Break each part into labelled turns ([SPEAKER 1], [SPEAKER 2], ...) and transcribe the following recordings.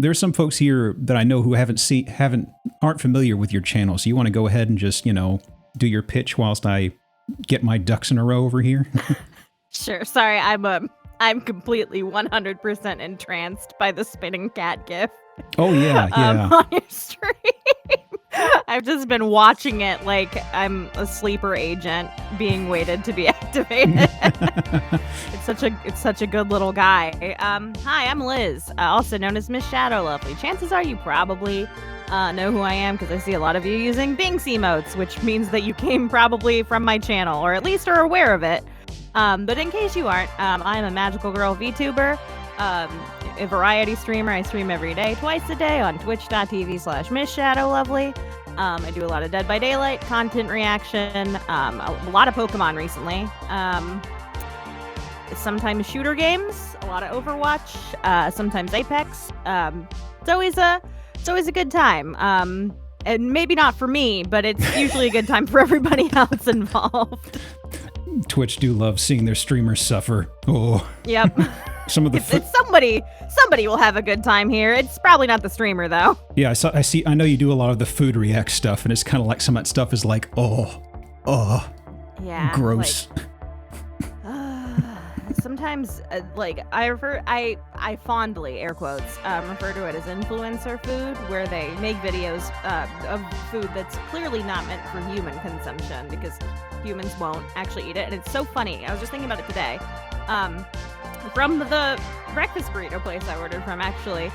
[SPEAKER 1] There's some folks here that I know who aren't familiar with your channel. So you want to go ahead and just, do your pitch whilst I get my ducks in a row over here?
[SPEAKER 2] Sure. Sorry, I'm completely 100% entranced by the spinning cat gif.
[SPEAKER 1] Oh yeah, yeah.
[SPEAKER 2] On your stream. I've just been watching it like I'm a sleeper agent being waited to be activated. It's such a good little guy. Hi, I'm Liz, also known as MissShadowLovely. Chances are you probably know who I am because I see a lot of you using Binks emotes, which means that you came probably from my channel, or at least are aware of it. But in case you aren't, I'm a magical girl VTuber, a variety streamer. I stream every day, twice a day on twitch.tv/MissShadowLovely. I do a lot of Dead by Daylight content reaction, a lot of Pokemon recently, sometimes shooter games, a lot of Overwatch, sometimes Apex. It's always a good time. And maybe not for me, but it's usually a good time for everybody else involved.
[SPEAKER 1] Twitch do love seeing their streamers suffer. Oh.
[SPEAKER 2] Yep.
[SPEAKER 1] Some of the
[SPEAKER 2] it's somebody will have a good time here. It's probably not the streamer though.
[SPEAKER 1] Yeah, I know you do a lot of the food react stuff, and it's kind of like some of that stuff is like,
[SPEAKER 2] yeah,
[SPEAKER 1] gross.
[SPEAKER 2] Sometimes, I fondly, air quotes, refer to it as influencer food, where they make videos of food that's clearly not meant for human consumption because humans won't actually eat it. And it's so funny. I was just thinking about it today. From the breakfast burrito place I ordered from, actually,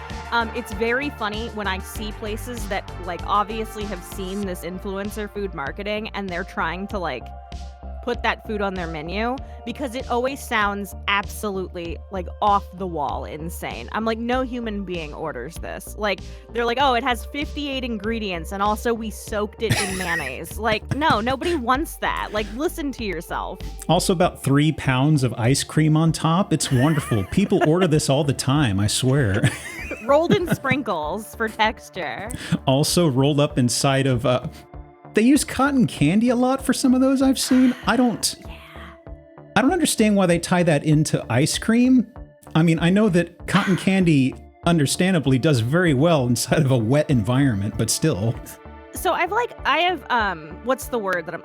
[SPEAKER 2] it's very funny when I see places that obviously have seen this influencer food marketing and they're trying to put that food on their menu, because it always sounds absolutely off the wall insane. I'm like, no human being orders this. They're like, oh, it has 58 ingredients and also we soaked it in mayonnaise. No, nobody wants that. Listen to yourself.
[SPEAKER 1] Also about 3 pounds of ice cream on top. It's wonderful. People order this all the time, I swear.
[SPEAKER 2] Rolled in sprinkles for texture.
[SPEAKER 1] Also rolled up inside of they use cotton candy a lot for some of those I've seen. I don't understand why they tie that into ice cream. I mean, I know that cotton candy understandably does very well inside of a wet environment, but still.
[SPEAKER 2] So I have what's the word that I'm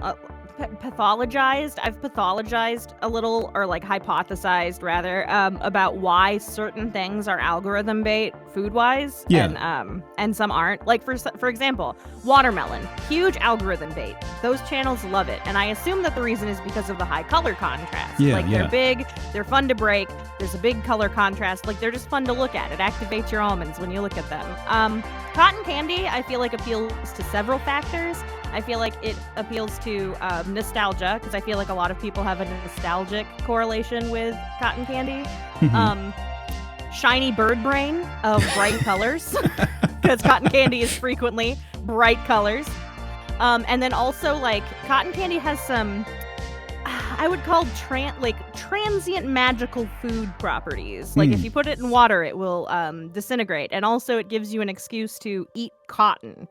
[SPEAKER 2] pathologized? I've pathologized a little, or hypothesized rather, about why certain things are algorithm bait food-wise, and some aren't. For example, watermelon, huge algorithm bait. Those channels love it, and I assume that the reason is because of the high color contrast. They're big, they're fun to break. There's a big color contrast. They're just fun to look at. It activates your almonds when you look at them. Cotton candy, I feel appeals to several factors. I feel it appeals to nostalgia, because I feel a lot of people have a nostalgic correlation with cotton candy. Shiny bird brain of bright colors, because cotton candy is frequently bright colors. And then also cotton candy has some, I would call transient magical food properties. If you put it in water, it will disintegrate. And also it gives you an excuse to eat cotton.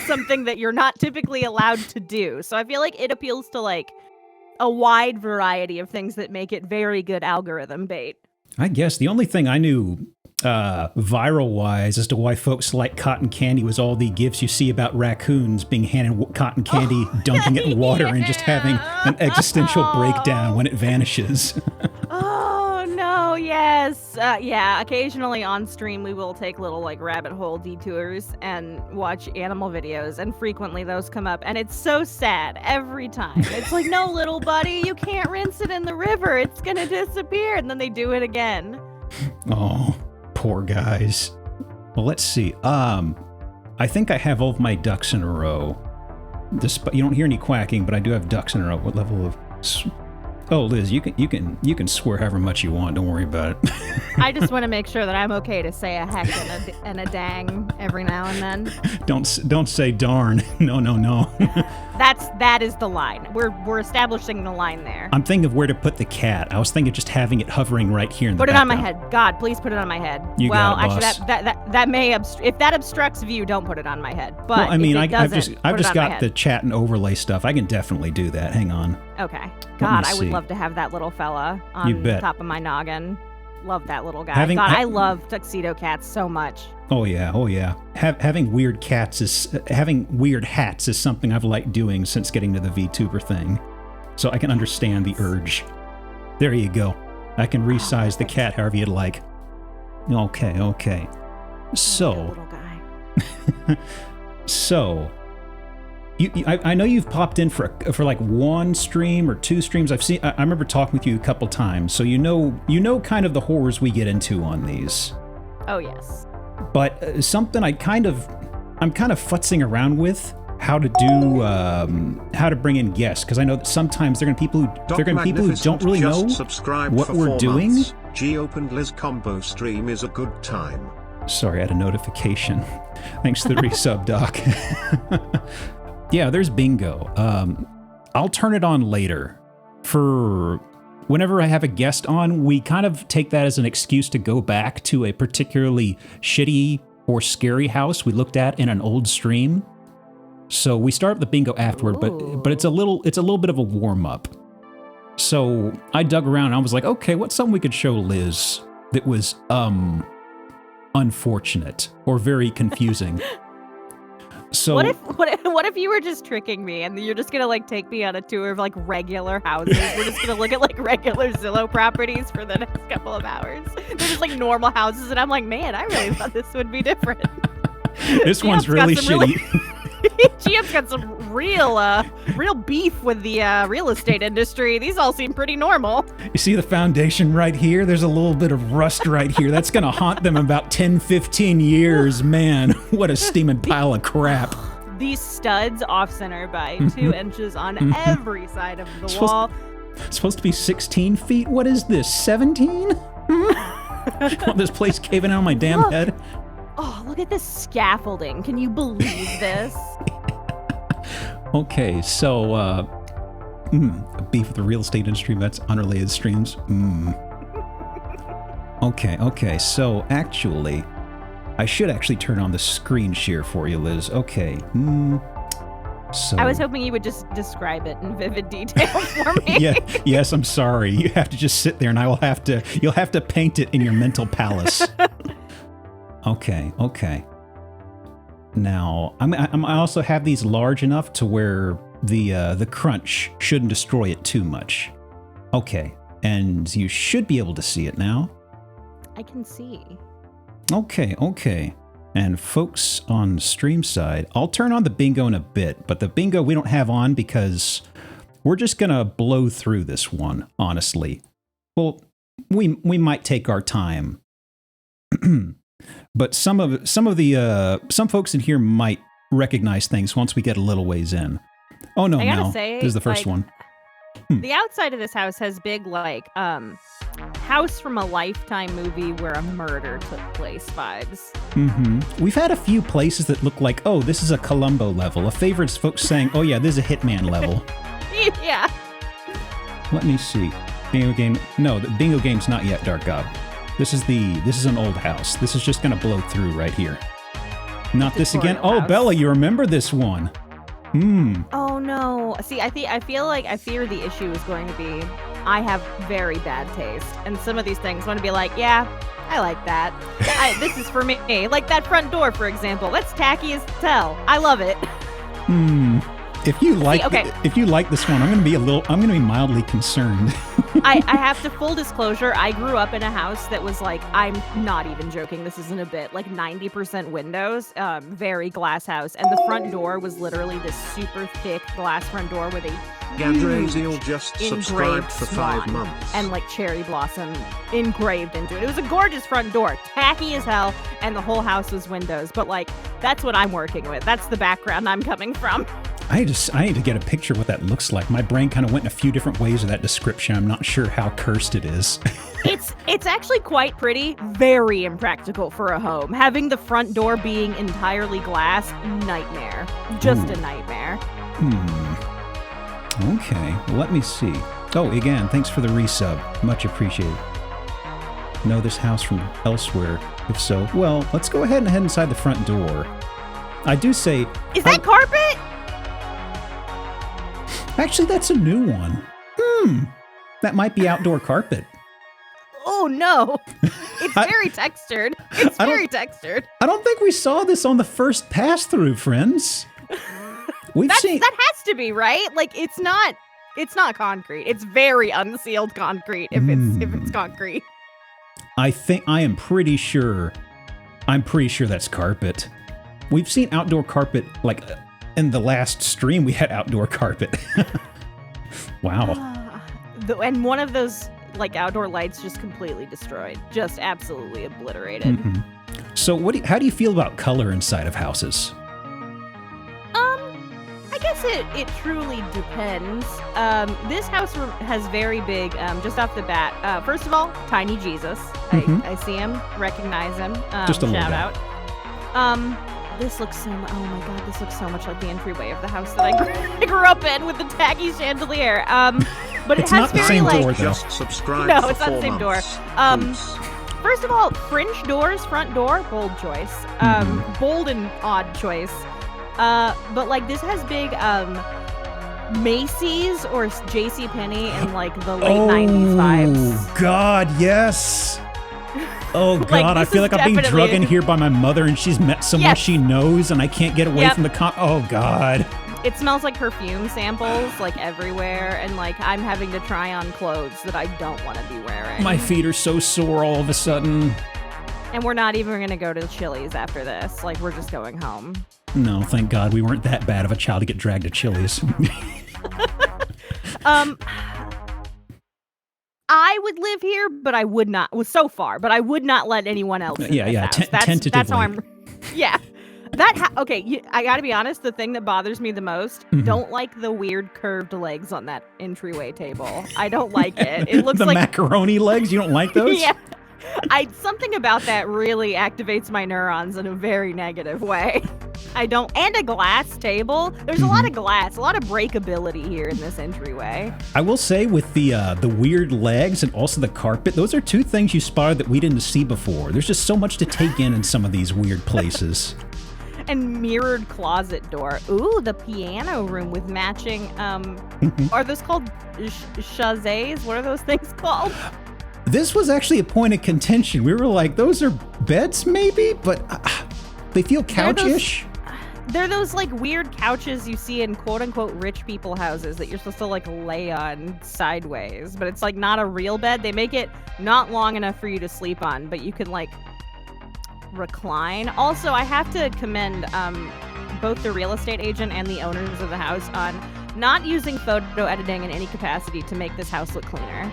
[SPEAKER 2] Something that you're not typically allowed to do. So I feel it appeals to a wide variety of things that make it very good algorithm bait.
[SPEAKER 1] I guess the only thing I knew viral-wise as to why folks like cotton candy was all the gifs you see about raccoons being handed cotton candy, dunking it in water, and just having an existential breakdown when it vanishes.
[SPEAKER 2] Oh, no, yes. Yeah, occasionally on stream we will take little rabbit hole detours and watch animal videos, and frequently those come up, and it's so sad every time. It's no, little buddy, you can't rinse it in the river. It's gonna disappear. And then they do it again. Oh,
[SPEAKER 1] poor guys. Well, let's see. I think I have all of my ducks in a row. You don't hear any quacking, but I do have ducks in a row. What level of... Oh, Liz, you can swear however much you want. Don't worry about it.
[SPEAKER 2] I just want to make sure that I'm okay to say a heck and a dang every now and then.
[SPEAKER 1] Don't say darn. No.
[SPEAKER 2] That is the line. We're establishing the line there.
[SPEAKER 1] I'm thinking of where to put the cat. I was thinking of just having it hovering right here in the
[SPEAKER 2] background.
[SPEAKER 1] Put
[SPEAKER 2] it on my head. God, please put it on my head.
[SPEAKER 1] You got it, boss.
[SPEAKER 2] Actually, that may if that obstructs view, don't put it on my head. But
[SPEAKER 1] well, I mean,
[SPEAKER 2] I've
[SPEAKER 1] just got the chat and overlay stuff. I can definitely do that. Hang on.
[SPEAKER 2] Okay. God, I would love to have that little fella on top of my noggin. Love that little guy. God, I love tuxedo cats so much.
[SPEAKER 1] Oh yeah, oh yeah. Having weird hats is something I've liked doing since getting to the VTuber thing. So I can understand the urge. There you go. I can resize the cat however you'd like. Okay. So,
[SPEAKER 2] little guy.
[SPEAKER 1] So, I know you've popped in for like one stream or two streams. I remember talking with you a couple times, so you know kind of the horrors we get into on these.
[SPEAKER 2] Oh yes.
[SPEAKER 1] But something I'm kind of futzing around with how to bring in guests, because I know that sometimes there are going to be people who don't really know what we're doing.
[SPEAKER 3] G opened Liz combo stream is a good time.
[SPEAKER 1] Sorry, I had a notification. Thanks to the resub, Doc. Yeah, there's bingo. I'll turn it on later. For whenever I have a guest on, we kind of take that as an excuse to go back to a particularly shitty or scary house we looked at in an old stream. So we start the bingo afterward, but it's a little bit of a warm up. So I dug around and I was like, okay, what's something we could show Liz that was unfortunate or very confusing? So
[SPEAKER 2] what if you were just tricking me and you're just gonna like take me on a tour of like regular houses? We're just gonna look at like regular Zillow properties for the next couple of hours. They're just like normal houses, and I'm like, man, I really thought this would be different.
[SPEAKER 1] This one's really shitty.
[SPEAKER 2] GM's got some real beef with the real estate industry. These all seem pretty normal.
[SPEAKER 1] You see the foundation right here? There's a little bit of rust right here. That's going to haunt them about 10, 15 years. Man, what a steaming pile of crap.
[SPEAKER 2] These studs off-center by 2 inches on every side of the wall.
[SPEAKER 1] It's supposed to be 16 feet? What is this, 17? Want this place caving in on my damn head?
[SPEAKER 2] Oh, look at this scaffolding. Can you believe this?
[SPEAKER 1] Okay, so, a beef with the real estate industry, that's unrelated streams. Okay, so actually, I should actually turn on the screen share for you, Liz. Okay, so...
[SPEAKER 2] I was hoping you would just describe it in vivid detail for me.
[SPEAKER 1] Yes, I'm sorry. You have to just sit there and you'll have to paint it in your mental palace. Okay. Now, I also have these large enough to where the crunch shouldn't destroy it too much. Okay, and you should be able to see it now.
[SPEAKER 2] I can see.
[SPEAKER 1] Okay. And folks on stream side, I'll turn on the bingo in a bit, but the bingo we don't have on because we're just gonna blow through this one, honestly. Well, we might take our time. But some folks in here might recognize things once we get a little ways in. Oh no, this is the first one.
[SPEAKER 2] The outside of this house has big like house from a Lifetime movie where a murder took place vibes.
[SPEAKER 1] We've had a few places that look like, oh, this is a Columbo level. A favorite is folks saying, oh yeah, this is a Hitman level.
[SPEAKER 2] Yeah.
[SPEAKER 1] Let me see. Bingo game. No, the bingo game's not yet Dark God. This is an old house. This is just gonna blow through right here. Not this again. Oh, Bella, you remember this one?
[SPEAKER 2] Oh no. See, I fear the issue is going to be I have very bad taste, and some of these things want to be like, yeah, I like that. This is for me. Like that front door, for example. That's tacky as hell. I love it.
[SPEAKER 1] If you like this one, I'm gonna be mildly concerned.
[SPEAKER 2] I have to full disclosure, I grew up in a house that was like, I'm not even joking, this isn't a bit, like 90% windows, very glass house, and the front door was literally this super thick glass front door with a
[SPEAKER 3] Gadraziel just subscribed for 5 months.
[SPEAKER 2] And like cherry blossom engraved into it. It was a gorgeous front door, tacky as hell, and the whole house was windows, but like, that's what I'm working with. That's the background I'm coming from.
[SPEAKER 1] I need to get a picture of what that looks like. My brain kind of went in a few different ways with that description. I'm not sure how cursed it is.
[SPEAKER 2] It's actually quite pretty, very impractical for a home. Having the front door being entirely glass, nightmare. Just a nightmare.
[SPEAKER 1] Okay, let me see. Oh, again, thanks for the resub. Much appreciated. Know this house from elsewhere? If so, well, let's go ahead and head inside the front door. I do say...
[SPEAKER 2] Is that carpet?
[SPEAKER 1] Actually, that's a new one. That might be outdoor carpet.
[SPEAKER 2] Oh no, it's very textured. It's very textured.
[SPEAKER 1] I don't think we saw this on the first pass through, friends.
[SPEAKER 2] That has to be right. Like it's not concrete. It's very unsealed concrete if it's concrete.
[SPEAKER 1] I'm pretty sure that's carpet. We've seen outdoor carpet, like in the last stream we had outdoor carpet. Wow.
[SPEAKER 2] And one of those like outdoor lights just completely destroyed, just absolutely obliterated.
[SPEAKER 1] Mm-hmm. So how do you feel about color inside of houses?
[SPEAKER 2] I guess it truly depends. This house has very big, just off the bat. First of all, tiny Jesus. I see him, recognize him.
[SPEAKER 1] Just a little
[SPEAKER 2] shout
[SPEAKER 1] bit.
[SPEAKER 2] out. This looks so. Oh my God, this looks so much like the entryway of the house that I grew up in with the taggy chandelier. But it
[SPEAKER 1] It's
[SPEAKER 2] has
[SPEAKER 1] not the
[SPEAKER 2] very
[SPEAKER 1] same
[SPEAKER 2] like.
[SPEAKER 1] door, though.
[SPEAKER 3] Just subscribe
[SPEAKER 2] No,
[SPEAKER 3] for
[SPEAKER 2] it's not the
[SPEAKER 3] 4
[SPEAKER 2] same door.
[SPEAKER 3] months, please.
[SPEAKER 2] First of all, French doors, front door, bold choice. Bold and odd choice. But like this has big Macy's or JCPenney and like the late 90s vibes.
[SPEAKER 1] Oh God, yes. Oh
[SPEAKER 2] Like,
[SPEAKER 1] God, I
[SPEAKER 2] this
[SPEAKER 1] feel
[SPEAKER 2] is
[SPEAKER 1] like I'm being
[SPEAKER 2] definitely-
[SPEAKER 1] drug in here by my mother and she's met someone
[SPEAKER 2] Yes.
[SPEAKER 1] she knows and I can't get away
[SPEAKER 2] Yep.
[SPEAKER 1] from the oh God.
[SPEAKER 2] It smells like perfume samples like everywhere, and like I'm having to try on clothes that I don't want to be wearing.
[SPEAKER 1] My feet are so sore all of a sudden.
[SPEAKER 2] And we're not even gonna go to Chili's after this. Like we're just going home.
[SPEAKER 1] No, thank God we weren't that bad of a child to get dragged to Chili's.
[SPEAKER 2] I would live here, but I would not. Was so far, but I would not let anyone else. In
[SPEAKER 1] Yeah,
[SPEAKER 2] this
[SPEAKER 1] yeah,
[SPEAKER 2] house.
[SPEAKER 1] tentatively.
[SPEAKER 2] That's how I'm. Yeah, okay. I gotta be honest. The thing that bothers me the most, don't like the weird curved legs on that entryway table. I don't like it. It looks
[SPEAKER 1] the
[SPEAKER 2] like
[SPEAKER 1] macaroni legs. You don't like those?
[SPEAKER 2] yeah. Something about that really activates my neurons in a very negative way. I don't. And a glass table. There's a lot of glass, a lot of breakability here in this entryway.
[SPEAKER 1] I will say with the weird legs and also the carpet, those are two things you spotted that we didn't see before. There's just so much to take in some of these weird places.
[SPEAKER 2] And mirrored closet door. Ooh, the piano room with matching. Are those called chaises? What are those things called?
[SPEAKER 1] This was actually a point of contention. We were like, those are beds maybe, but they feel couch-ish.
[SPEAKER 2] They're those like weird couches you see in quote unquote rich people houses that you're supposed to like lay on sideways, but it's like not a real bed. They make it not long enough for you to sleep on, but you can like recline. Also, I have to commend both the real estate agent and the owners of the house on not using photo editing in any capacity to make this house look cleaner.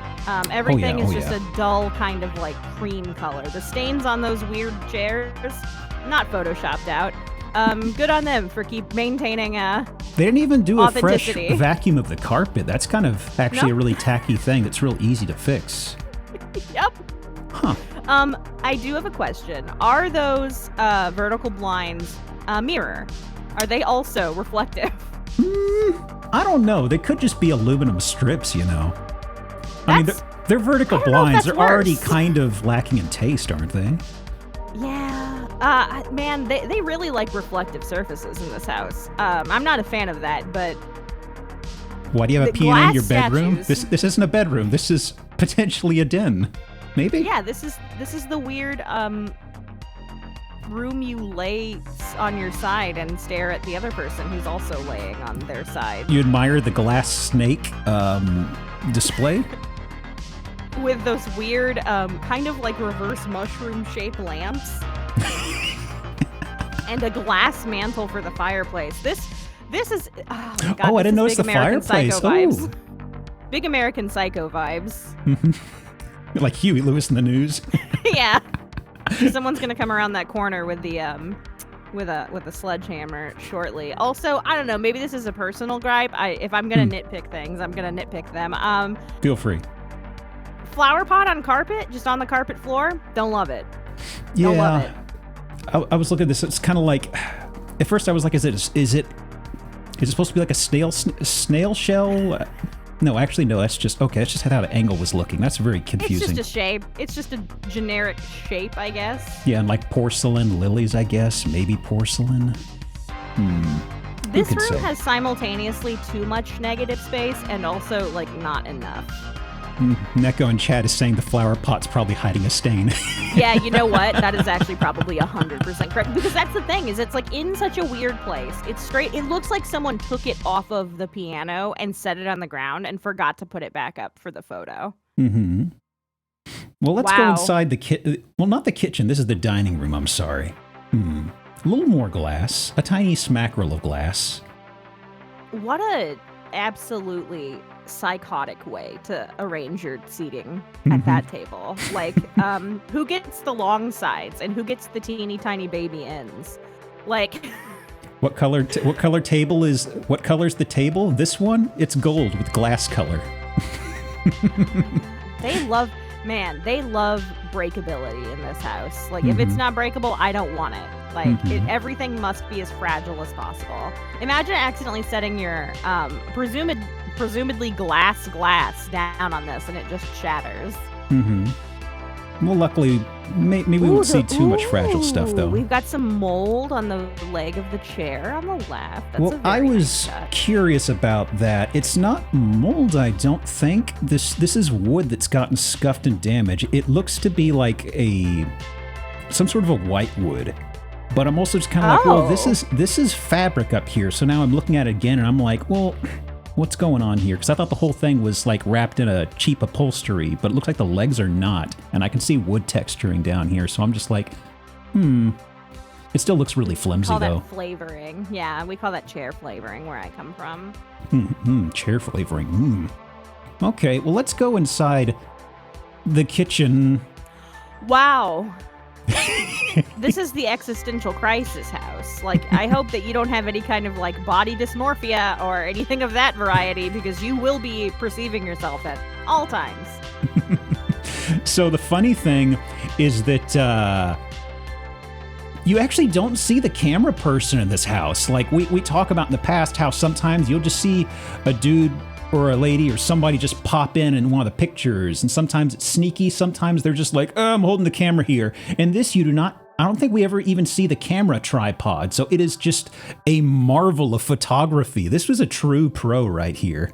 [SPEAKER 2] Everything is just a dull kind of like cream color. The stains on those weird chairs, not photoshopped out. Good on them for keep maintaining
[SPEAKER 1] They didn't even do a fresh
[SPEAKER 2] authenticity.
[SPEAKER 1] vacuum of the carpet. That's kind of actually a really tacky thing that's real easy to fix.
[SPEAKER 2] Yep.
[SPEAKER 1] Huh.
[SPEAKER 2] I do have a question. Are those vertical blinds mirror? Are they also reflective?
[SPEAKER 1] I don't know. They could just be aluminum strips, you know. I mean, they're vertical
[SPEAKER 2] I don't know if
[SPEAKER 1] blinds.
[SPEAKER 2] that's
[SPEAKER 1] They're already
[SPEAKER 2] worse.
[SPEAKER 1] kind of lacking in taste, aren't they?
[SPEAKER 2] Yeah. Man, they really like reflective surfaces in this house. I'm not a fan of that, but
[SPEAKER 1] Why do you have a
[SPEAKER 2] The
[SPEAKER 1] piano in your
[SPEAKER 2] glass
[SPEAKER 1] bedroom?
[SPEAKER 2] statues.
[SPEAKER 1] This isn't a bedroom. This is potentially a den. Maybe?
[SPEAKER 2] yeah, this is the weird room you lay on your side and stare at the other person who's also laying on their side.
[SPEAKER 1] You admire the glass snake display?
[SPEAKER 2] With those weird, kind of like reverse mushroom-shaped lamps. And a glass mantle for the fireplace. This is, oh my God,
[SPEAKER 1] Oh, I
[SPEAKER 2] this
[SPEAKER 1] didn't
[SPEAKER 2] is
[SPEAKER 1] notice
[SPEAKER 2] Big
[SPEAKER 1] the
[SPEAKER 2] American
[SPEAKER 1] fireplace.
[SPEAKER 2] Psycho vibes.
[SPEAKER 1] Ooh.
[SPEAKER 2] Big American Psycho vibes.
[SPEAKER 1] Like Huey Lewis in the news.
[SPEAKER 2] Yeah. Someone's gonna come around that corner with the with a sledgehammer shortly. Also, I don't know, maybe this is a personal gripe. If I'm gonna nitpick things, I'm gonna nitpick them.
[SPEAKER 1] Feel free.
[SPEAKER 2] Flower pot on carpet, just on the carpet floor. Don't love it.
[SPEAKER 1] Yeah.
[SPEAKER 2] Don't love it.
[SPEAKER 1] I was looking at this. It's kind of like, at first I was like, is it supposed to be like a snail shell? No, actually, no. That's just okay. That's just how the angle was looking. That's very confusing.
[SPEAKER 2] It's just a shape. It's just a generic shape, I guess.
[SPEAKER 1] Yeah, and like porcelain lilies, I guess. Maybe porcelain.
[SPEAKER 2] This
[SPEAKER 1] could
[SPEAKER 2] room
[SPEAKER 1] say?
[SPEAKER 2] has simultaneously too much negative space and also like not enough.
[SPEAKER 1] Neko in chat is saying the flower pot's probably hiding a stain.
[SPEAKER 2] Yeah, you know what? That is actually probably 100% correct. Because that's the thing, is it's like in such a weird place. It's straight. It looks like someone took it off of the piano and set it on the ground and forgot to put it back up for the photo.
[SPEAKER 1] Mm-hmm. Well, let's go inside the kitchen. Well, not the kitchen. This is the dining room. I'm sorry. A little more glass. A tiny smackerel of glass.
[SPEAKER 2] What a absolutely psychotic way to arrange your seating at that table. Like, who gets the long sides and who gets the teeny tiny baby ends? Like,
[SPEAKER 1] what color table is? What color's the table? This one? It's gold with glass color.
[SPEAKER 2] They love breakability in this house. Like, if it's not breakable, I don't want it. Like, everything must be as fragile as possible. Imagine accidentally setting your presumably glass down on this and it just shatters.
[SPEAKER 1] Well, luckily, maybe we won't see too much fragile stuff, though.
[SPEAKER 2] We've got some mold on the leg of the chair on the left. That's
[SPEAKER 1] I was curious about that. It's not mold, I don't think. This is wood that's gotten scuffed and damaged. It looks to be like some sort of a white wood. But I'm also just kind of like, well, this is fabric up here. So now I'm looking at it again, and I'm like, well, what's going on here? Because I thought the whole thing was like wrapped in a cheap upholstery, but it looks like the legs are not. And I can see wood texturing down here. So I'm just like, It still looks really flimsy, though.
[SPEAKER 2] We call that flavoring. Yeah, we call that chair flavoring where I come from.
[SPEAKER 1] Chair flavoring. Okay, well, let's go inside the kitchen.
[SPEAKER 2] Wow. This is the existential crisis house. Like, I hope that you don't have any kind of like body dysmorphia or anything of that variety, because you will be perceiving yourself at all times.
[SPEAKER 1] So the funny thing is that you actually don't see the camera person in this house. Like we talk about in the past how sometimes you'll just see a dude or a lady or somebody just pop in one of the pictures, and sometimes it's sneaky, sometimes they're just like, I'm holding the camera here. And this you do not, I don't think we ever even see the camera tripod, so it is just a marvel of photography. This was a true pro right here.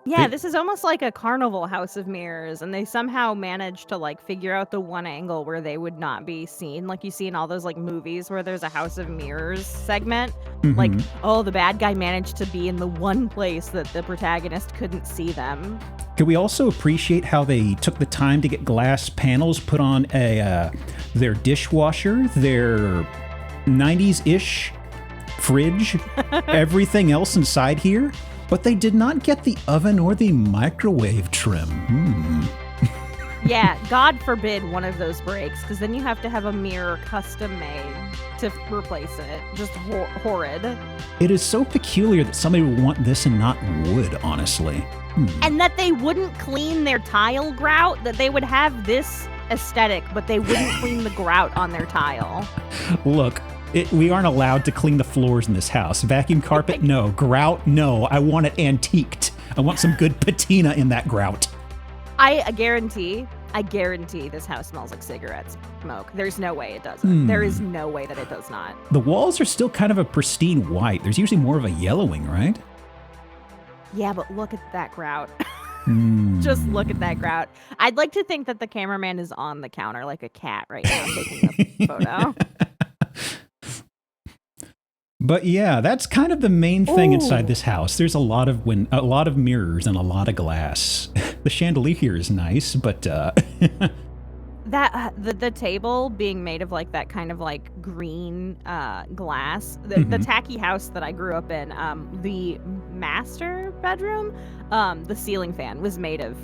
[SPEAKER 2] Yeah, this is almost like a carnival house of mirrors, and they somehow managed to like figure out the one angle where they would not be seen, like you see in all those like movies where there's a house of mirrors segment. Like, oh, the bad guy managed to be in the one place that the protagonist couldn't see them.
[SPEAKER 1] Can we also appreciate how they took the time to get glass panels put on their dishwasher, their 90s-ish fridge, everything else inside here? But they did not get the oven or the microwave trim.
[SPEAKER 2] Yeah, God forbid one of those breaks, because then you have to have a mirror custom made to replace it. Just horrid.
[SPEAKER 1] It is so peculiar that somebody would want this and not wood, honestly.
[SPEAKER 2] And that they wouldn't clean their tile grout, that they would have this aesthetic, but they wouldn't clean the grout on their tile.
[SPEAKER 1] Look. We aren't allowed to clean the floors in this house. Vacuum carpet, no. Grout, no. I want it antiqued. I want some good patina in that grout.
[SPEAKER 2] I guarantee this house smells like cigarette smoke. There's no way it doesn't. There is no way that it does not.
[SPEAKER 1] The walls are still kind of a pristine white. There's usually more of a yellowing, right?
[SPEAKER 2] Yeah, but look at that grout. Just look at that grout. I'd like to think that the cameraman is on the counter like a cat right now taking the photo.
[SPEAKER 1] But yeah, that's kind of the main thing inside this house. There's a lot of mirrors and a lot of glass. The chandelier here is nice, but
[SPEAKER 2] that the table being made of like that kind of like green glass. The tacky house that I grew up in, the master bedroom, the ceiling fan was made of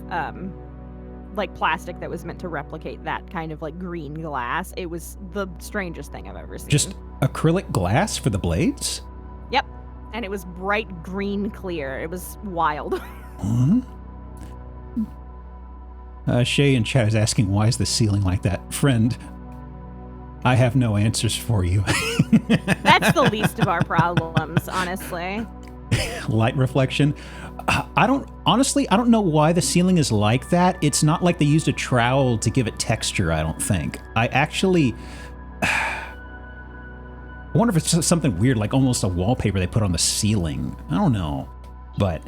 [SPEAKER 2] like plastic that was meant to replicate that kind of like green glass. It was the strangest thing I've ever seen. Just
[SPEAKER 1] acrylic glass for the blades?
[SPEAKER 2] Yep. And it was bright green clear. It was wild.
[SPEAKER 1] Shay in chat is asking, why is the ceiling like that? Friend, I have no answers for you.
[SPEAKER 2] That's the least of our problems, honestly.
[SPEAKER 1] Light reflection. I don't know why the ceiling is like that. It's not like they used a trowel to give it texture, I don't think. I wonder if it's just something weird, like almost a wallpaper they put on the ceiling. I don't know, but...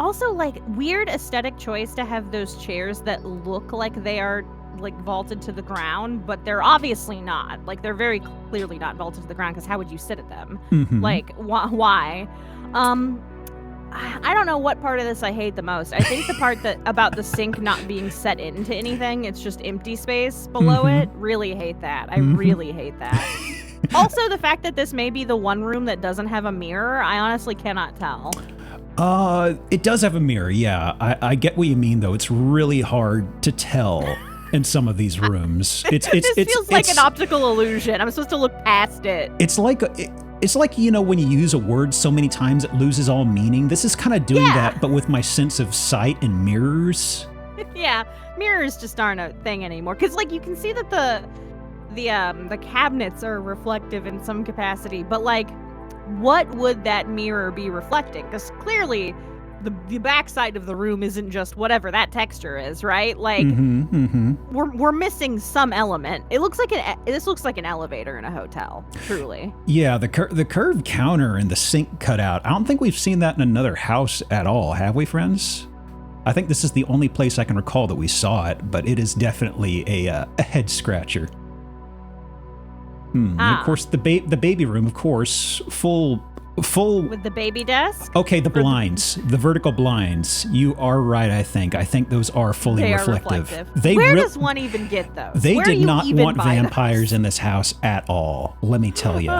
[SPEAKER 2] Also, like, weird aesthetic choice to have those chairs that look like they are, like, vaulted to the ground, but they're obviously not. Like, they're very clearly not vaulted to the ground, because how would you sit at them? Like, why? I don't know what part of this I hate the most. I think the part that about the sink not being set into anything, it's just empty space below it. Really hate that. I really hate that. Also, the fact that this may be the one room that doesn't have a mirror, I honestly cannot tell.
[SPEAKER 1] It does have a mirror, yeah. I get what you mean, though. It's really hard to tell in some of these rooms. This
[SPEAKER 2] feels like an optical illusion. I'm supposed to look past it.
[SPEAKER 1] It's like you know, when you use a word so many times it loses all meaning. This is kind of doing that, but with my sense of sight and mirrors.
[SPEAKER 2] Yeah, mirrors just aren't a thing anymore. Because, like, you can see that the cabinets are reflective in some capacity, but, like, what would that mirror be reflecting? Because clearly the backside of the room isn't just whatever that texture is, right? Like, we're missing some element. It looks like this looks like an elevator in a hotel, truly.
[SPEAKER 1] Yeah, the curved counter and the sink cutout. I don't think we've seen that in another house at all, have we, friends? I think this is the only place I can recall that we saw it, but it is definitely a head scratcher. And of course, the baby room, of course, full
[SPEAKER 2] with the baby desk.
[SPEAKER 1] Okay, the blinds, the vertical blinds. You are right. I think those are fully reflective.
[SPEAKER 2] Where does one even get those?
[SPEAKER 1] They did not want vampires in this house at all. Let me tell you.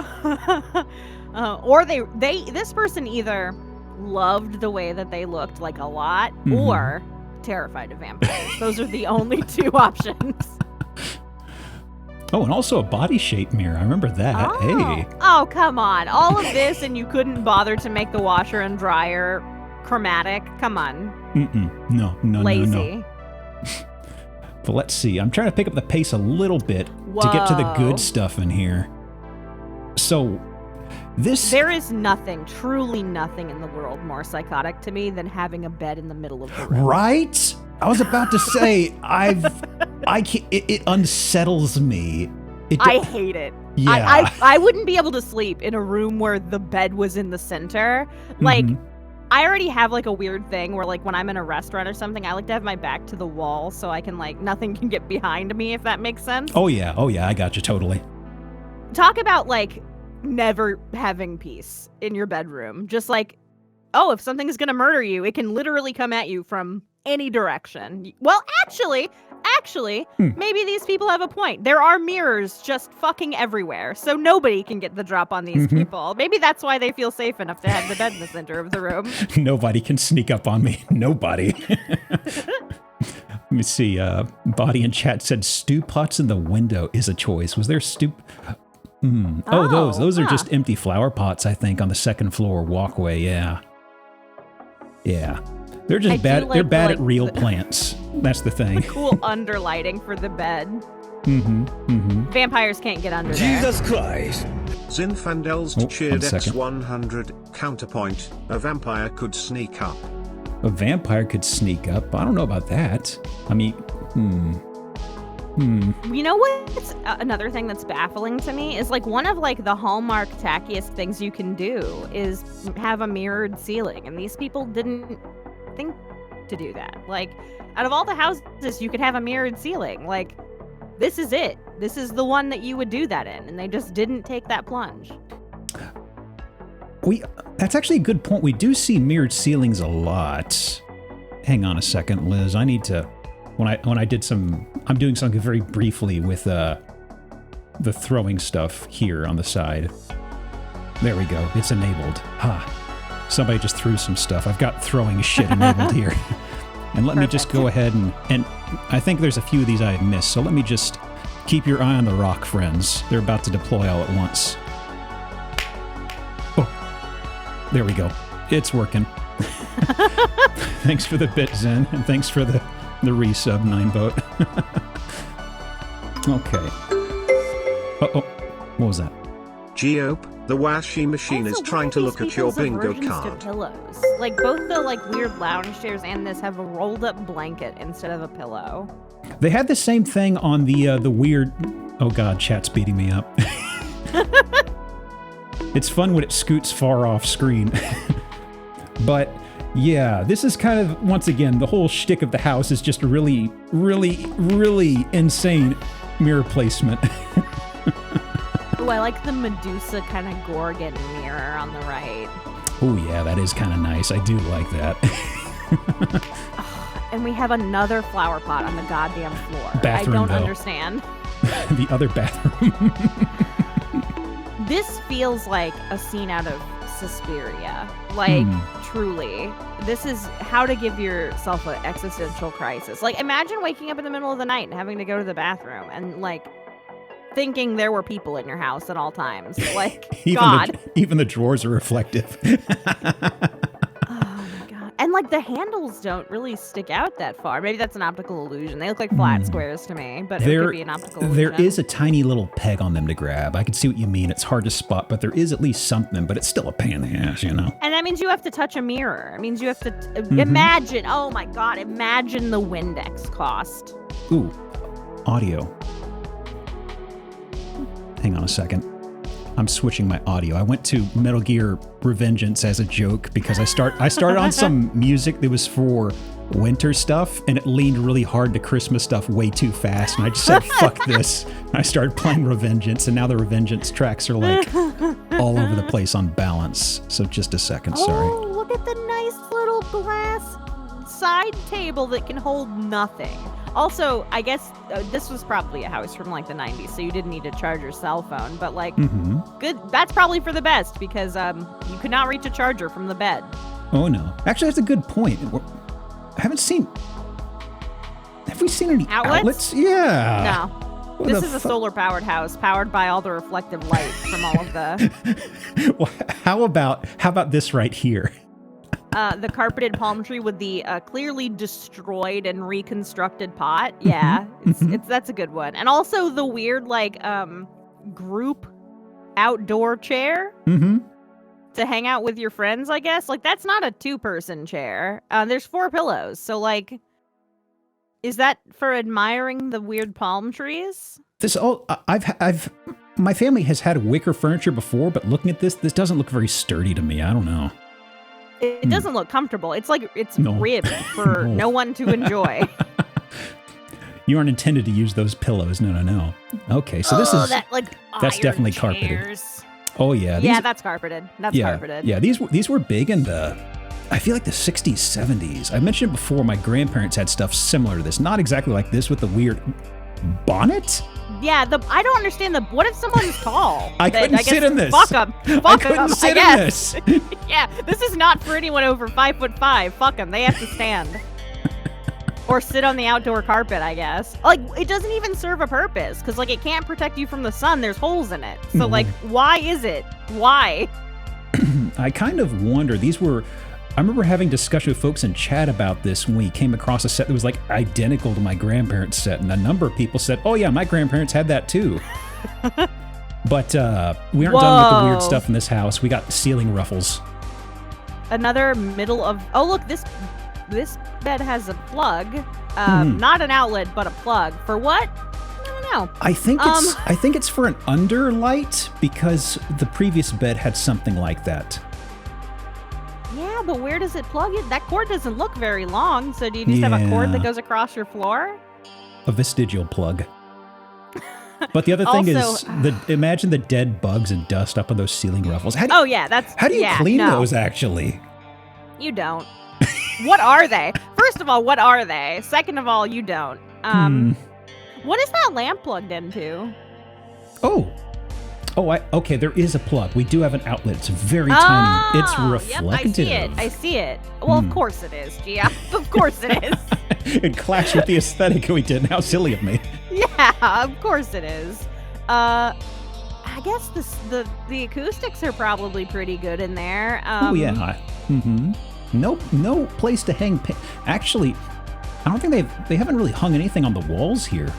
[SPEAKER 2] Or this person either loved the way that they looked, like, a lot, or terrified of vampires. Those are the only two options.
[SPEAKER 1] Oh, and also a body shape mirror. I remember that. Hey.
[SPEAKER 2] Oh, come on. All of this, and you couldn't bother to make the washer and dryer chromatic? Come on.
[SPEAKER 1] No.
[SPEAKER 2] Lazy.
[SPEAKER 1] No. But let's see. I'm trying to pick up the pace a little bit to get to the good stuff in here. So, there
[SPEAKER 2] is nothing, truly nothing in the world more psychotic to me than having a bed in the middle of the room.
[SPEAKER 1] Right? I was about to say, it unsettles me.
[SPEAKER 2] I hate it.
[SPEAKER 1] Yeah.
[SPEAKER 2] I wouldn't be able to sleep in a room where the bed was in the center. Like, I already have, like, a weird thing where, like, when I'm in a restaurant or something, I like to have my back to the wall so I can, like, nothing can get behind me, if that makes sense.
[SPEAKER 1] Oh, yeah. I got you totally.
[SPEAKER 2] Talk about, like, never having peace in your bedroom. Just like, oh, if something's gonna murder you, it can literally come at you from any direction. Well, actually, maybe these people have a point. There are mirrors just fucking everywhere, so nobody can get the drop on these people. Maybe that's why they feel safe enough to have the bed in the center of the room.
[SPEAKER 1] Nobody can sneak up on me. Nobody. Let me see. Body in chat said stew pots in the window is a choice. Was there stew? Oh, those are just empty flower pots, I think, on the second floor walkway. Yeah. They're just bad. They're bad at real plants. That's the thing.
[SPEAKER 2] The cool underlighting for the bed. Vampires can't get under there.
[SPEAKER 3] Jesus Christ. Zinfandel's cheered X100 counterpoint. A vampire could sneak up.
[SPEAKER 1] A vampire could sneak up? I don't know about that. I mean,
[SPEAKER 2] You know what's another thing that's baffling to me is, like, one of, like, the hallmark tackiest things you can do is have a mirrored ceiling, and these people didn't think to do that. Like, out of all the houses you could have a mirrored ceiling, like, this is it. This is the one that you would do that in, and they just didn't take that plunge.
[SPEAKER 1] That's actually a good point. We do see mirrored ceilings a lot. Hang on a second, Liz. I need to... When I did I'm doing something very briefly with the throwing stuff here on the side. There we go. It's enabled. Somebody just threw some stuff. I've got throwing shit enabled here. And let me just go ahead and I think there's a few of these I have missed. So let me just keep your eye on the rock, friends. They're about to deploy all at once. Oh, there we go. It's working. Thanks for the bit, Zen, and thanks for the resub, 9boat. Okay. Uh-oh. What was that?
[SPEAKER 3] Geope, the washing machine is trying to look at your bingo card.
[SPEAKER 2] Pillows. Like, both the, like, weird lounge chairs and this have a rolled up blanket instead of a pillow.
[SPEAKER 1] They had the same thing on the weird... Oh god, chat's beating me up. It's fun when it scoots far off screen. But Yeah, this is kind of, once again, the whole shtick of the house is just really, really, really insane mirror placement.
[SPEAKER 2] Oh, I like the Medusa kind of Gorgon mirror on the right.
[SPEAKER 1] Oh, yeah, that is kind of nice. I do like that.
[SPEAKER 2] And we have another flower pot on the goddamn floor.
[SPEAKER 1] Bathroom,
[SPEAKER 2] I don't
[SPEAKER 1] though.
[SPEAKER 2] understand.
[SPEAKER 1] The other bathroom.
[SPEAKER 2] This feels like a scene out of Suspiria. Like, truly. This is how to give yourself an existential crisis. Like, imagine waking up in the middle of the night and having to go to the bathroom and, like, thinking there were people in your house at all times. Like, God.
[SPEAKER 1] Even the drawers are reflective.
[SPEAKER 2] Oh, my God. And, like, the handles don't really stick out that far. Maybe that's an optical illusion. They look like flat squares to me, but it could be an optical illusion.
[SPEAKER 1] There is a tiny little peg on them to grab. I can see what you mean. It's hard to spot, but there is at least something, but it's still a pain in the ass, you know?
[SPEAKER 2] And that means you have to touch a mirror. It means you have to imagine. Oh, my God. Imagine the Windex cost.
[SPEAKER 1] Ooh, audio. Hang on a second. I'm switching my audio. I went to Metal Gear Revengeance as a joke because I started on some music that was for winter stuff, and it leaned really hard to Christmas stuff way too fast, and I just said, fuck this. And I started playing Revengeance, and now the Revengeance tracks are like all over the place on balance. So just a second, sorry.
[SPEAKER 2] Oh, look at the nice little glass side table that can hold nothing. Also, I guess this was probably a house from like the 90s, so you didn't need to charge your cell phone, but like, good. That's probably for the best because you could not reach a charger from the bed.
[SPEAKER 1] Oh no. Actually, that's a good point. Have we seen any outlets? Yeah.
[SPEAKER 2] No. This is a solar-powered house, powered by all the reflective light from all of the...
[SPEAKER 1] Well, how about this right here?
[SPEAKER 2] The carpeted palm tree with the clearly destroyed and reconstructed pot. Yeah, that's a good one. And also the weird, like, group outdoor chair to hang out with your friends, I guess. Like, that's not a two-person chair. There's 4 pillows. So, like, is that for admiring the weird palm trees?
[SPEAKER 1] My family has had wicker furniture before, but looking at this doesn't look very sturdy to me. I don't know.
[SPEAKER 2] It doesn't look comfortable. It's like it's ribbed for no one to enjoy.
[SPEAKER 1] You aren't intended to use those pillows. No. Okay, so this is that's definitely carpeted. Oh yeah.
[SPEAKER 2] That's carpeted. That's carpeted.
[SPEAKER 1] Yeah, these were big in the, I feel like the 60s, 70s. I mentioned before my grandparents had stuff similar to this. Not exactly like this with the weird bonnet.
[SPEAKER 2] Yeah, I don't understand what if someone's tall?
[SPEAKER 1] I couldn't sit in this.
[SPEAKER 2] Fuck them.
[SPEAKER 1] I couldn't sit in this.
[SPEAKER 2] Yeah, this is not for anyone over 5'5". Fuck them. They have to stand. Or sit on the outdoor carpet, I guess. Like, it doesn't even serve a purpose, because, like, it can't protect you from the sun. There's holes in it. So, like, why is it? Why?
[SPEAKER 1] I kind of wonder. I remember having discussion with folks in chat about this when we came across a set that was, like, identical to my grandparents' set, and a number of people said, oh, yeah, my grandparents had that, too. But we aren't done with the weird stuff in this house. We got ceiling ruffles.
[SPEAKER 2] Another middle of... Oh, look, this bed has a plug. Not an outlet, but a plug. For what? I don't know.
[SPEAKER 1] I think it's for an underlight, because the previous bed had something like that.
[SPEAKER 2] Yeah, but where does it plug in? That cord doesn't look very long, so do you just have a cord that goes across your floor?
[SPEAKER 1] A vestigial plug. But the other thing is, imagine the dead bugs and dust up on those ceiling ruffles. How do you clean those, actually?
[SPEAKER 2] You don't. What are they? First of all, what are they? Second of all, you don't. What is that lamp plugged into?
[SPEAKER 1] Okay, there is a plug. We do have an outlet. It's very tiny. It's reflective.
[SPEAKER 2] Yep, I see it. Well, of course it is, Gia. Of course it is.
[SPEAKER 1] It clashed with the aesthetic we did. How silly of me.
[SPEAKER 2] Yeah, of course it is. I guess the acoustics are probably pretty good in there.
[SPEAKER 1] Oh, yeah. No place to hang. Actually, I don't think they haven't really hung anything on the walls here.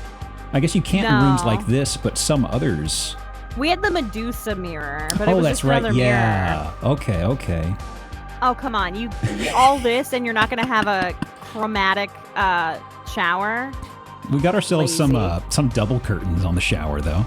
[SPEAKER 1] I guess you can't in rooms like this, but some others.
[SPEAKER 2] We had the Medusa mirror, but it was just another mirror.
[SPEAKER 1] Yeah. Okay.
[SPEAKER 2] Oh, come on. You all this and you're not going to have a chromatic shower?
[SPEAKER 1] We got ourselves some double curtains on the shower, though.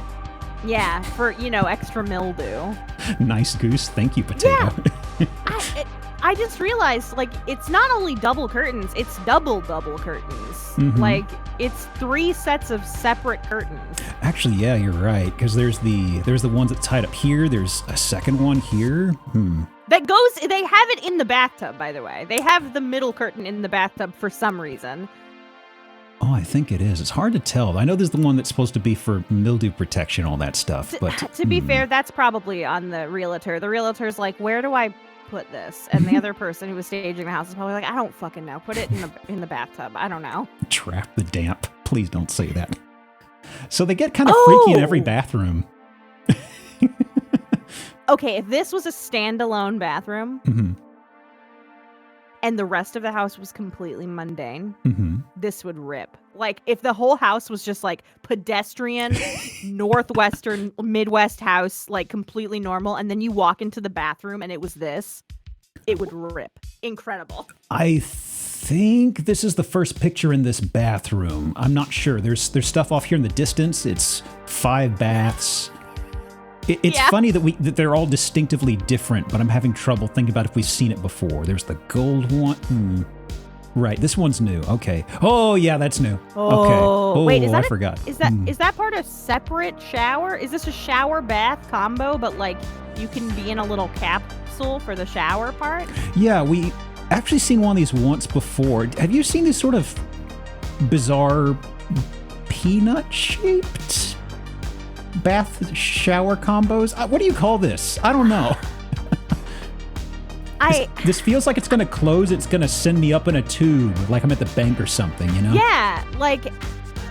[SPEAKER 2] Yeah, for, extra mildew.
[SPEAKER 1] Nice goose. Thank you, Potato.
[SPEAKER 2] Yeah. I just realized, like, it's not only double curtains, it's double curtains.
[SPEAKER 1] Mm-hmm.
[SPEAKER 2] Like, it's 3 sets of separate curtains.
[SPEAKER 1] Actually, yeah, you're right, because there's the ones that tied up here. There's a second one here.
[SPEAKER 2] That goes, they have it in the bathtub, by the way. They have the middle curtain in the bathtub for some reason.
[SPEAKER 1] Oh, I think it is. It's hard to tell. I know there's the one that's supposed to be for mildew protection, all that stuff. But
[SPEAKER 2] to be fair, that's probably on the realtor. The realtor's like, where do I put this? And the other person who was staging the house is probably like, I don't fucking know. Put it in the bathtub. I don't know.
[SPEAKER 1] Trap the damp. Please don't say that. So they get kind of freaky in every bathroom.
[SPEAKER 2] Okay, if this was a standalone bathroom and the rest of the house was completely mundane, this would rip. Like, if the whole house was just like pedestrian, northwestern, Midwest house, like completely normal, and then you walk into the bathroom and it was this, it would rip. Incredible.
[SPEAKER 1] I think this is the first picture in this bathroom. I'm not sure. There's stuff off here in the distance. It's 5 baths. It's funny that they're all distinctively different, but I'm having trouble thinking about if we've seen it before. There's the gold one. Right, this one's new. Okay. Oh, yeah, that's new. Okay. Oh,
[SPEAKER 2] wait,
[SPEAKER 1] I forgot.
[SPEAKER 2] Is that part of separate shower? Is this a shower bath combo, but like you can be in a little capsule for the shower part? Yeah, we actually seen one of these once before. Have you seen these sort of bizarre peanut-shaped bath shower combos? What do you call this? I don't know. This feels like it's going to close. It's going to send me up in a tube, like I'm at the bank or something, you know? Yeah, like,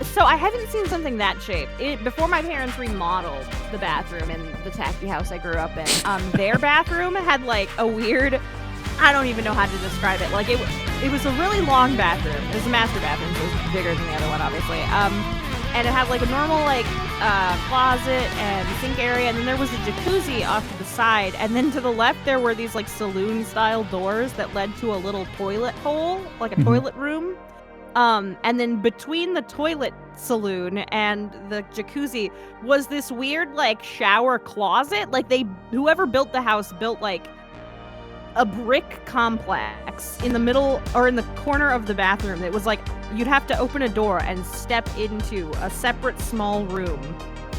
[SPEAKER 2] so I haven't seen something that shaped. Before my parents remodeled the bathroom in the tacky house I grew up in, their bathroom had like a weird, I don't even know how to describe it. Like, it was a really long bathroom. It was a master bathroom, so it was bigger than the other one, obviously. And it had like a normal like closet and sink area, and then there was a jacuzzi off to the side, and then to the left there were these like saloon style doors that led to a little toilet hole, like a toilet room. And then between the toilet saloon and the jacuzzi was this weird like shower closet. Like whoever built the house built like a brick complex in the middle or in the corner of the bathroom. It was like you'd have to open a door and step into a separate small room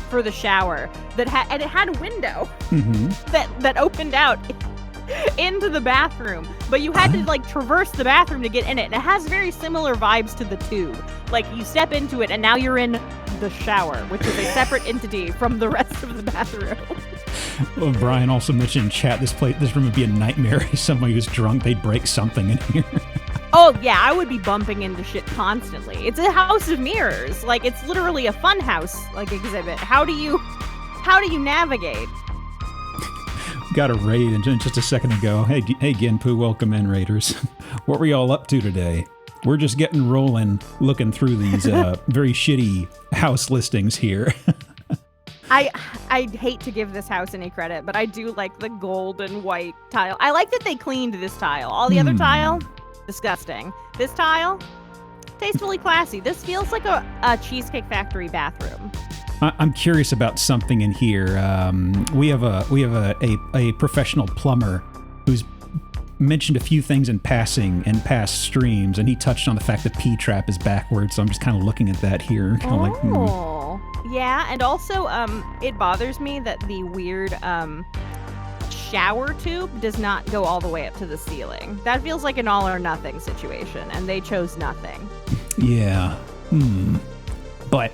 [SPEAKER 2] for the shower and it had a window that opened out into the bathroom, but you had to like traverse the bathroom to get in it. And it has very similar vibes to the tube. Like you step into it and now you're in the shower, which is a separate entity from the rest of the bathroom. Well, Brian also mentioned in chat this room would be a nightmare. If somebody who's drunk, they'd break something in here. Oh yeah, I would be bumping into shit constantly. It's a house of mirrors. Like it's literally a fun house like exhibit. How do you navigate? Got a raid in just a second ago. Hey Genpu, welcome in, Raiders. What were y'all up to today? We're just getting rolling, looking through these very shitty house listings here. I hate to give this house any credit, but I do like the gold and white tile. I like that they cleaned this tile. All the other tile, disgusting. This tile, tastefully classy. This feels like a Cheesecake Factory bathroom. I'm curious about something in here. We have a professional plumber who's mentioned a few things in passing in past streams, and he touched on the fact that P-trap is backwards. So I'm just kind of looking at that here. Yeah, and also it bothers me that the weird shower tube does not go all the way up to the ceiling. That feels like an all or nothing situation, and they chose nothing. Yeah. But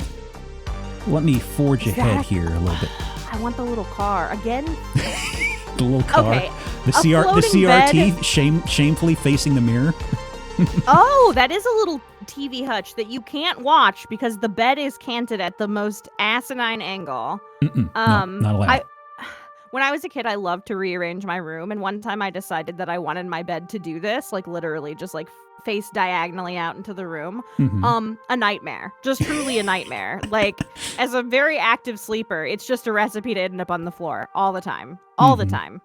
[SPEAKER 2] let me forge ahead here a little bit. I want the little car. Again? The little car? Okay. The CRT shamefully facing the mirror? Oh, that is a little TV hutch that you can't watch because the bed is canted at the most asinine angle. No, not allowed. When I was a kid, I loved to rearrange my room, and one time I decided that I wanted my bed to do this, like literally just like face diagonally out into the room. A nightmare. Just truly a nightmare. Like, as a very active sleeper, it's just a recipe to end up on the floor all the time. All the time.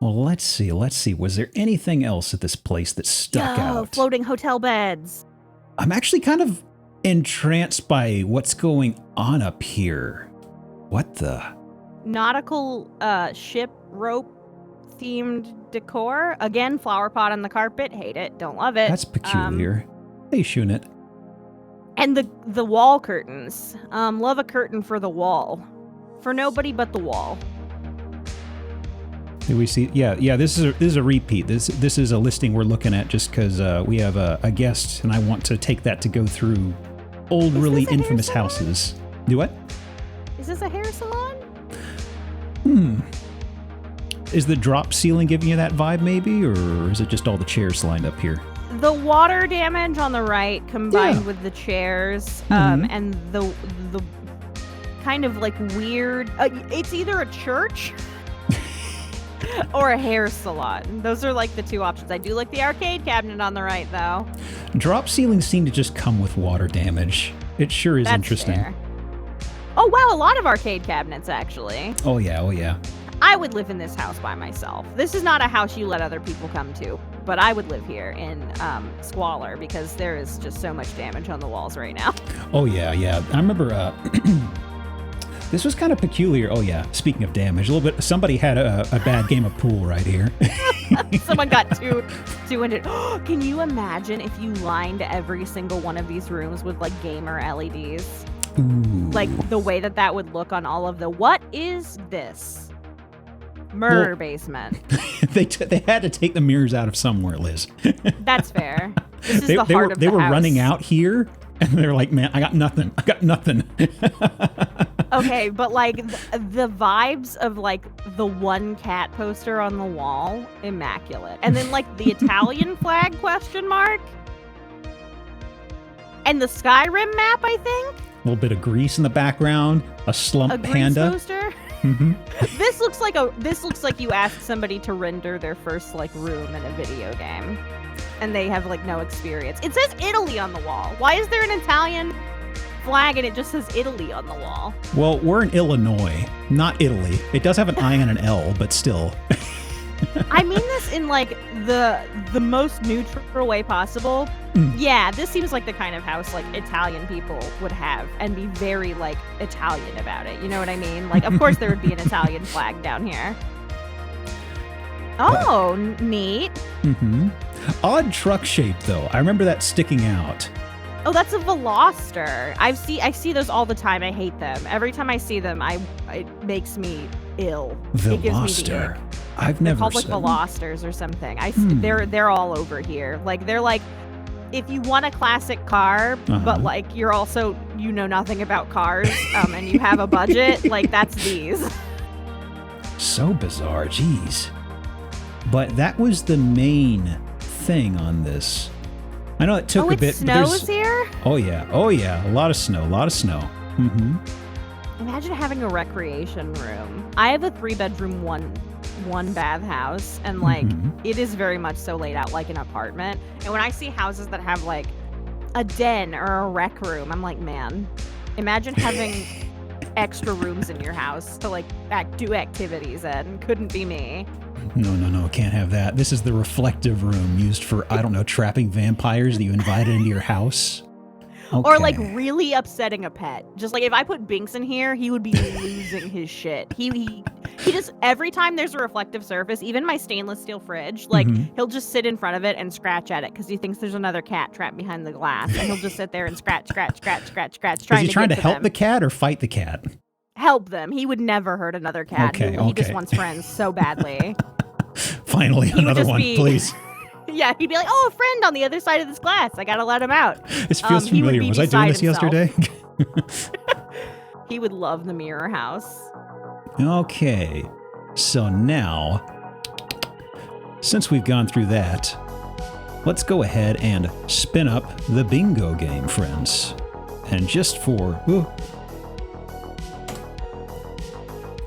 [SPEAKER 2] Well, let's see. Was there anything else at this place that stuck out? Floating hotel beds. I'm actually kind of entranced by what's going on up here. What the? Nautical ship rope themed decor. Again, flower pot on the carpet. Hate it. Don't love it.
[SPEAKER 1] That's peculiar. Hey, Shunit.
[SPEAKER 2] And the wall curtains. Love a curtain for the wall. For nobody but the wall.
[SPEAKER 1] Did we see? Yeah. This is a repeat. This is a listing we're looking at just because we have a guest, and I want to take that to go through old, really infamous houses. Do what?
[SPEAKER 2] Is this a hair salon?
[SPEAKER 1] Is the drop ceiling giving you that vibe, maybe, or is it just all the chairs lined up here?
[SPEAKER 2] The water damage on the right combined with the chairs, and the kind of like weird. It's either a church or a hair salon. Those are like the two options. I do like the arcade cabinet on the right, though.
[SPEAKER 1] Drop ceilings seem to just come with water damage. It sure is interesting.
[SPEAKER 2] Fair. Oh wow, a lot of arcade cabinets actually.
[SPEAKER 1] Oh yeah.
[SPEAKER 2] I would live in this house by myself. This is not a house you let other people come to, but I would live here in squalor because there is just so much damage on the walls right now.
[SPEAKER 1] Oh yeah. I remember this was kind of peculiar. Oh yeah, speaking of damage, a little bit. Somebody had a bad game of pool right here.
[SPEAKER 2] Someone got 200. Can you imagine if you lined every single one of these rooms with like gamer LEDs?
[SPEAKER 1] Ooh.
[SPEAKER 2] Like the way that would look on all of the. What is this? Murder basement.
[SPEAKER 1] They had to take the mirrors out of somewhere, Liz.
[SPEAKER 2] That's fair. This is the heart of the
[SPEAKER 1] They were
[SPEAKER 2] house.
[SPEAKER 1] running out here, and they're like, "Man, I got nothing.
[SPEAKER 2] Okay, but like the vibes of like the one cat poster on the wall, immaculate, and then like the Italian flag ? And the Skyrim map, I think.
[SPEAKER 1] A little bit of grease in the background, a slump
[SPEAKER 2] A grease
[SPEAKER 1] panda.
[SPEAKER 2] poster.
[SPEAKER 1] Mm-hmm.
[SPEAKER 2] This looks like you asked somebody to render their first like room in a video game, and they have like no experience. It says Italy on the wall. Why is there an Italian flag and it just says Italy on the wall?
[SPEAKER 1] Well, we're in Illinois, not Italy. It does have an I and an L, but still.
[SPEAKER 2] I mean this in like the most neutral way possible. Yeah, this seems like the kind of house like Italian people would have and be very like Italian about it. You know what I mean? Like, of course there would be an Italian flag down here. Oh, neat.
[SPEAKER 1] Mm-hmm. Odd truck shape though. I remember that sticking out.
[SPEAKER 2] Oh, that's a Veloster. I see those all the time. I hate them. Every time I see them, it makes me ill. It gives me the ick.
[SPEAKER 1] I've never
[SPEAKER 2] called like Velosters or something. They're all over here. Like they're like if you want a classic car, but like you're also you know nothing about cars, and you have a budget, like that's these.
[SPEAKER 1] So bizarre, jeez. But that was the main thing on this. I know it took a bit.
[SPEAKER 2] It snows here?
[SPEAKER 1] Oh yeah, a lot of snow. Mm-hmm.
[SPEAKER 2] Imagine having a recreation room. I have a 3-bedroom, one bath house, and like it is very much so laid out like an apartment. And when I see houses that have like a den or a rec room, I'm like, man, imagine having extra rooms in your house to like do activities in. Couldn't be me.
[SPEAKER 1] No, can't have that. This is the reflective room used for, I don't know, trapping vampires that you invited into your house. Okay.
[SPEAKER 2] Or like really upsetting a pet. Just like if I put Binks in here, he would be losing his shit. He just, every time there's a reflective surface, even my stainless steel fridge, like he'll just sit in front of it and scratch at it because he thinks there's another cat trapped behind the glass. And he'll just sit there and scratch.
[SPEAKER 1] Is he trying to help the cat or fight the cat?
[SPEAKER 2] Help them. He would never hurt another cat. He just wants friends so badly.
[SPEAKER 1] Finally, another one, please.
[SPEAKER 2] Yeah, he'd be like, oh, a friend on the other side of this glass. I gotta let him out.
[SPEAKER 1] This feels familiar. Was I doing this yesterday?
[SPEAKER 2] He would love the mirror house.
[SPEAKER 1] Okay. So now, since we've gone through that, let's go ahead and spin up the bingo game, friends. And just for...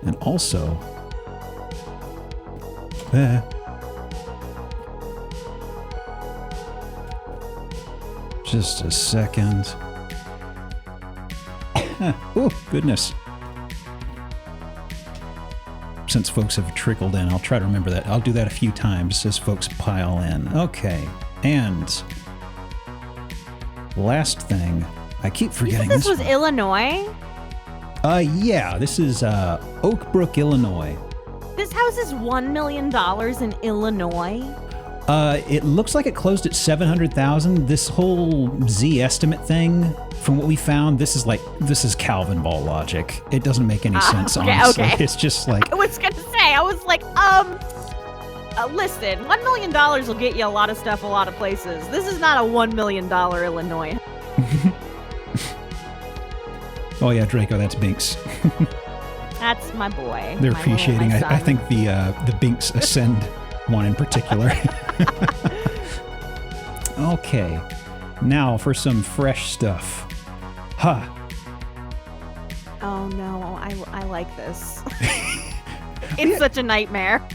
[SPEAKER 1] and also... just a second. Oh, goodness. Since folks have trickled in, I'll try to remember that. I'll do that a few times as folks pile in. Okay. And last thing, I keep forgetting
[SPEAKER 2] this was Illinois?
[SPEAKER 1] Yeah, this is Oak Brook, Illinois.
[SPEAKER 2] This house is $1 million in Illinois.
[SPEAKER 1] It looks like it closed at 700,000. This whole Z estimate thing, from what we found, this is Calvin ball logic. It doesn't make any sense, honestly. Okay. It's just like...
[SPEAKER 2] I was gonna say, listen, $1 million will get you a lot of stuff a lot of places. This is not a $1 million Illinois.
[SPEAKER 1] Oh yeah, Draco, that's Binks.
[SPEAKER 2] That's my boy.
[SPEAKER 1] They're appreciating, I think, the Binks Ascend one in particular. Okay, now for some fresh stuff. Huh.
[SPEAKER 2] Oh no, I like this. It's such a nightmare.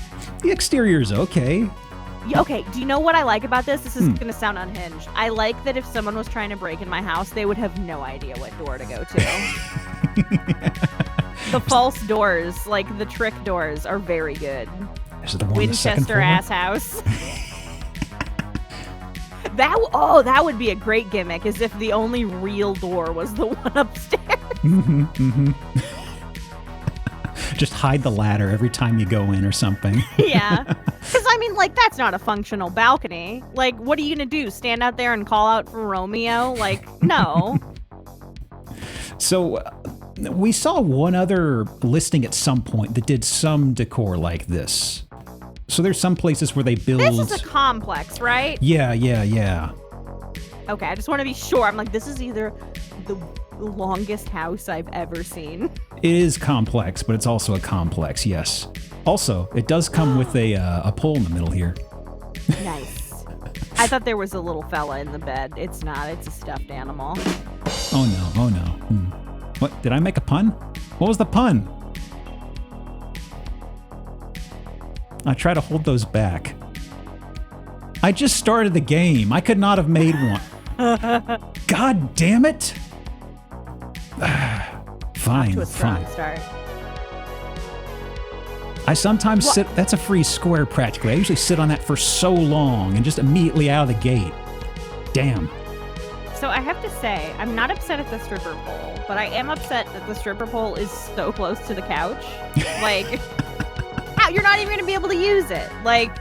[SPEAKER 1] The exterior's okay.
[SPEAKER 2] Okay, do you know what I like about this? This is going to sound unhinged. I like that if someone was trying to break in my house, they would have no idea what door to go to. The false doors, like the trick doors, are very good.
[SPEAKER 1] Is it the one
[SPEAKER 2] Winchester ass house. That would be a great gimmick, as if the only real door was the one upstairs.
[SPEAKER 1] Mm-hmm, mm-hmm. Just hide the ladder every time you go in or something.
[SPEAKER 2] Yeah. Because, I mean, like, that's not a functional balcony. Like, what are you going to do? Stand out there and call out for Romeo? Like, no.
[SPEAKER 1] So, we saw one other listing at some point that did some decor like this. So there's some places where they build...
[SPEAKER 2] This is a complex, right?
[SPEAKER 1] Yeah.
[SPEAKER 2] Okay, I just want to be sure. I'm like, this is either the longest house I've ever seen.
[SPEAKER 1] It is complex, but it's also a complex, yes. Also, it does come with a pole in the middle here.
[SPEAKER 2] Nice. I thought there was a little fella in the bed. It's not. It's a stuffed animal.
[SPEAKER 1] Oh no. What? Did I make a pun? What was the pun? I try to hold those back. I just started the game. I could not have made one. God damn it. Fine.
[SPEAKER 2] Start.
[SPEAKER 1] I sometimes sit... That's a free square practically. I usually sit on that for so long and just immediately out of the gate. Damn.
[SPEAKER 2] So I have to say, I'm not upset at the stripper pole, but I am upset that the stripper pole is so close to the couch. Like, you're not even going to be able to use it. Like...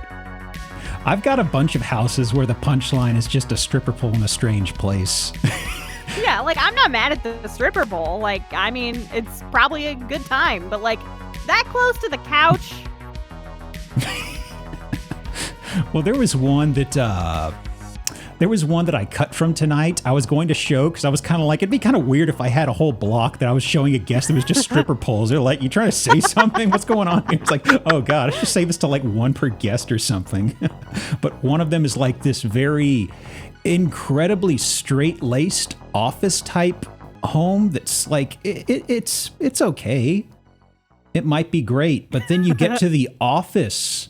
[SPEAKER 1] I've got a bunch of houses where the punchline is just a stripper pole in a strange place.
[SPEAKER 2] Yeah, like, I'm not mad at the stripper pole. Like, I mean, it's probably a good time, but, like, that close to the couch?
[SPEAKER 1] Well, there was one that I cut from tonight. I was going to show because I was kind of like, it'd be kind of weird if I had a whole block that I was showing a guest that was just stripper poles. They're like, you trying to say something? What's going on here? It's like, oh God, I should say this to like one per guest or something. But one of them is like this very incredibly straight-laced office type home that's like, it's okay. It might be great, but then you get to the office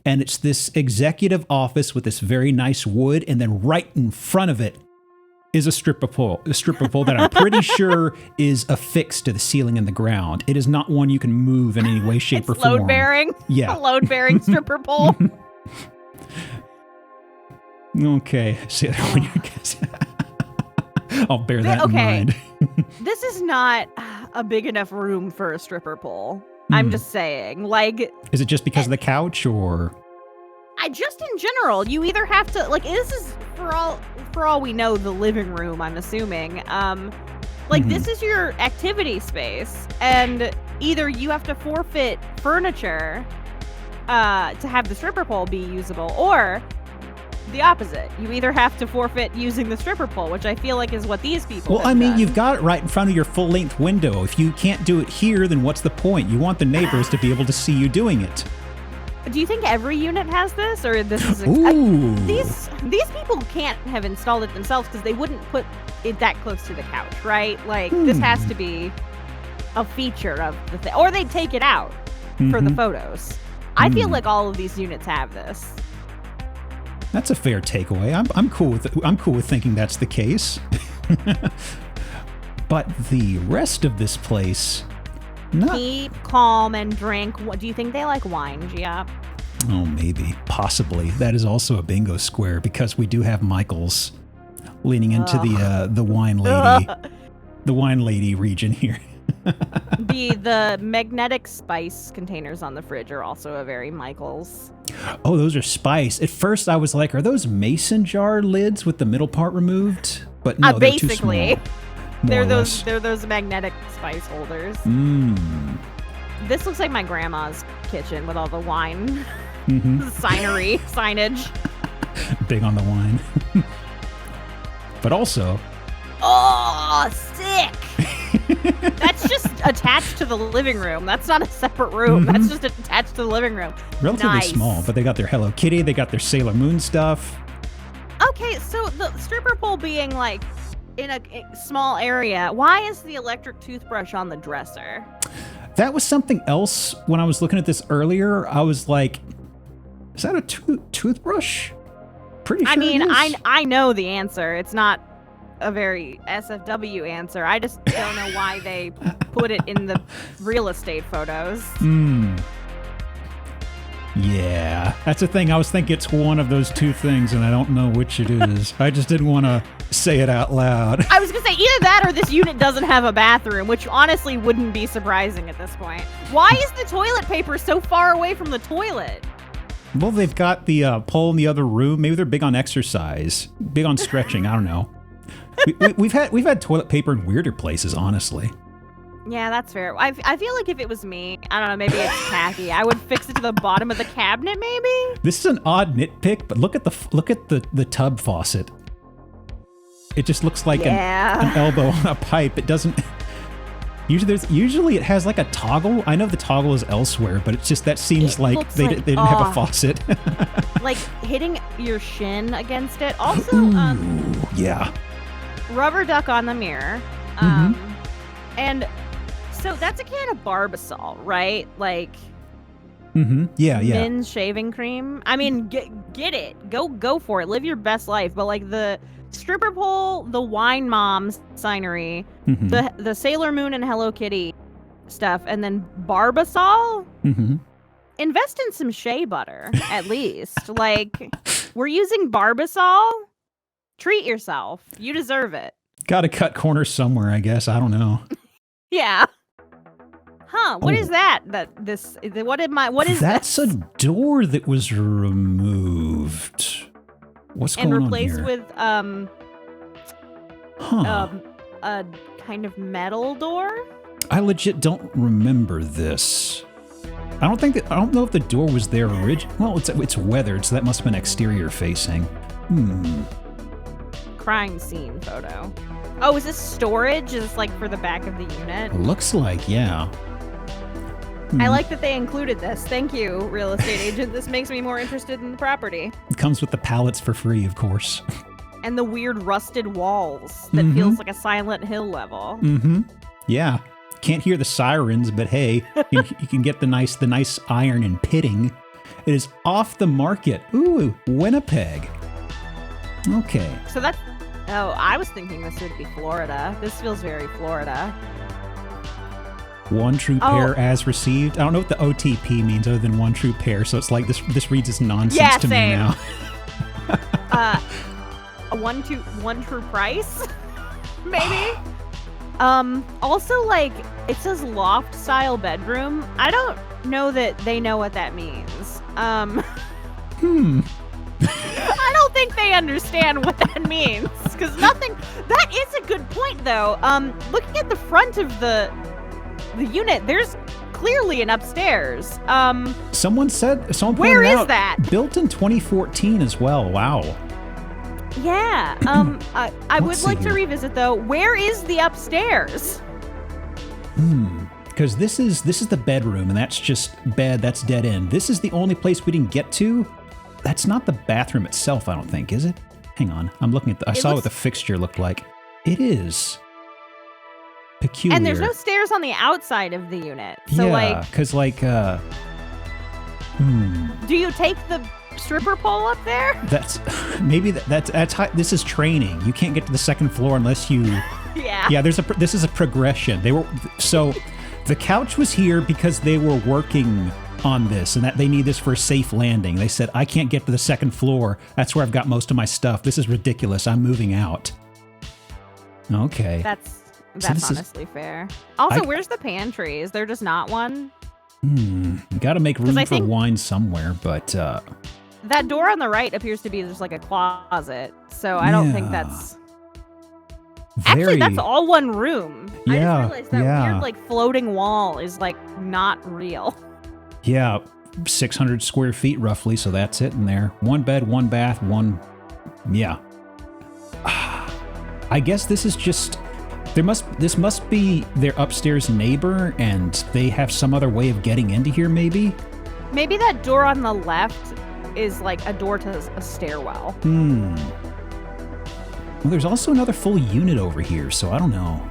[SPEAKER 1] and it's this executive office with this very nice wood, and then right in front of it is a stripper pole that I'm pretty sure is affixed to the ceiling in the ground. It is not one you can move in any way, shape, or form.
[SPEAKER 2] Load bearing?
[SPEAKER 1] Yeah.
[SPEAKER 2] A load bearing stripper pole?
[SPEAKER 1] Okay. See, I'll bear that in mind.
[SPEAKER 2] This is not a big enough room for a stripper pole. I'm just saying, like...
[SPEAKER 1] Is it just because of the couch, or...?
[SPEAKER 2] Just in general, you either have to... Like, this is, for all we know, the living room, I'm assuming. This is your activity space, and either you have to forfeit furniture to have the stripper pole be usable, or... the opposite. You either have to forfeit using the stripper pole, which I feel like is what these people have done.
[SPEAKER 1] You've got it right in front of your full-length window. If you can't do it here, then what's the point? You want the neighbors to be able to see you doing it.
[SPEAKER 2] Do you think every unit has this, or this is these people can't have installed it themselves because they wouldn't put it that close to the couch, right? Like, this has to be a feature of the thing, or they'd take it out for the photos. I feel like all of these units have this.
[SPEAKER 1] That's a fair takeaway. I'm cool with thinking that's the case. But the rest of this place,
[SPEAKER 2] keep calm and drink. What do you think they like wine, Giap?
[SPEAKER 1] Oh, maybe, possibly. That is also a bingo square because we do have Michael's leaning into the wine lady, the wine lady region here.
[SPEAKER 2] The magnetic spice containers on the fridge are also a very Michaels.
[SPEAKER 1] Oh, those are spice. At first I was like, are those mason jar lids with the middle part removed? But no, they're too small.
[SPEAKER 2] They're those magnetic spice holders. This looks like my grandma's kitchen with all the wine signage. Big
[SPEAKER 1] on the wine. But also...
[SPEAKER 2] Oh, sick! That's just attached to the living room. That's not a separate room. That's just attached to the living room.
[SPEAKER 1] Relatively small, but they got their Hello Kitty, they got their Sailor Moon stuff.
[SPEAKER 2] Okay, so the stripper pole being like in a small area, why is the electric toothbrush on the dresser?
[SPEAKER 1] That was something else when I was looking at this earlier. I was like, is that a toothbrush? Pretty sure
[SPEAKER 2] I mean,
[SPEAKER 1] it is.
[SPEAKER 2] I know the answer. It's not a very SFW answer. I just don't know why they put it in the real estate photos.
[SPEAKER 1] Yeah, that's the thing. I was thinking it's one of those two things, and I don't know which it is. I just didn't want to say it out loud.
[SPEAKER 2] I was going to say either that or this unit doesn't have a bathroom, which honestly wouldn't be surprising at this point. Why is the toilet paper so far away from the toilet?
[SPEAKER 1] Well, they've got the pole in the other room. Maybe they're big on exercise, big on stretching. I don't know. We've had toilet paper in weirder places, honestly.
[SPEAKER 2] Yeah, that's fair. I feel like if it was me, I don't know, maybe it's tacky. I would fix it to the bottom of the cabinet, maybe.
[SPEAKER 1] This is an odd nitpick, but look at the tub faucet. It just looks like an elbow on a pipe. It doesn't. Usually it has like a toggle. I know the toggle is elsewhere, but it's just that seems like they didn't have a faucet.
[SPEAKER 2] Like hitting your shin against it. Also,
[SPEAKER 1] yeah.
[SPEAKER 2] Rubber duck on the mirror. And so that's a can of Barbasol, right? Like,
[SPEAKER 1] yeah.
[SPEAKER 2] men's shaving cream. I mean, get it. Go for it. Live your best life. But like the stripper pole, the wine mom signery, the Sailor Moon and Hello Kitty stuff, and then Barbasol. Invest in some shea butter, at least. Like, we're using Barbasol. Treat yourself. You deserve it.
[SPEAKER 1] Got to cut corners somewhere, I guess. I don't know.
[SPEAKER 2] Yeah. Huh? What is that? What is
[SPEAKER 1] That's
[SPEAKER 2] this?
[SPEAKER 1] a door that was removed. What's going on here?
[SPEAKER 2] And replaced with a kind of metal door.
[SPEAKER 1] I legit don't remember this. I don't know if the door was there originally. Well, it's weathered, so that must have been exterior facing.
[SPEAKER 2] Crime scene photo. Oh, is this storage? Is this like for the back of the unit?
[SPEAKER 1] Looks like, yeah.
[SPEAKER 2] I like that they included this. Thank you, real estate agent. This makes me more interested in the property.
[SPEAKER 1] It comes with the pallets for free, of course.
[SPEAKER 2] And the weird rusted walls that feels like a Silent Hill level.
[SPEAKER 1] Yeah. Can't hear the sirens, but hey, you can get the nice iron and pitting. It is off the market. Ooh, Winnipeg. Okay.
[SPEAKER 2] So that's... Oh, I was thinking this would be Florida. This feels very Florida.
[SPEAKER 1] One true pair as received. I don't know what the OTP means other than one true pair, so it's like this reads as nonsense to me now.
[SPEAKER 2] One true price? Maybe? Also, like, it says loft style bedroom. I don't know that they know what that means. I don't think they understand what that means, because nothing... That is a good point, though. Looking at the front of the unit, there's clearly an upstairs.
[SPEAKER 1] Someone pointed
[SPEAKER 2] where is
[SPEAKER 1] out,
[SPEAKER 2] that?
[SPEAKER 1] Built in 2014 as well. Wow.
[SPEAKER 2] Yeah. I would like to revisit, though. Where is the upstairs?
[SPEAKER 1] Because this is the bedroom, and that's just bed. That's dead end. This is the only place we didn't get to. That's not the bathroom itself, I don't think, is it? Hang on. I'm looking at I saw what the fixture looked like. It is peculiar.
[SPEAKER 2] And there's no stairs on the outside of the unit. So,
[SPEAKER 1] yeah, because
[SPEAKER 2] do you take the stripper pole up there?
[SPEAKER 1] That's high. This is training. You can't get to the second floor unless you... Yeah, this is a progression. So the couch was here because they were working on this and that they need this for a safe landing. They said, I can't get to the second floor. That's where I've got most of my stuff. This is ridiculous. I'm moving out. Okay.
[SPEAKER 2] That's That's honestly fair. Also, where's the pantry? Is there just not one?
[SPEAKER 1] Got to make room for wine somewhere, but...
[SPEAKER 2] that door on the right appears to be just like a closet, so I don't think that's... Actually, that's all one room.
[SPEAKER 1] Yeah,
[SPEAKER 2] I just realized that weird like floating wall is like not real.
[SPEAKER 1] Yeah, 600 square feet roughly, so that's it in there. One bed, one bath, one... Yeah. I guess this is just... This must be their upstairs neighbor, and they have some other way of getting into here, maybe?
[SPEAKER 2] Maybe that door on the left is like a door to a stairwell.
[SPEAKER 1] Well, there's also another full unit over here, so I don't know.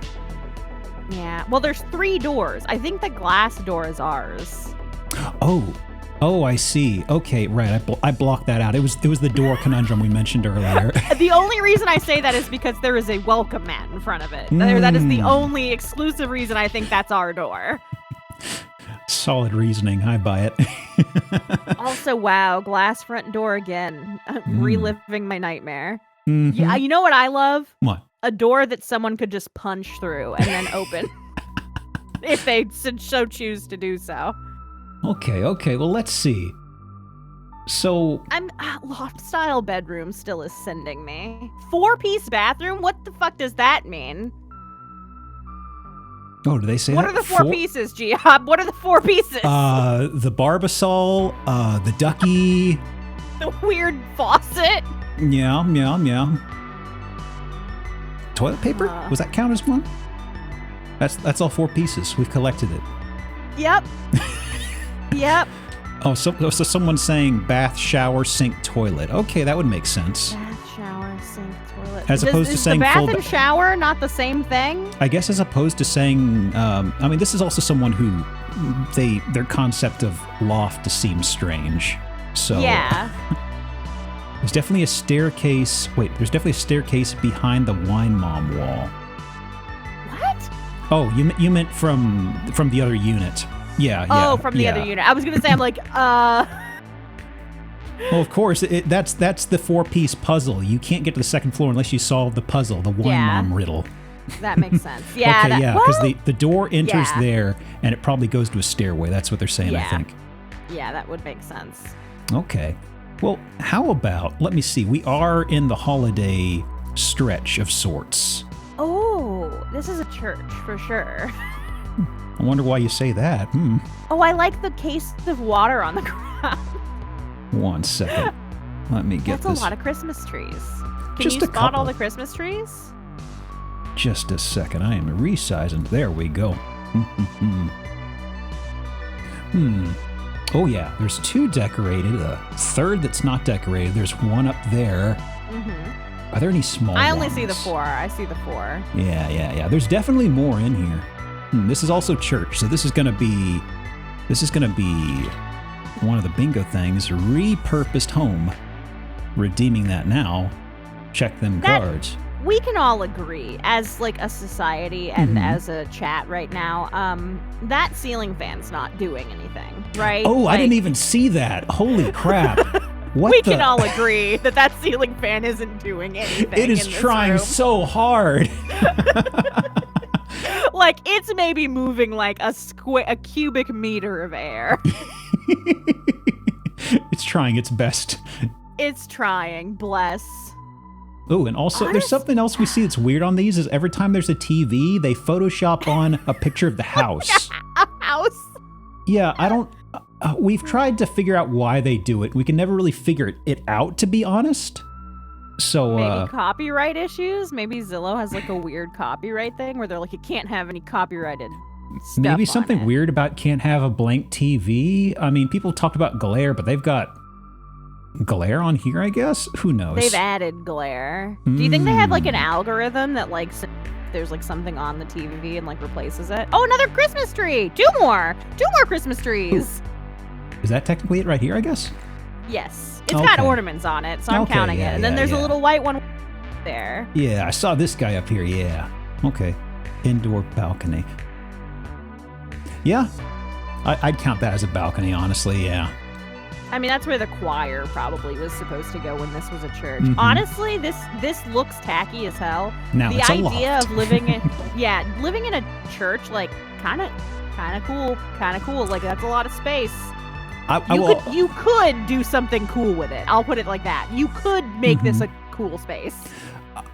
[SPEAKER 2] Yeah, well, there's 3 doors. I think the glass door is ours.
[SPEAKER 1] Oh, I see. Okay, right. I blocked that out. It was the door conundrum we mentioned earlier.
[SPEAKER 2] The only reason I say that is because there is a welcome mat in front of it. That is the only exclusive reason I think that's our door.
[SPEAKER 1] Solid reasoning. I buy it.
[SPEAKER 2] Also, wow, glass front door again. Reliving my nightmare.
[SPEAKER 1] Mm-hmm.
[SPEAKER 2] Yeah, you know what I love?
[SPEAKER 1] What?
[SPEAKER 2] A door that someone could just punch through and then open. If they so choose to do so.
[SPEAKER 1] Okay, well, let's see. So...
[SPEAKER 2] loft-style bedroom still is sending me. 4-piece bathroom? What the fuck does that mean?
[SPEAKER 1] Oh, do they say
[SPEAKER 2] what
[SPEAKER 1] that?
[SPEAKER 2] What are the 4 pieces, Geob? What are the 4 pieces?
[SPEAKER 1] The Barbasol, the Ducky...
[SPEAKER 2] The weird faucet?
[SPEAKER 1] Yeah. Toilet paper? Was that count as one? That's all 4 pieces. We've collected it.
[SPEAKER 2] Yep. Yep.
[SPEAKER 1] Oh, so someone's saying bath, shower, sink, toilet. Okay, that would make sense.
[SPEAKER 2] Bath, shower, sink, toilet.
[SPEAKER 1] As opposed to saying
[SPEAKER 2] the bath
[SPEAKER 1] full
[SPEAKER 2] and shower not the same thing?
[SPEAKER 1] I guess as opposed to saying, I mean, this is also someone who their concept of loft seems strange. So
[SPEAKER 2] yeah.
[SPEAKER 1] There's definitely a staircase. Wait, there's definitely a staircase behind the wine mom wall.
[SPEAKER 2] What?
[SPEAKER 1] Oh, you meant from the other unit. Yeah.
[SPEAKER 2] Oh, from the other unit. I was gonna say, I'm like, Well,
[SPEAKER 1] of course, that's the 4-piece puzzle. You can't get to the second floor unless you solve the puzzle, the wine mom riddle.
[SPEAKER 2] That makes sense. Yeah.
[SPEAKER 1] Okay, because the door enters there, and it probably goes to a stairway. That's what they're saying, I think.
[SPEAKER 2] Yeah, that would make sense.
[SPEAKER 1] Okay. Well, how about, let me see, we are in the holiday stretch of sorts.
[SPEAKER 2] Oh, this is a church for sure.
[SPEAKER 1] I wonder why you say that.
[SPEAKER 2] Oh, I like the case of water on the ground.
[SPEAKER 1] 1 second. Let me get this.
[SPEAKER 2] That's a lot of Christmas trees. Can
[SPEAKER 1] Just
[SPEAKER 2] you
[SPEAKER 1] a
[SPEAKER 2] spot
[SPEAKER 1] couple.
[SPEAKER 2] all the Christmas trees?
[SPEAKER 1] Just a second. I am resizing. There we go. Oh, yeah. There's 2 decorated. A 3rd that's not decorated. There's 1 up there. Mm-hmm. Are there any small ones?
[SPEAKER 2] I only see the 4. I see the 4.
[SPEAKER 1] Yeah. There's definitely more in here. This is also church, so this is gonna be one of the bingo things. Repurposed home. Redeeming that now. Check them cards.
[SPEAKER 2] We can all agree, as like a society and as a chat right now, that ceiling fan's not doing anything, right?
[SPEAKER 1] Oh, like, I didn't even see that. Holy crap.
[SPEAKER 2] We can all agree that ceiling fan isn't doing anything.
[SPEAKER 1] It is trying so hard.
[SPEAKER 2] Like, it's maybe moving like a cubic meter of air.
[SPEAKER 1] It's trying its best.
[SPEAKER 2] It's trying, bless.
[SPEAKER 1] Oh, and also, there's something else we see that's weird on these, is every time there's a TV, they Photoshop on a picture of the house.
[SPEAKER 2] A house?
[SPEAKER 1] Yeah, I don't... we've tried to figure out why they do it. We can never really figure it out, to be honest. So,
[SPEAKER 2] maybe copyright issues? Maybe Zillow has like a weird copyright thing where they're like, you can't have any copyrighted stuff.
[SPEAKER 1] Maybe something weird about can't have a blank TV. I mean, people talked about glare, but they've got glare on here, I guess? Who knows?
[SPEAKER 2] They've added glare. Do you think they have like an algorithm that like there's like something on the TV and like replaces it? Oh, another Christmas tree! 2 more Christmas trees!
[SPEAKER 1] Ooh. Is that technically it right here, I guess?
[SPEAKER 2] Yes. It's got ornaments on it, so I'm counting it. And then there's a little white one there.
[SPEAKER 1] Yeah, I saw this guy up here, yeah. Okay. Indoor balcony. Yeah. I'd count that as a balcony, honestly, yeah.
[SPEAKER 2] I mean, that's where the choir probably was supposed to go when this was a church. Honestly, this looks tacky as hell.
[SPEAKER 1] Now
[SPEAKER 2] the
[SPEAKER 1] it's a
[SPEAKER 2] idea
[SPEAKER 1] loft.
[SPEAKER 2] of living in living in a church, like kind of cool. Like that's a lot of space. You could do something cool with it. I'll put it like that. You could make this a cool space.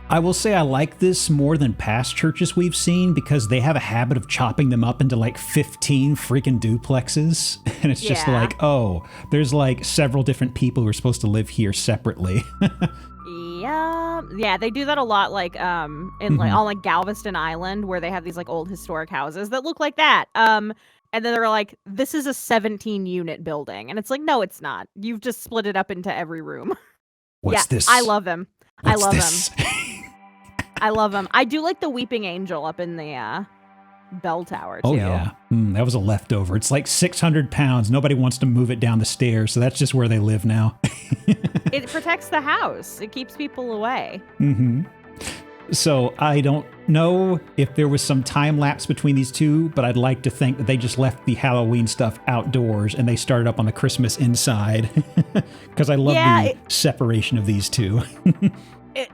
[SPEAKER 1] I will say I like this more than past churches we've seen because they have a habit of chopping them up into like 15 freaking duplexes. And it's just like, oh, there's like several different people who are supposed to live here separately.
[SPEAKER 2] Yeah, they do that a lot, like in like on like Galveston Island, where they have these like old historic houses that look like that. And then they're like, this is a 17-unit building, and it's like, no, it's not. You've just split it up into every room.
[SPEAKER 1] What's this?
[SPEAKER 2] I love them. I love them.
[SPEAKER 1] them.
[SPEAKER 2] I love them. I do like the Weeping Angel up in the bell tower too.
[SPEAKER 1] Oh yeah, that was a leftover. It's like 600 pounds. Nobody wants to move it down the stairs, so that's just where they live now.
[SPEAKER 2] It protects the house. It keeps people away.
[SPEAKER 1] So I don't know if there was some time lapse between these two, but I'd like to think that they just left the Halloween stuff outdoors and they started up on the Christmas inside, because I love the separation of these two.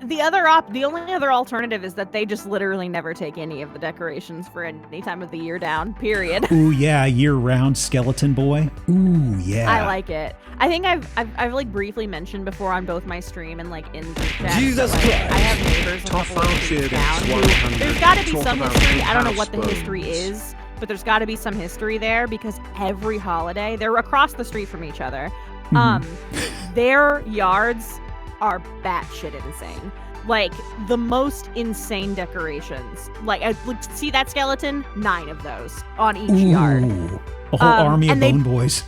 [SPEAKER 2] The only other alternative is that they just literally never take any of the decorations for any time of the year down, period.
[SPEAKER 1] Ooh, yeah, year-round skeleton boy. Ooh, yeah.
[SPEAKER 2] I like it. I think I've like briefly mentioned before on both my stream and like in the chat.
[SPEAKER 4] Jesus
[SPEAKER 2] Christ. I have neighbors a couple of streets down who, there's got to be some history. I don't know what the history is, but there's got to be some history there because every holiday, they're across the street from each other. Their yards are batshit insane. Like the most insane decorations. Like, see that skeleton? 9 of those on each yard.
[SPEAKER 1] A whole army of bone boys.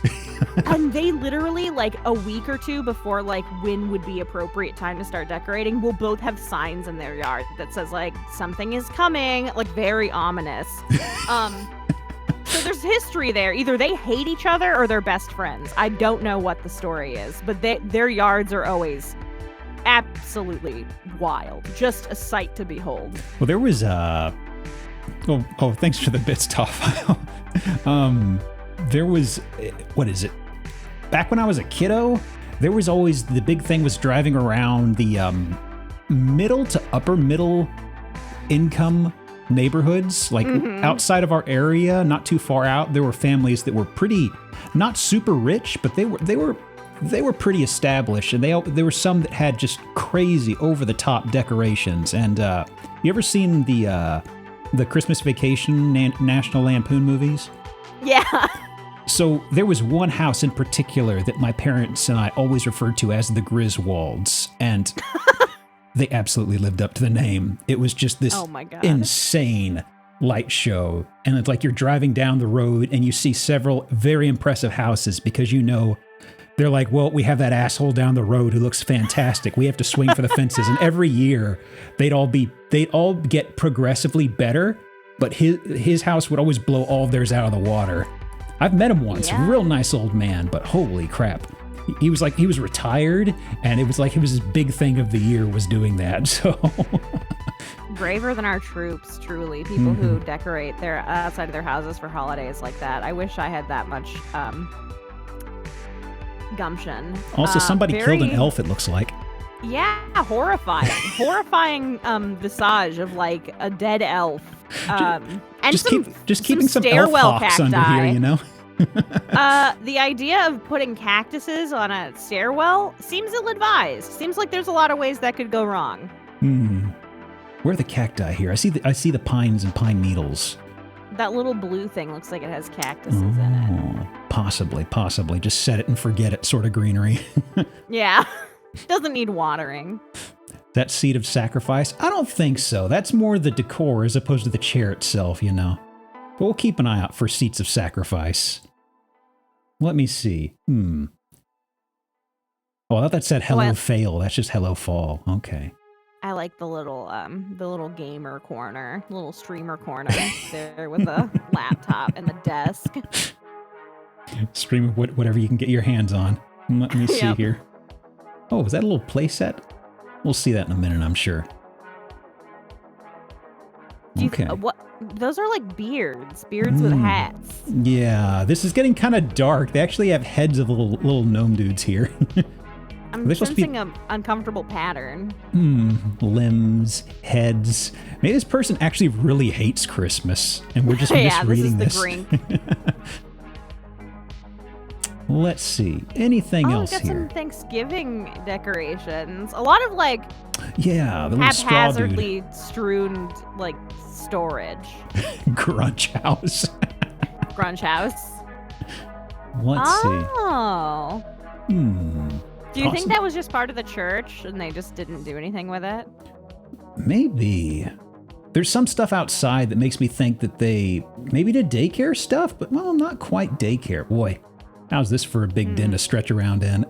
[SPEAKER 2] And they literally, like a week or two before like when would be appropriate time to start decorating, will both have signs in their yard that says like something is coming, like very ominous. So there's history there. Either they hate each other or they're best friends. I don't know what the story is, but their yards are always absolutely wild. Just a sight to behold.
[SPEAKER 1] Well, there was thanks for the bits, Toff. There was, what is it? Back when I was a kiddo, there was always, the big thing was driving around the middle to upper middle income neighborhoods, like outside of our area, not too far out. There were families that were pretty, not super rich, but they were pretty established, and there were some that had just crazy over the top decorations. And you ever seen the Christmas Vacation National Lampoon movies?
[SPEAKER 2] Yeah.
[SPEAKER 1] So there was one house in particular that my parents and I always referred to as the Griswolds, and they absolutely lived up to the name. It was just this insane light show. And it's like you're driving down the road and you see several very impressive houses because you know they're like, well, we have that asshole down the road who looks fantastic. We have to swing for the fences. And every year they'd all get progressively better, but his house would always blow all of theirs out of the water. I've met him once, real nice old man, but holy crap. He was retired, and it was like his big thing of the year was doing that. So
[SPEAKER 2] braver than our troops, truly. People who decorate their outside of their houses for holidays like that. I wish I had that much gumption.
[SPEAKER 1] Also, somebody killed an elf, it looks like.
[SPEAKER 2] Yeah, horrifying visage of like a dead elf. And
[SPEAKER 1] just keeping some
[SPEAKER 2] stairwell
[SPEAKER 1] elf hawks
[SPEAKER 2] cacti.
[SPEAKER 1] under here, you know?
[SPEAKER 2] The idea of putting cactuses on a stairwell seems ill-advised. Seems like there's a lot of ways that could go wrong.
[SPEAKER 1] Where are the cacti here? I see the pines and pine needles.
[SPEAKER 2] That little blue thing looks like it has cactuses in it.
[SPEAKER 1] Possibly. Just set it and forget it sort of greenery.
[SPEAKER 2] Yeah. Doesn't need watering.
[SPEAKER 1] That seat of sacrifice? I don't think so. That's more the decor as opposed to the chair itself, you know. But we'll keep an eye out for seats of sacrifice. Let me see. Oh, I thought that said hello fail. That's just hello fall. Okay.
[SPEAKER 2] I like the little gamer corner, little streamer corner there with the laptop and the desk.
[SPEAKER 1] Stream whatever you can get your hands on. Let me see here. Oh, is that a little play set? We'll see that in a minute, I'm sure. Okay.
[SPEAKER 2] What? Those are like beards with hats.
[SPEAKER 1] Yeah, this is getting kind of dark. They actually have heads of little gnome dudes here.
[SPEAKER 2] I'm sensing an uncomfortable pattern.
[SPEAKER 1] Limbs, heads. Maybe this person actually really hates Christmas, and we're just misreading this.
[SPEAKER 2] This is the grink.
[SPEAKER 1] Let's see. Anything else
[SPEAKER 2] got
[SPEAKER 1] here?
[SPEAKER 2] Some Thanksgiving decorations. A lot of like
[SPEAKER 1] the little straw dude.
[SPEAKER 2] haphazardly strewn like storage.
[SPEAKER 1] Grunge house.
[SPEAKER 2] Grunge house.
[SPEAKER 1] Let's see.
[SPEAKER 2] Oh. Do you think that was just part of the church and they just didn't do anything with it?
[SPEAKER 1] Maybe. There's some stuff outside that makes me think that they maybe did daycare stuff, but well, not quite daycare. Boy, how's this for a big den to stretch around in?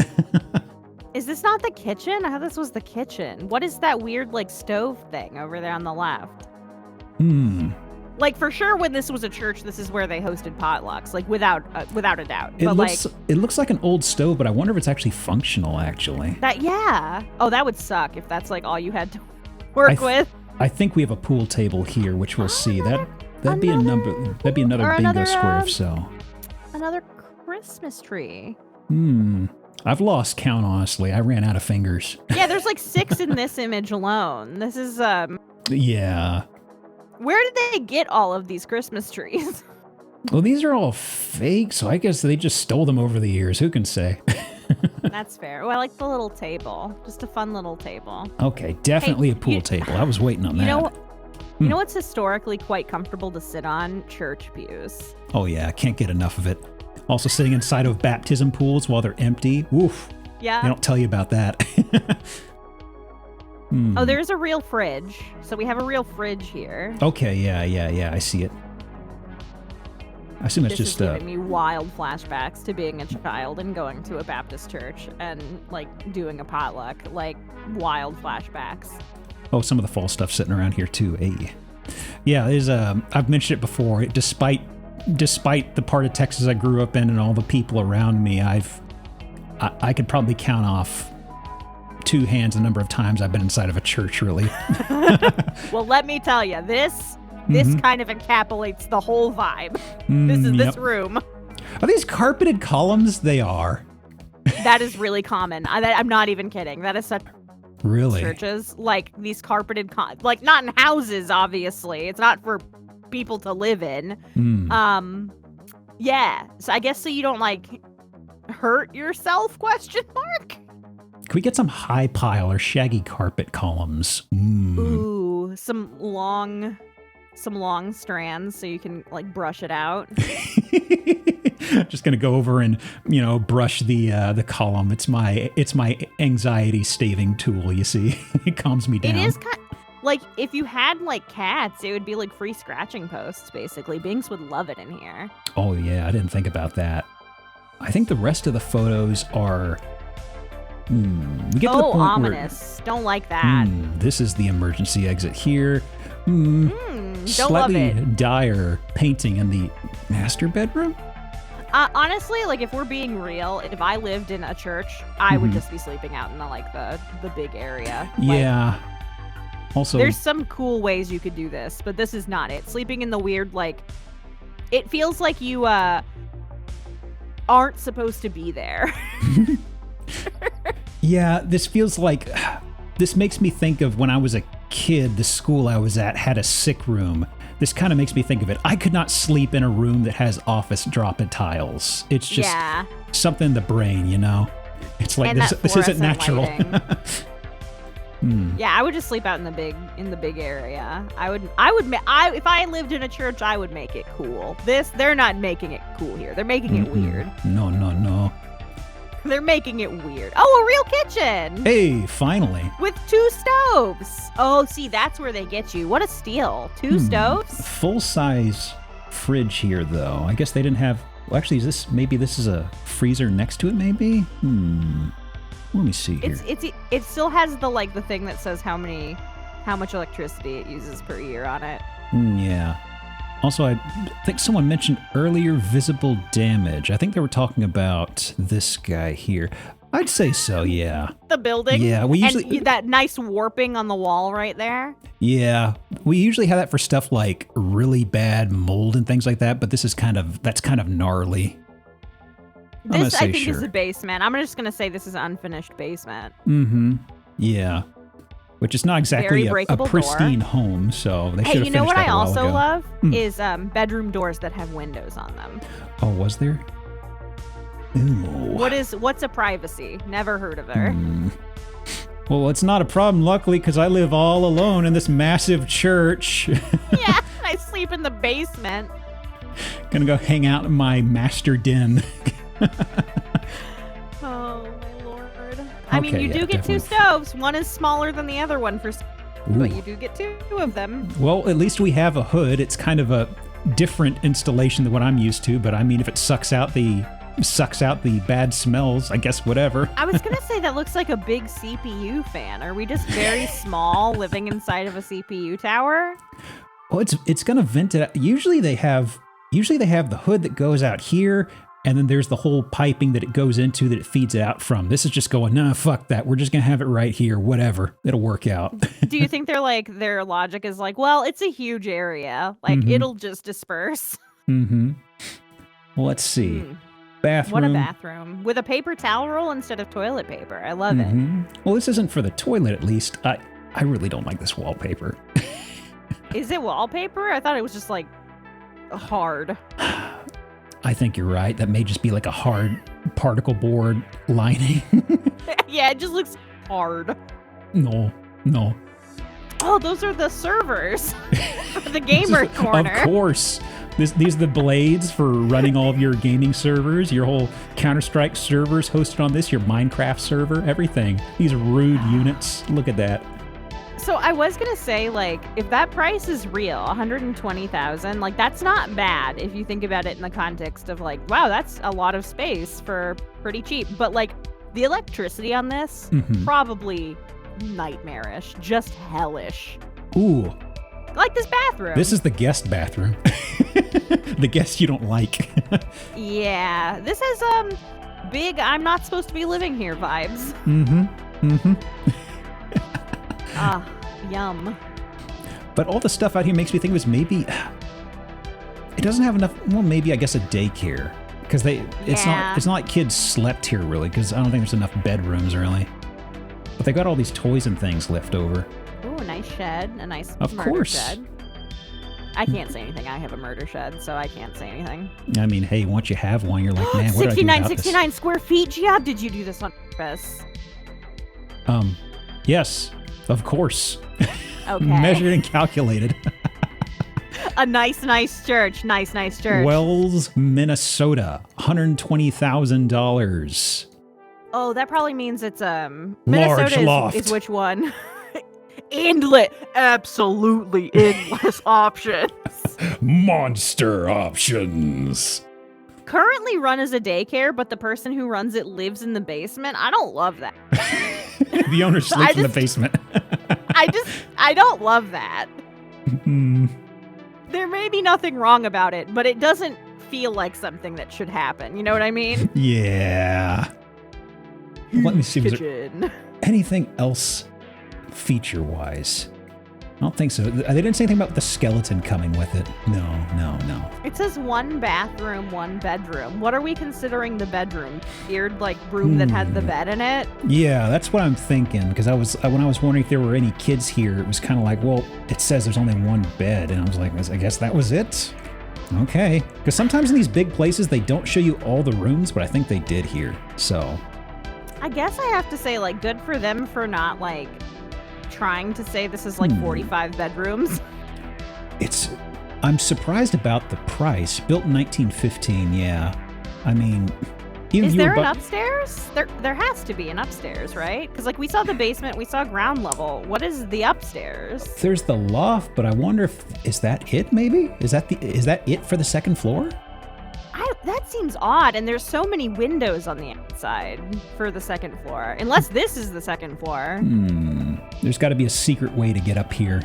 [SPEAKER 2] Is this not the kitchen? I thought this was the kitchen. What is that weird like stove thing over there on the left? Like for sure when this was a church, this is where they hosted potlucks, like without a doubt.
[SPEAKER 1] It looks like an old stove, but I wonder if it's actually functional actually.
[SPEAKER 2] Oh, that would suck if that's like all you had to work with.
[SPEAKER 1] I think we have a pool table here, which we'll see. That'd be another bingo square if so.
[SPEAKER 2] Another Christmas tree.
[SPEAKER 1] I've lost count, honestly. I ran out of fingers.
[SPEAKER 2] Yeah, there's like 6 in this image alone. This is
[SPEAKER 1] Yeah.
[SPEAKER 2] Where did they get all of these Christmas trees?
[SPEAKER 1] Well, these are all fake, so I guess they just stole them over the years. Who can say?
[SPEAKER 2] That's fair. Well, I like the little table. Just a fun little table.
[SPEAKER 1] Okay, definitely a pool table. I was waiting on that.
[SPEAKER 2] You know what's historically quite comfortable to sit on? Church pews.
[SPEAKER 1] Oh yeah, I can't get enough of it. Also sitting inside of baptism pools while they're empty. Oof.
[SPEAKER 2] Yeah.
[SPEAKER 1] They don't tell you about that.
[SPEAKER 2] Oh, there's a real fridge. So we have a real fridge here.
[SPEAKER 1] Okay, yeah. I see it. I assume it's just
[SPEAKER 2] giving me wild flashbacks to being a child and going to a Baptist church and like doing a potluck. Like wild flashbacks.
[SPEAKER 1] Oh, some of the fall stuff sitting around here too. Hey. Yeah, there's I've mentioned it before. Despite the part of Texas I grew up in and all the people around me, I could probably count off 2 hands the number of times I've been inside of a church, really.
[SPEAKER 2] Well, let me tell you, this kind of encapsulates the whole vibe. This room.
[SPEAKER 1] Are these carpeted columns? They are.
[SPEAKER 2] That is really common. I'm not even kidding. That is such
[SPEAKER 1] really
[SPEAKER 2] churches, like these carpeted, like not in houses, obviously. It's not for people to live in. Yeah. So I guess so you don't like hurt yourself? ?
[SPEAKER 1] Can we get some high pile or shaggy carpet columns?
[SPEAKER 2] Ooh, some long strands so you can like brush it out.
[SPEAKER 1] Just gonna go over and brush the column. It's my anxiety staving tool. You see, it calms me down.
[SPEAKER 2] It is like if you had like cats, it would be like free scratching posts. Basically, Binks would love it in here.
[SPEAKER 1] Oh yeah, I didn't think about that. I think the rest of the photos are. We get to the point
[SPEAKER 2] ominous. Don't like that.
[SPEAKER 1] This is the emergency exit here.
[SPEAKER 2] Don't
[SPEAKER 1] Slightly
[SPEAKER 2] love it.
[SPEAKER 1] dire painting in the master bedroom.
[SPEAKER 2] Honestly, like if we're being real, if I lived in a church, I would just be sleeping out in the big area.
[SPEAKER 1] Yeah. Also,
[SPEAKER 2] there's some cool ways you could do this, but this is not it. Sleeping in the weird, like, it feels like you aren't supposed to be there.
[SPEAKER 1] Yeah, this feels like, this makes me think of when I was a kid, the school I was at had a sick room. This kind of makes me think of it. I could not sleep in a room that has office drop-in tiles. It's just something in the brain, It's like this isn't natural.
[SPEAKER 2] Yeah, I would just sleep out in the big area. If I lived in a church, I would make it cool. They're not making it cool here. They're making it weird.
[SPEAKER 1] No.
[SPEAKER 2] They're making it weird. Oh, a real kitchen.
[SPEAKER 1] Hey, finally.
[SPEAKER 2] With 2 stoves. Oh, see, that's where they get you. What a steal. 2 stoves?
[SPEAKER 1] Full-size fridge here, though. I guess they didn't have... Well, actually, maybe this is a freezer next to it, maybe? Let me see here.
[SPEAKER 2] It still has the thing that says how much electricity it uses per year on it.
[SPEAKER 1] Yeah. Also, I think someone mentioned earlier visible damage. I think they were talking about this guy here. I'd say so, yeah.
[SPEAKER 2] The building?
[SPEAKER 1] Yeah, we usually...
[SPEAKER 2] And that nice warping on the wall right there?
[SPEAKER 1] Yeah, we usually have that for stuff like really bad mold and things like that, but that's kind of gnarly.
[SPEAKER 2] This, I think, is a basement. I'm just going to say this is an unfinished basement.
[SPEAKER 1] Mm-hmm. Yeah. Which is not exactly a pristine home, so they should have finished that a while ago. Hey, you know what I also
[SPEAKER 2] love? Is bedroom doors that have windows on them.
[SPEAKER 1] Oh, was there? Ooh.
[SPEAKER 2] What's a privacy? Never heard of her.
[SPEAKER 1] Well, it's not a problem, luckily, because I live all alone in this massive church.
[SPEAKER 2] Yeah, I sleep in the basement.
[SPEAKER 1] Gonna go hang out in my master den.
[SPEAKER 2] Oh, my Lord. I mean, you do get two stoves. One is smaller than the other one, but you do get two of them.
[SPEAKER 1] Well, at least we have a hood. It's kind of a different installation than what I'm used to, but I mean, if it sucks out the bad smells, I guess whatever.
[SPEAKER 2] I was going to say that looks like a big CPU fan. Are we just very small living inside of a CPU tower?
[SPEAKER 1] Well, it's going to vent it out. Usually they have the hood that goes out here, and then there's the whole piping that it goes into that it feeds it out from. This is just going, nah, fuck that. We're just going to have it right here. Whatever. It'll work out.
[SPEAKER 2] Do you think their logic is like, well, it's a huge area. Like, it'll just disperse.
[SPEAKER 1] Mm-hmm. Well, let's see. Bathroom.
[SPEAKER 2] What a bathroom. With a paper towel roll instead of toilet paper. I love it.
[SPEAKER 1] Well, this isn't for the toilet, at least. I really don't like this wallpaper.
[SPEAKER 2] Is it wallpaper? I thought it was just, like, hard.
[SPEAKER 1] I think you're right. That may just be like a hard particle board lining.
[SPEAKER 2] Yeah, it just looks hard.
[SPEAKER 1] No.
[SPEAKER 2] Oh, those are the servers for the gamer corner.
[SPEAKER 1] Of course. These are the blades for running all of your gaming servers, your whole Counter-Strike servers hosted on this, your Minecraft server, everything. These rude units. Look at that.
[SPEAKER 2] So I was going to say, like, if that price is real, $120,000, like, that's not bad if you think about it in the context of, like, wow, that's a lot of space for pretty cheap. But, like, the electricity on this, probably nightmarish, just hellish.
[SPEAKER 1] Ooh.
[SPEAKER 2] Like this bathroom.
[SPEAKER 1] This is the guest bathroom. The guest you don't like.
[SPEAKER 2] Yeah. This has, big I'm not supposed to be living here vibes. Ah, yum.
[SPEAKER 1] But all the stuff out here makes me think it was maybe... It doesn't have enough... Well, maybe, I guess, a daycare. Because it's not like kids slept here, really, because I don't think there's enough bedrooms, really. But they got all these toys and things left over.
[SPEAKER 2] Ooh, a nice shed. A nice
[SPEAKER 1] murder
[SPEAKER 2] shed. I can't say anything. I have a murder shed, so I can't say anything.
[SPEAKER 1] I mean, hey, once you have one, you're like, man, what do I do about
[SPEAKER 2] 69 square feet, Gia? Did you do this on purpose?
[SPEAKER 1] Yes, of course.
[SPEAKER 2] Okay.
[SPEAKER 1] Measured and calculated.
[SPEAKER 2] A nice church. Nice church.
[SPEAKER 1] Wells, Minnesota, $120,000.
[SPEAKER 2] Oh, that probably means it's
[SPEAKER 1] Large
[SPEAKER 2] Minnesota
[SPEAKER 1] loft.
[SPEAKER 2] Is which one? Absolutely endless options.
[SPEAKER 1] Monster options.
[SPEAKER 2] Currently run as a daycare, but the person who runs it lives in the basement. I don't love that.
[SPEAKER 1] The owner sleeps in the basement.
[SPEAKER 2] I don't love that. There may be nothing wrong about it, but it doesn't feel like something that should happen. You know what I mean?
[SPEAKER 1] Yeah. Let me see. Was
[SPEAKER 2] there
[SPEAKER 1] anything else feature-wise? I don't think so. They didn't say anything about the skeleton coming with it. No.
[SPEAKER 2] It says one bathroom, one bedroom. What are we considering the bedroom? Weird, like, room that had the bed in it?
[SPEAKER 1] Yeah, that's what I'm thinking. Because when I was wondering if there were any kids here, it was kind of like, well, it says there's only one bed. And I was like, I guess that was it? Okay. Because sometimes in these big places, they don't show you all the rooms, but I think they did here. So...
[SPEAKER 2] I guess I have to say, like, good for them for not, like, trying to say this is, like, 45 bedrooms.
[SPEAKER 1] I'm surprised about the price. Built in 1915, yeah. I mean...
[SPEAKER 2] Is there an upstairs? There has to be an upstairs, right? Because, like, we saw the basement, we saw ground level. What is the upstairs?
[SPEAKER 1] There's the loft, but I wonder if... Is that it, maybe? Is that it for the second floor?
[SPEAKER 2] That seems odd, and there's so many windows on the outside for the second floor. Unless this is the second floor.
[SPEAKER 1] There's got to be a secret way to get up here.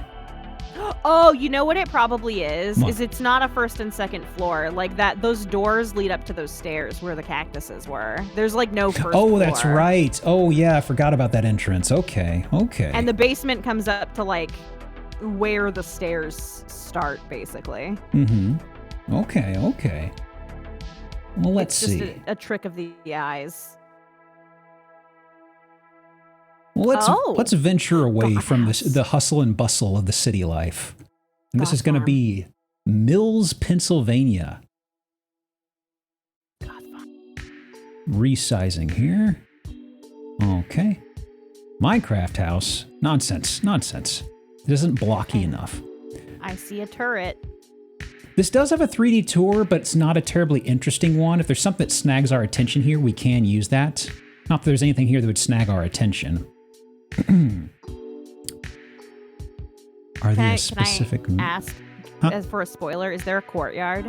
[SPEAKER 2] Oh, you know what it probably is?
[SPEAKER 1] What?
[SPEAKER 2] Is it's not a first and second floor. Like that, those doors lead up to those stairs where the cactuses were. There's like no first floor.
[SPEAKER 1] Oh, that's right. Oh, yeah, I forgot about that entrance. Okay.
[SPEAKER 2] And the basement comes up to like where the stairs start, basically.
[SPEAKER 1] Mm-hmm. Okay. Well, let's see.
[SPEAKER 2] It's just a trick of the eyes.
[SPEAKER 1] Well, let's venture away from the hustle and bustle of the city life. And this is going to be Mills, Pennsylvania. Resizing here. Okay. Minecraft house. Nonsense. It isn't blocky enough.
[SPEAKER 2] I see a turret.
[SPEAKER 1] This does have a 3D tour, but it's not a terribly interesting one. If there's something that snags our attention here, we can use that. Not that there's anything here that would snag our attention. Are there a specific...
[SPEAKER 2] Can I ask, as for a spoiler, is there a courtyard?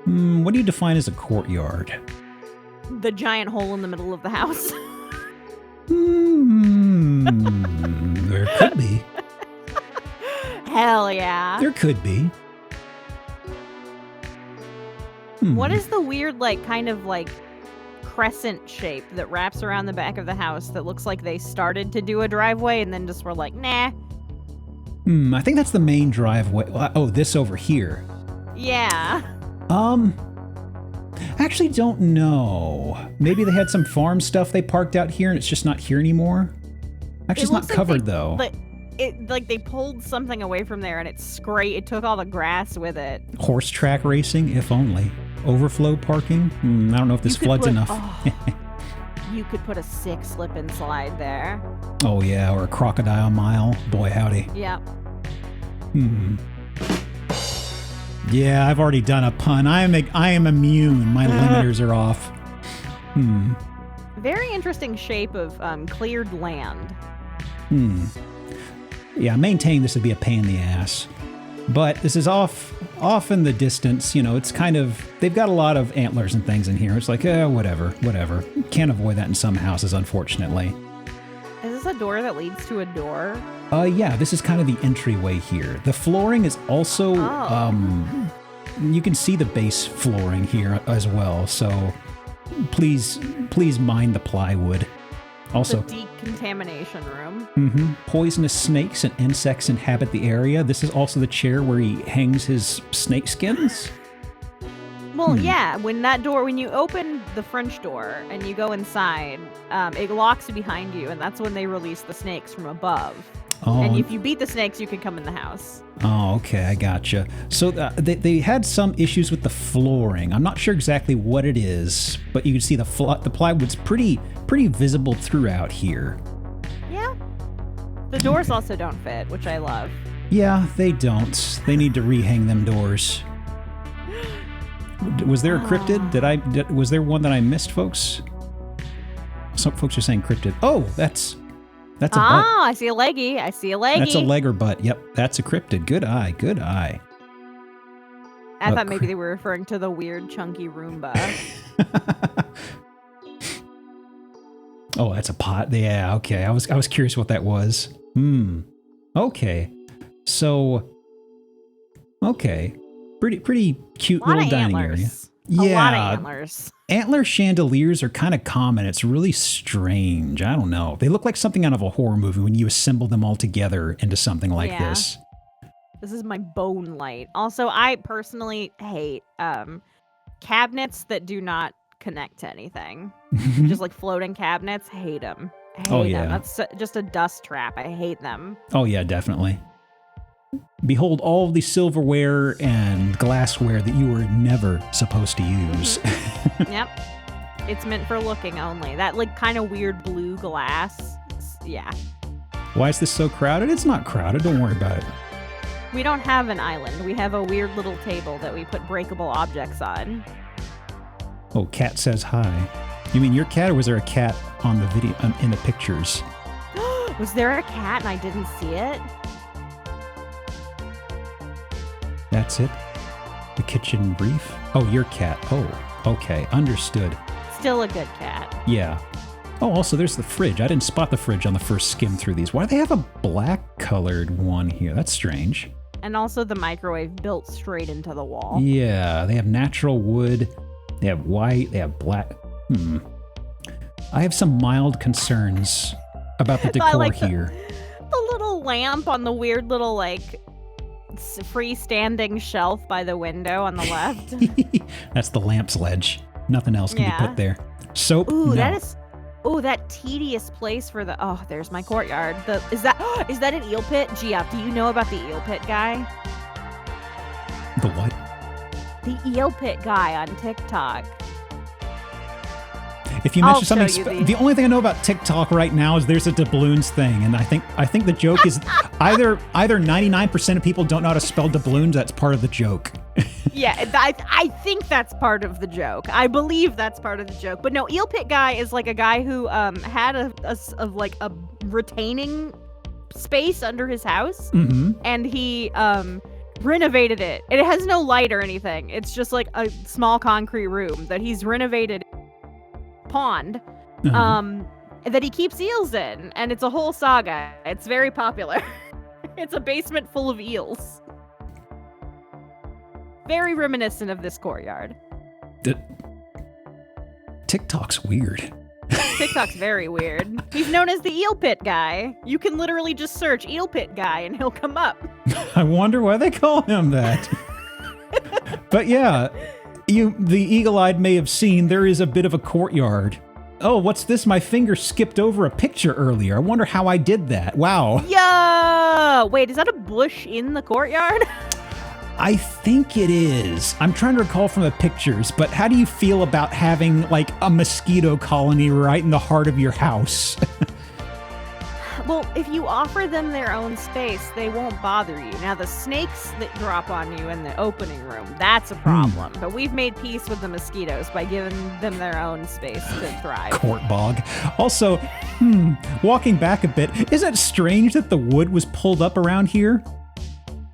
[SPEAKER 1] What do you define as a courtyard?
[SPEAKER 2] The giant hole in the middle of the house.
[SPEAKER 1] There could be.
[SPEAKER 2] Hell yeah.
[SPEAKER 1] There could be.
[SPEAKER 2] What is the weird, like, kind of like crescent shape that wraps around the back of the house that looks like they started to do a driveway and then just were like, nah?
[SPEAKER 1] I think that's the main driveway. Oh, this over here.
[SPEAKER 2] Yeah.
[SPEAKER 1] Actually don't know. Maybe they had some farm stuff they parked out here and it's just not here anymore. Actually, it's not covered though.
[SPEAKER 2] Like they pulled something away from there and it took all the grass with it.
[SPEAKER 1] Horse track racing, if only. Overflow parking? I don't know if this floods enough.
[SPEAKER 2] You could put a 6 slip and slide there.
[SPEAKER 1] Oh yeah, or a crocodile mile. Boy howdy.
[SPEAKER 2] Yep.
[SPEAKER 1] Yeah, I've already done a pun. I am immune. My limiters are off.
[SPEAKER 2] Very interesting shape of cleared land.
[SPEAKER 1] Yeah, maintaining this would be a pain in the ass. But this is off in the distance. You know, it's kind of, they've got a lot of antlers and things in here. It's like, whatever. Can't avoid that in some houses, unfortunately.
[SPEAKER 2] Is this a door that leads to a door?
[SPEAKER 1] Yeah, this is kind of the entryway here. The flooring is also, you can see the base flooring here as well. So please mind the plywood. Also,
[SPEAKER 2] the decontamination room.
[SPEAKER 1] Poisonous snakes and insects inhabit the area. This is also the chair where he hangs his snake skins.
[SPEAKER 2] Well, yeah, when you open the French door and you go inside, it locks behind you, and that's when they release the snakes from above. Oh. And if you beat the snakes, you can come in the house. Oh,
[SPEAKER 1] okay, I gotcha. So they had some issues with the flooring. I'm not sure exactly what it is, but you can see the plywood's pretty visible throughout here.
[SPEAKER 2] Yeah. The doors also don't fit, which I love.
[SPEAKER 1] Yeah, they don't. They need to rehang them doors. Was there a cryptid? Was there one that I missed, folks? Some folks are saying cryptid. Oh, that's a butt.
[SPEAKER 2] I see a leggy. That's
[SPEAKER 1] a leg or butt. Yep, that's a cryptid. Good eye.
[SPEAKER 2] I thought maybe they were referring to the weird chunky Roomba.
[SPEAKER 1] Oh, that's a pot. Yeah, okay. I was curious what that was. Okay. So, okay. Pretty cute little dining area.
[SPEAKER 2] Yeah. A lot of antlers.
[SPEAKER 1] Antler chandeliers are kind of common. It's really strange. I don't know. They look like something out of a horror movie when you assemble them all together into something like this.
[SPEAKER 2] This is my bone light. Also, I personally hate cabinets that do not connect to anything. Just like floating cabinets. Hate them. Hate them. That's just a dust trap. I hate them.
[SPEAKER 1] Oh, yeah, definitely. Behold all of the silverware and glassware that you were never supposed to use.
[SPEAKER 2] Yep. It's meant for looking only. That like kind of weird blue glass. Yeah.
[SPEAKER 1] Why is this so crowded? It's not crowded. Don't worry about it.
[SPEAKER 2] We don't have an island. We have a weird little table that we put breakable objects on.
[SPEAKER 1] Oh, cat says hi. You mean your cat, or was there a cat on the video, in the pictures?
[SPEAKER 2] Was there a cat and I didn't see it?
[SPEAKER 1] That's it? The kitchen brief? Oh, your cat. Oh, okay. Understood.
[SPEAKER 2] Still a good cat.
[SPEAKER 1] Yeah. Oh, also, there's the fridge. I didn't spot the fridge on the first skim through these. Why do they have a black colored one here? That's strange.
[SPEAKER 2] And also the microwave built straight into the wall.
[SPEAKER 1] Yeah, they have natural wood. They have white. They have black. I have some mild concerns about the decor here.
[SPEAKER 2] The little lamp on the weird little, like, freestanding shelf by the window on the left.
[SPEAKER 1] That's the lamp's ledge. Nothing else can be put there. Soap?
[SPEAKER 2] Ooh,
[SPEAKER 1] no.
[SPEAKER 2] that tedious place for the... Oh, there's my courtyard. Is that an eel pit? Gia, do you know about the eel pit guy?
[SPEAKER 1] The what?
[SPEAKER 2] The eel pit guy on TikTok.
[SPEAKER 1] If you mention something, the only thing I know about TikTok right now is there's a doubloons thing, and I think the joke is either 99% of people don't know how to spell doubloons. That's part of the joke.
[SPEAKER 2] Yeah, I think that's part of the joke. I believe that's part of the joke. But no, eel pit guy is like a guy who had a retaining space under his house, and he renovated it. It has no light or anything. It's just like a small concrete room that he's renovated. Pond that he keeps eels in, and it's a whole saga. It's very popular. It's a basement full of eels. Very reminiscent of this courtyard.
[SPEAKER 1] TikTok's weird.
[SPEAKER 2] TikTok's very weird. He's known as the eel pit guy. You can literally just search eel pit guy and he'll come up.
[SPEAKER 1] I wonder why they call him that. But yeah, the eagle-eyed may have seen there is a bit of a courtyard. Oh, what's this? My finger skipped over a picture earlier. I wonder how I did that. Wow.
[SPEAKER 2] Yeah. Wait, is that a bush in the courtyard?
[SPEAKER 1] I think it is. I'm trying to recall from the pictures, but how do you feel about having like a mosquito colony right in the heart of your house?
[SPEAKER 2] Well, if you offer them their own space, they won't bother you. Now, the snakes that drop on you in the opening room, that's a problem. But we've made peace with the mosquitoes by giving them their own space to thrive.
[SPEAKER 1] Court bog. Also, walking back a bit, isn't it strange that the wood was pulled up around here?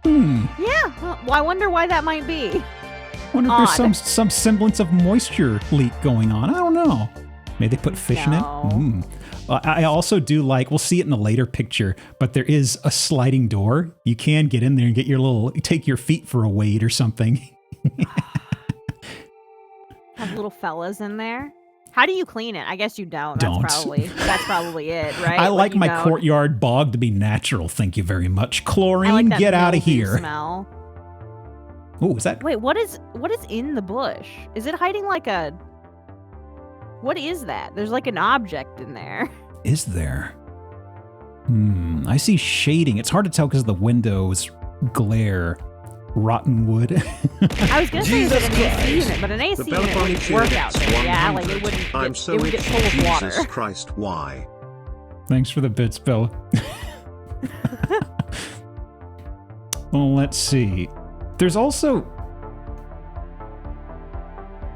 [SPEAKER 2] Yeah, well, I wonder why that might be.
[SPEAKER 1] I wonder if there's some semblance of moisture leak going on. I don't know. Maybe they put fish in it? I also do like, we'll see it in a later picture, but there is a sliding door. You can get in there and get take your feet for a wade or something.
[SPEAKER 2] Have little fellas in there. How do you clean it? I guess you don't. That's probably it, right?
[SPEAKER 1] I like my courtyard bog to be natural. Thank you very much. Chlorine, get out of here.
[SPEAKER 2] Smell.
[SPEAKER 1] Oh, is that?
[SPEAKER 2] Wait, what is in the bush? Is it hiding like a... What is that? There's like an object in there.
[SPEAKER 1] Is there? I see shading. It's hard to tell because of the windows glare. Rotten wood.
[SPEAKER 2] I was going to say it's an AC unit, but an AC unit wouldn't work out there. Yeah, like it would get full of water.
[SPEAKER 3] Jesus Christ, why?
[SPEAKER 1] Thanks for the bits, Bill. Well, let's see. There's also...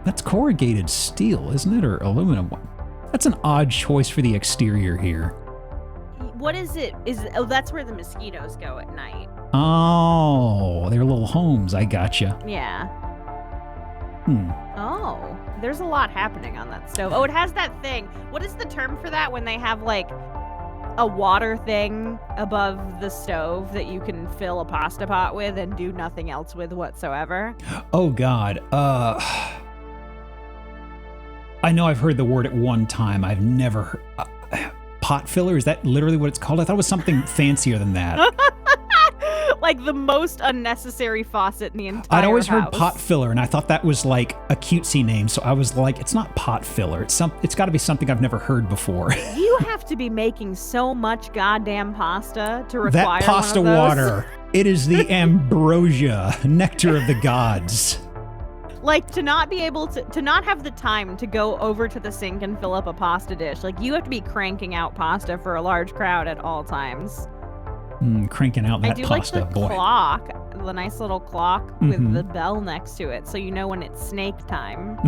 [SPEAKER 1] That's corrugated steel, isn't it? Or aluminum? That's an odd choice for the exterior here.
[SPEAKER 2] What is it? That's where the mosquitoes go at night.
[SPEAKER 1] Oh, they're little homes. I gotcha.
[SPEAKER 2] Yeah. Oh, there's a lot happening on that stove. Oh, it has that thing. What is the term for that when they have like a water thing above the stove that you can fill a pasta pot with and do nothing else with whatsoever?
[SPEAKER 1] Oh, God. I know I've heard the word at one time. I've never heard... pot filler? Is that literally what it's called? I thought it was something fancier than that.
[SPEAKER 2] Like the most unnecessary faucet in the entire
[SPEAKER 1] I'd always
[SPEAKER 2] house.
[SPEAKER 1] heard pot filler, and I thought that was like a cutesy name. So I was like, it's not pot filler. It's got to be something I've never heard before.
[SPEAKER 2] You have to be making so much goddamn pasta to require
[SPEAKER 1] that pasta
[SPEAKER 2] one of those.
[SPEAKER 1] Water. It is the ambrosia, nectar of the gods.
[SPEAKER 2] Like, to not be able to not have the time to go over to the sink and fill up a pasta dish. Like, you have to be cranking out pasta for a large crowd at all times.
[SPEAKER 1] Cranking out that pasta,
[SPEAKER 2] like the clock, the nice little clock with the bell next to it, so you know when it's snake time.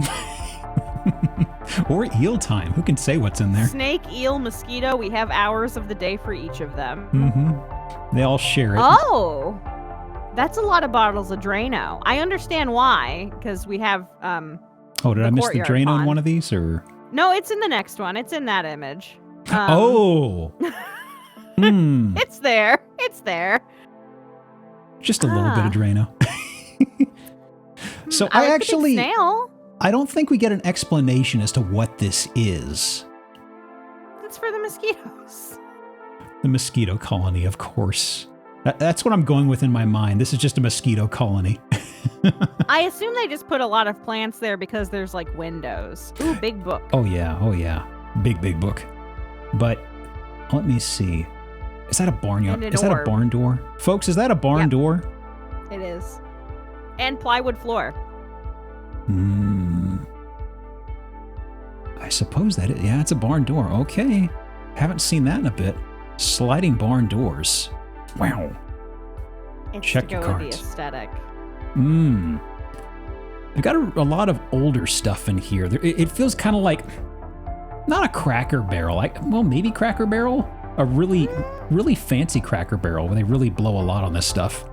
[SPEAKER 1] Or eel time. Who can say what's in there?
[SPEAKER 2] Snake, eel, mosquito, we have hours of the day for each of them.
[SPEAKER 1] They all share it.
[SPEAKER 2] Oh! That's a lot of bottles of Drano. I understand why, because we have
[SPEAKER 1] oh, did I miss the Drano in one of these, or?
[SPEAKER 2] No, it's in the next one. It's in that image. It's there. It's there.
[SPEAKER 1] Just a little bit of Drano. So
[SPEAKER 2] I like the big snail.
[SPEAKER 1] I don't think we get an explanation as to what this is.
[SPEAKER 2] It's for the mosquitoes.
[SPEAKER 1] The mosquito colony, of course. That's what I'm going with in my mind. This is just a mosquito colony.
[SPEAKER 2] I assume they just put a lot of plants there because there's like windows. Ooh, big book.
[SPEAKER 1] Oh yeah. Big book. But let me see. Is that a barnyard? Is that a barn door? Folks, is that a barn door?
[SPEAKER 2] It is. And plywood floor.
[SPEAKER 1] I suppose that yeah, it's a barn door. Okay. Haven't seen that in a bit. Sliding barn doors. Wow.
[SPEAKER 2] It's
[SPEAKER 1] Check
[SPEAKER 2] to
[SPEAKER 1] your
[SPEAKER 2] go with
[SPEAKER 1] cards.
[SPEAKER 2] the aesthetic.
[SPEAKER 1] We've got a lot of older stuff in here. It feels kind of like, not a Cracker Barrel. Well, maybe Cracker Barrel? A really fancy Cracker Barrel where they really blow a lot on this stuff.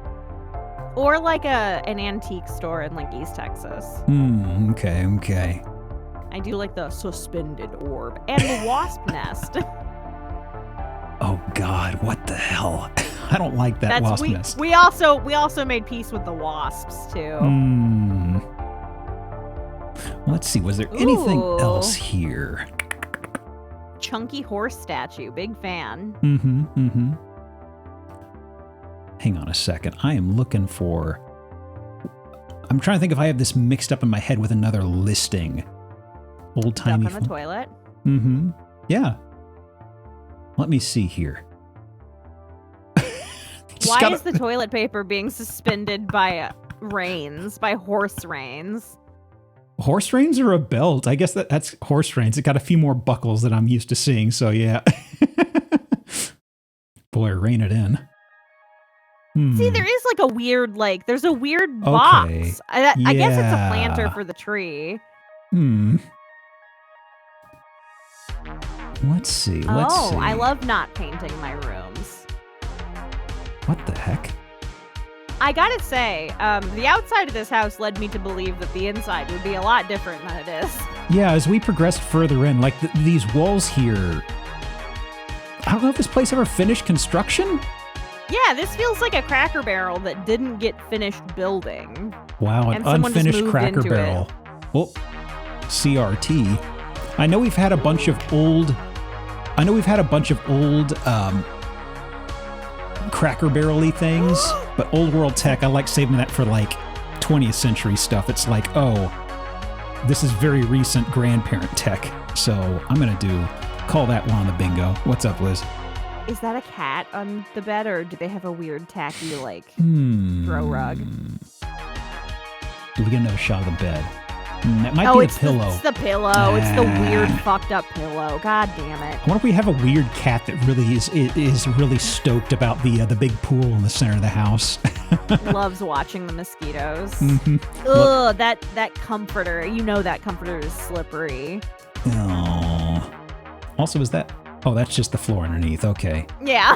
[SPEAKER 2] Or like an antique store in like East Texas.
[SPEAKER 1] Okay.
[SPEAKER 2] I do like the suspended orb and the wasp nest.
[SPEAKER 1] Oh God, what the hell? I don't like that wasp nest.
[SPEAKER 2] We also made peace with the wasps too.
[SPEAKER 1] Let's see, was there anything else here?
[SPEAKER 2] Chunky horse statue, big fan.
[SPEAKER 1] Hang on a second. I am looking for... I'm trying to think if I have this mixed up in my head with another listing. Old-timey...
[SPEAKER 2] Stuff in the toilet.
[SPEAKER 1] Yeah. Let me see here.
[SPEAKER 2] Why is the toilet paper being suspended by reins, by horse reins?
[SPEAKER 1] Horse reins or a belt? I guess that's horse reins. It got a few more buckles than I'm used to seeing, so yeah. Boy, rein it in.
[SPEAKER 2] See, there is like a weird, there's a weird box. I guess it's a planter for the tree.
[SPEAKER 1] Let's see.
[SPEAKER 2] I love not painting my rooms.
[SPEAKER 1] What the heck?
[SPEAKER 2] I gotta say, the outside of this house led me to believe that the inside would be a lot different than it is.
[SPEAKER 1] Yeah, as we progressed further in, like these walls here, I don't know if this place ever finished construction?
[SPEAKER 2] Yeah, this feels like a Cracker Barrel that didn't get finished building.
[SPEAKER 1] Wow, an unfinished Cracker Barrel. Well, CRT. I know we've had a bunch of old Cracker Barrel-y things, but old world tech, I like saving that for like 20th century stuff. It's like, oh, this is very recent grandparent tech. So I'm going to call that one on the bingo. What's up, Liz?
[SPEAKER 2] Is that a cat on the bed, or do they have a weird tacky, throw rug?
[SPEAKER 1] Do we get another shot of the bed? That might be a pillow.
[SPEAKER 2] It's the pillow. It's the weird, fucked up pillow. God damn it.
[SPEAKER 1] I wonder if we have a weird cat that really is really stoked about the big pool in the center of the house.
[SPEAKER 2] Loves watching the mosquitoes. Ugh, that comforter. You know that comforter is slippery.
[SPEAKER 1] Oh. Also, is that... Oh, that's just the floor underneath. Okay.
[SPEAKER 2] Yeah.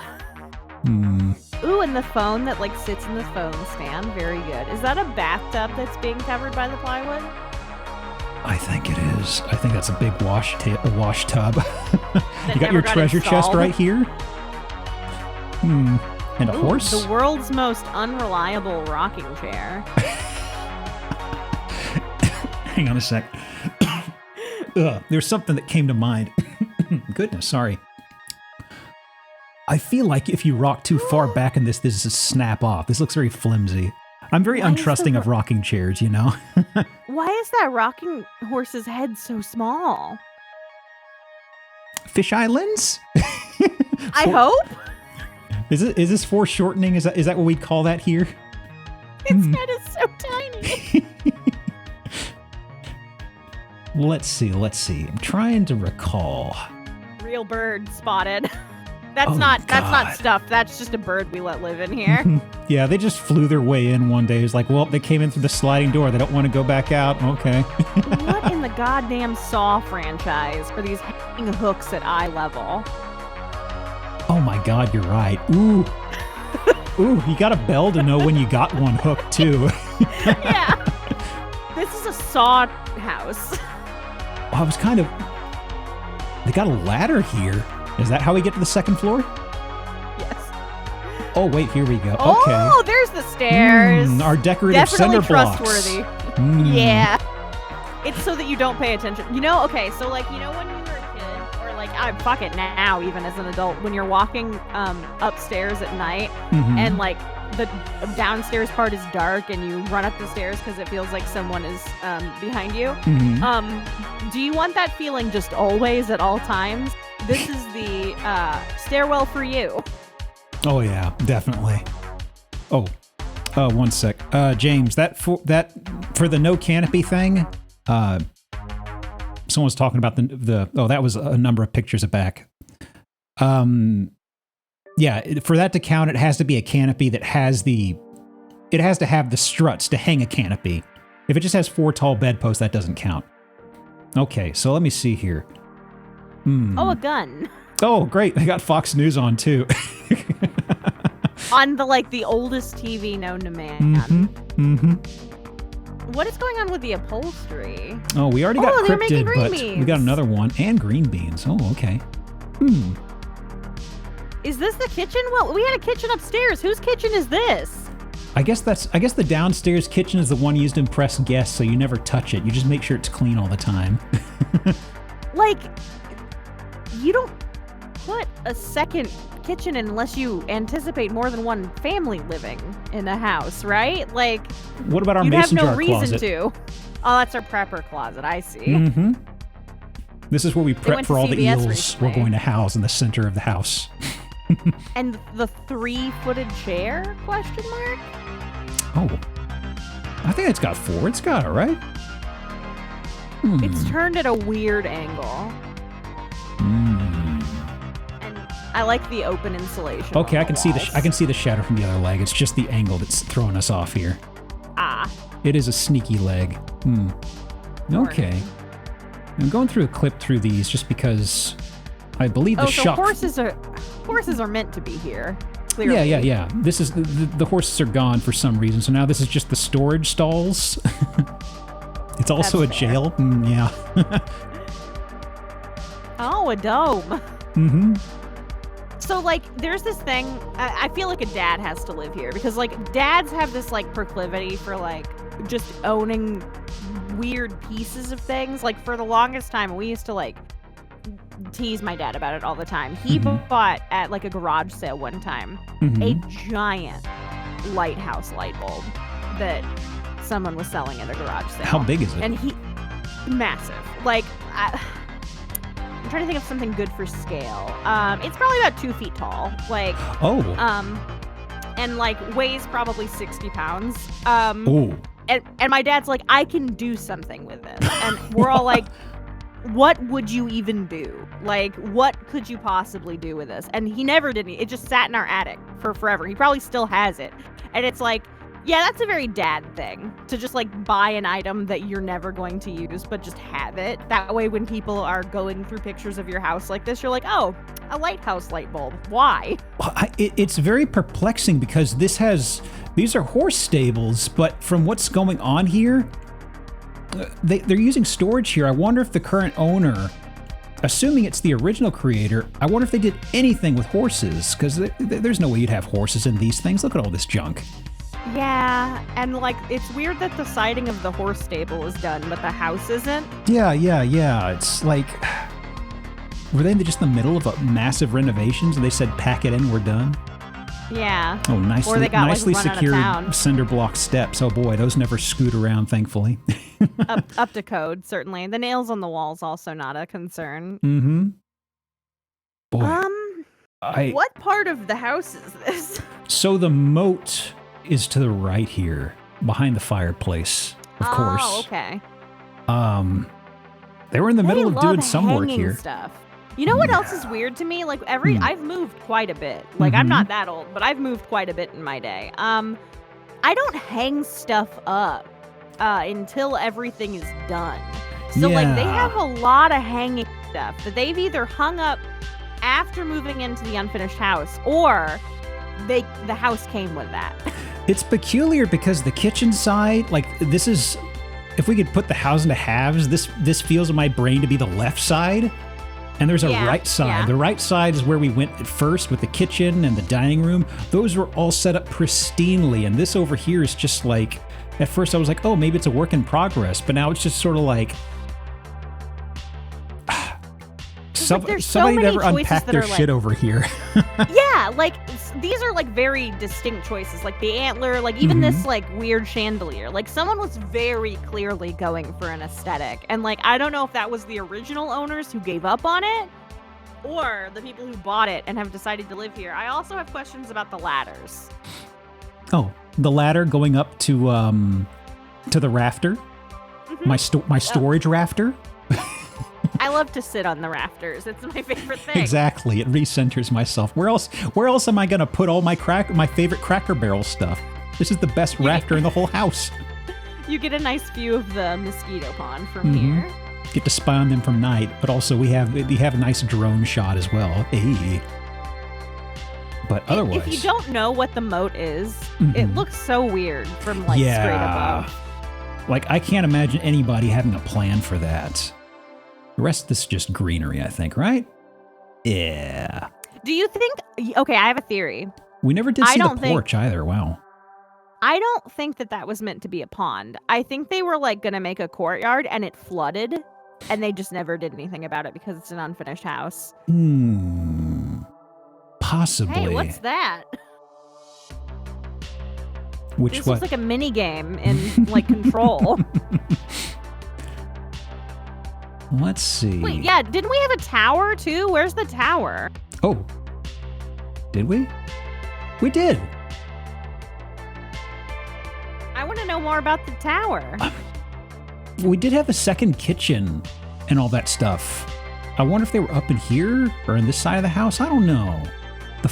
[SPEAKER 2] Ooh, and the phone that sits in the phone stand. Very good. Is that a bathtub that's being covered by the plywood?
[SPEAKER 1] I think it is. I think that's a big wash tub. You got your treasure chest right here. And a horse.
[SPEAKER 2] The world's most unreliable rocking chair.
[SPEAKER 1] Hang on a sec. There's something that came to mind. Goodness, sorry. I feel like if you rock too far back in this is a snap off. This looks very flimsy. I'm very untrusting of rocking chairs, you know?
[SPEAKER 2] Why is that rocking horse's head so small?
[SPEAKER 1] Fish islands?
[SPEAKER 2] I hope.
[SPEAKER 1] Is this foreshortening? Is that what we call that here?
[SPEAKER 2] Its head is so tiny.
[SPEAKER 1] Let's see. I'm trying to recall.
[SPEAKER 2] Real bird spotted. That's not stuff. That's just a bird we let live in here.
[SPEAKER 1] Yeah, they just flew their way in one day. It's like, well, they came in through the sliding door. They don't want to go back out. Okay.
[SPEAKER 2] What in the goddamn Saw franchise are these hanging hooks at eye level?
[SPEAKER 1] Oh my God, you're right. Ooh. Ooh, you got a bell to know when you got one hooked too.
[SPEAKER 2] Yeah. This is a Saw house.
[SPEAKER 1] I was kind of... They got a ladder here. Is that how we get to the second floor?
[SPEAKER 2] Yes.
[SPEAKER 1] Oh, wait, here we go. Okay.
[SPEAKER 2] Oh, there's the stairs.
[SPEAKER 1] Our decorative
[SPEAKER 2] Definitely
[SPEAKER 1] cinder blocks.
[SPEAKER 2] trustworthy. Yeah. It's so that you don't pay attention. You know, okay, so like, you know when you were a kid, or like, fuck it now, even as an adult, when you're walking upstairs at night and like the downstairs part is dark and you run up the stairs because it feels like someone is behind you. Do you want that feeling just always at all times? This is the stairwell for you.
[SPEAKER 1] Oh yeah, definitely. Oh, one sec. James, that for the no canopy thing, someone's talking about the that was a number of pictures back. Yeah, for that to count, it has to be a canopy that has it has to have the struts to hang a canopy. If it just has 4 tall bedposts, that doesn't count. Okay, so let me see here.
[SPEAKER 2] Oh, a gun.
[SPEAKER 1] Oh, great. They got Fox News on, too.
[SPEAKER 2] On the oldest TV known to man. What is going on with the upholstery?
[SPEAKER 1] Oh, we already got cryptid, but
[SPEAKER 2] beans.
[SPEAKER 1] we got another one. And green beans. Oh, okay.
[SPEAKER 2] Is this the kitchen? Well, we had a kitchen upstairs. Whose kitchen is this?
[SPEAKER 1] I guess the downstairs kitchen is the one used to impress guests, so you never touch it. You just make sure it's clean all the time.
[SPEAKER 2] Like, you don't put a second kitchen unless you anticipate more than one family living in the house, right? Like,
[SPEAKER 1] what about our
[SPEAKER 2] you'd
[SPEAKER 1] mason
[SPEAKER 2] have no
[SPEAKER 1] jar
[SPEAKER 2] reason
[SPEAKER 1] closet?
[SPEAKER 2] to. Oh, that's our prepper closet. I see.
[SPEAKER 1] This is where we prep
[SPEAKER 2] went
[SPEAKER 1] for
[SPEAKER 2] to
[SPEAKER 1] all the
[SPEAKER 2] CVS
[SPEAKER 1] eels
[SPEAKER 2] recently.
[SPEAKER 1] we're going to house in the center of the house.
[SPEAKER 2] And the 3-footed chair? Question mark.
[SPEAKER 1] Oh, I think it's got 4. It's got it, right?
[SPEAKER 2] It's turned at a weird angle. And I like the open insulation.
[SPEAKER 1] Okay, I
[SPEAKER 2] on
[SPEAKER 1] can
[SPEAKER 2] the
[SPEAKER 1] see
[SPEAKER 2] walls.
[SPEAKER 1] I can see the shadow from the other leg. It's just the angle that's throwing us off here. It is a sneaky leg. Okay. I'm going through a clip through these just because I believe the
[SPEAKER 2] so
[SPEAKER 1] shop.
[SPEAKER 2] horses are meant to be here. Clearly.
[SPEAKER 1] Yeah. This is the horses are gone for some reason, so now this is just the storage stalls. It's also
[SPEAKER 2] That's
[SPEAKER 1] a jail. Yeah.
[SPEAKER 2] Oh, a dome. So, there's this thing, I feel like a dad has to live here because, dads have this, proclivity for, just owning weird pieces of things. For the longest time, we used to, tease my dad about it all the time. He bought at, a garage sale one time a giant lighthouse light bulb that someone was selling at a garage sale.
[SPEAKER 1] How big is it?
[SPEAKER 2] And massive. I'm trying to think of something good for scale. It's probably about 2 feet tall. And weighs probably 60 pounds. And my dad's like, I can do something with this. And we're all like, what would you even do? What could you possibly do with this? And he never did. It just sat in our attic for forever. He probably still has it. And it's yeah, that's a very dad thing to just buy an item that you're never going to use, but just have it. That way, when people are going through pictures of your house like this, you're like, oh, a lighthouse light bulb. Why?
[SPEAKER 1] It's very perplexing because these are horse stables, but from what's going on here, they're using storage here. I wonder if the current owner, assuming it's the original creator, I wonder if they did anything with horses, because there's no way you'd have horses in these things. Look at all this junk.
[SPEAKER 2] Yeah, and it's weird that the siding of the horse stable is done, but the house isn't.
[SPEAKER 1] Yeah. It's were they just in the middle of a massive renovations and they said, pack it in, we're done?
[SPEAKER 2] Yeah.
[SPEAKER 1] Oh,
[SPEAKER 2] Or they got,
[SPEAKER 1] nicely
[SPEAKER 2] run out of
[SPEAKER 1] secured
[SPEAKER 2] town.
[SPEAKER 1] cinder block steps. Oh boy, those never scoot around, thankfully.
[SPEAKER 2] up to code, certainly. The nails on the walls also not a concern.
[SPEAKER 1] Boy.
[SPEAKER 2] What part of the house is this?
[SPEAKER 1] So the moat is to the right here, behind the fireplace, of course.
[SPEAKER 2] Oh, okay.
[SPEAKER 1] They were in the middle of doing some work
[SPEAKER 2] hanging
[SPEAKER 1] here.
[SPEAKER 2] Stuff. You know what else is weird to me? I've moved quite a bit. I'm not that old, but I've moved quite a bit in my day. I don't hang stuff up until everything is done. So they have a lot of hanging stuff that they've either hung up after moving into the unfinished house, or the house came with that.
[SPEAKER 1] It's peculiar because the kitchen side, this is, if we could put the house into halves, this feels in my brain to be the left side. And there's a right side.
[SPEAKER 2] Yeah.
[SPEAKER 1] The right side is where we went at first with the kitchen and the dining room. Those were all set up pristinely. And this over here is just like, at first I was like, oh, maybe it's a work in progress. But now it's just sort of like, somebody never unpacked their shit over here.
[SPEAKER 2] Yeah, like these are like very distinct choices. Like the antler, like even this like weird chandelier. Like someone was very clearly going for an aesthetic. And like I don't know if that was the original owners who gave up on it or the people who bought it and have decided to live here. I also have questions about the ladders.
[SPEAKER 1] Oh, the ladder going up to the rafter. My storage rafter.
[SPEAKER 2] I love to sit on the rafters. It's my favorite thing.
[SPEAKER 1] Exactly. It recenters myself. Where else am I going to put all my favorite Cracker Barrel stuff? This is the best rafter in the whole house.
[SPEAKER 2] You get a nice view of the mosquito pond from here.
[SPEAKER 1] Get to spy on them from night, but also we have a nice drone shot as well. Hey. But otherwise,
[SPEAKER 2] if you don't know what the moat is, it looks so weird from like straight above.
[SPEAKER 1] Like I can't imagine anybody having a plan for that. The rest of this is just greenery, I think, right? Yeah.
[SPEAKER 2] Do you think... Okay, I have a theory.
[SPEAKER 1] We never did see the porch either. Wow.
[SPEAKER 2] I don't think that was meant to be a pond. I think they were like going to make a courtyard and it flooded and they just never did anything about it because it's an unfinished house.
[SPEAKER 1] Possibly.
[SPEAKER 2] Hey, what's that?
[SPEAKER 1] This
[SPEAKER 2] looks like a mini game in like Control.
[SPEAKER 1] Let's see.
[SPEAKER 2] Wait, yeah, didn't we have a tower too? Where's the tower?
[SPEAKER 1] Oh, did we? We did.
[SPEAKER 2] I want to know more about the tower.
[SPEAKER 1] We did have a second kitchen and all that stuff. I wonder if they were up in here or in this side of the house. I don't know.
[SPEAKER 2] The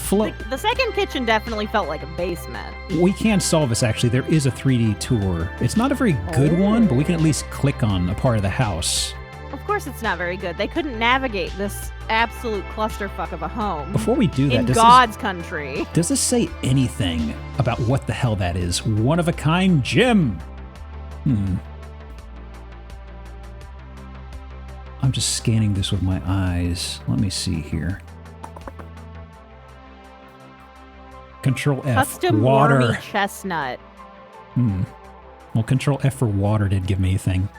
[SPEAKER 2] second kitchen definitely felt like a basement.
[SPEAKER 1] We can solve this, actually. There is a 3D tour. It's not a very good one, but we can at least click on a part of the house.
[SPEAKER 2] Of course it's not very good. They couldn't navigate this absolute clusterfuck of a home.
[SPEAKER 1] Before we do that,
[SPEAKER 2] in God's country.
[SPEAKER 1] Does this say anything about what the hell that is? One-of-a-kind gem. I'm just scanning this with my eyes. Let me see here. Control F.
[SPEAKER 2] Custom
[SPEAKER 1] water.
[SPEAKER 2] Wormy chestnut.
[SPEAKER 1] Well, Control F for water didn't give me anything.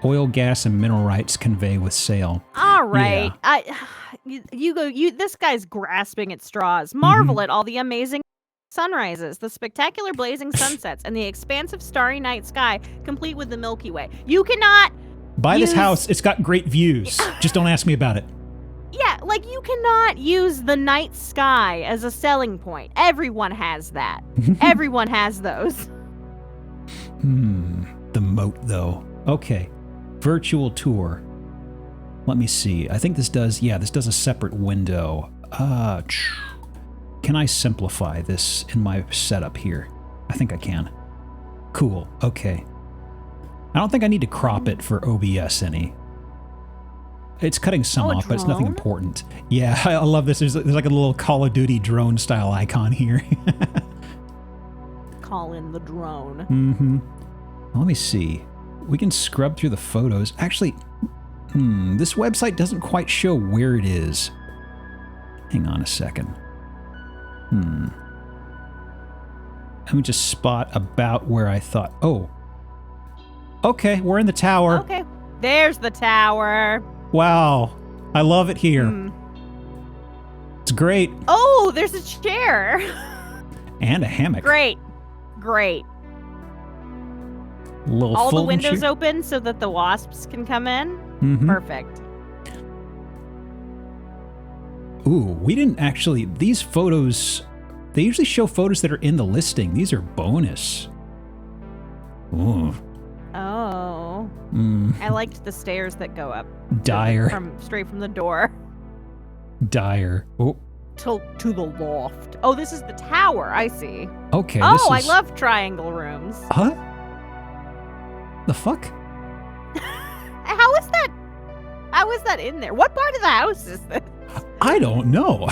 [SPEAKER 1] Oil, gas, and mineral rights convey with sale.
[SPEAKER 2] All right. Yeah. This guy's grasping at straws. Marvel at all the amazing sunrises, the spectacular blazing sunsets, and the expansive starry night sky, complete with the Milky Way. You cannot
[SPEAKER 1] buy this house. It's got great views. Just don't ask me about it.
[SPEAKER 2] Yeah, like you cannot use the night sky as a selling point. Everyone has that. Everyone has those.
[SPEAKER 1] The moat, though. Okay. Virtual tour. Let me see. I think this does a separate window. Can I simplify this in my setup here? I think I can. Cool. Okay. I don't think I need to crop it for OBS any. It's cutting some off, but it's nothing important. Yeah, I love this. There's like a little Call of Duty drone style icon here.
[SPEAKER 2] Call in the drone.
[SPEAKER 1] Let me see. We can scrub through the photos. Actually, this website doesn't quite show where it is. Hang on a second. Let me just spot about where I thought. Oh. Okay, we're in the tower.
[SPEAKER 2] Okay, there's the tower.
[SPEAKER 1] Wow, I love it here. It's great.
[SPEAKER 2] Oh, there's a chair.
[SPEAKER 1] And a hammock.
[SPEAKER 2] Great. All the windows
[SPEAKER 1] chair.
[SPEAKER 2] open so that the wasps can come in. Perfect.
[SPEAKER 1] Ooh, we didn't actually... These photos... They usually show photos that are in the listing. These are bonus. Ooh.
[SPEAKER 2] Oh. I liked the stairs that go up.
[SPEAKER 1] Dire.
[SPEAKER 2] Straight from the door.
[SPEAKER 1] Dire. Oh.
[SPEAKER 2] To the loft. Oh, this is the tower. I see.
[SPEAKER 1] Okay.
[SPEAKER 2] I love triangle rooms.
[SPEAKER 1] Huh? The fuck?
[SPEAKER 2] How is that in there? What part of the house is this?
[SPEAKER 1] I don't know.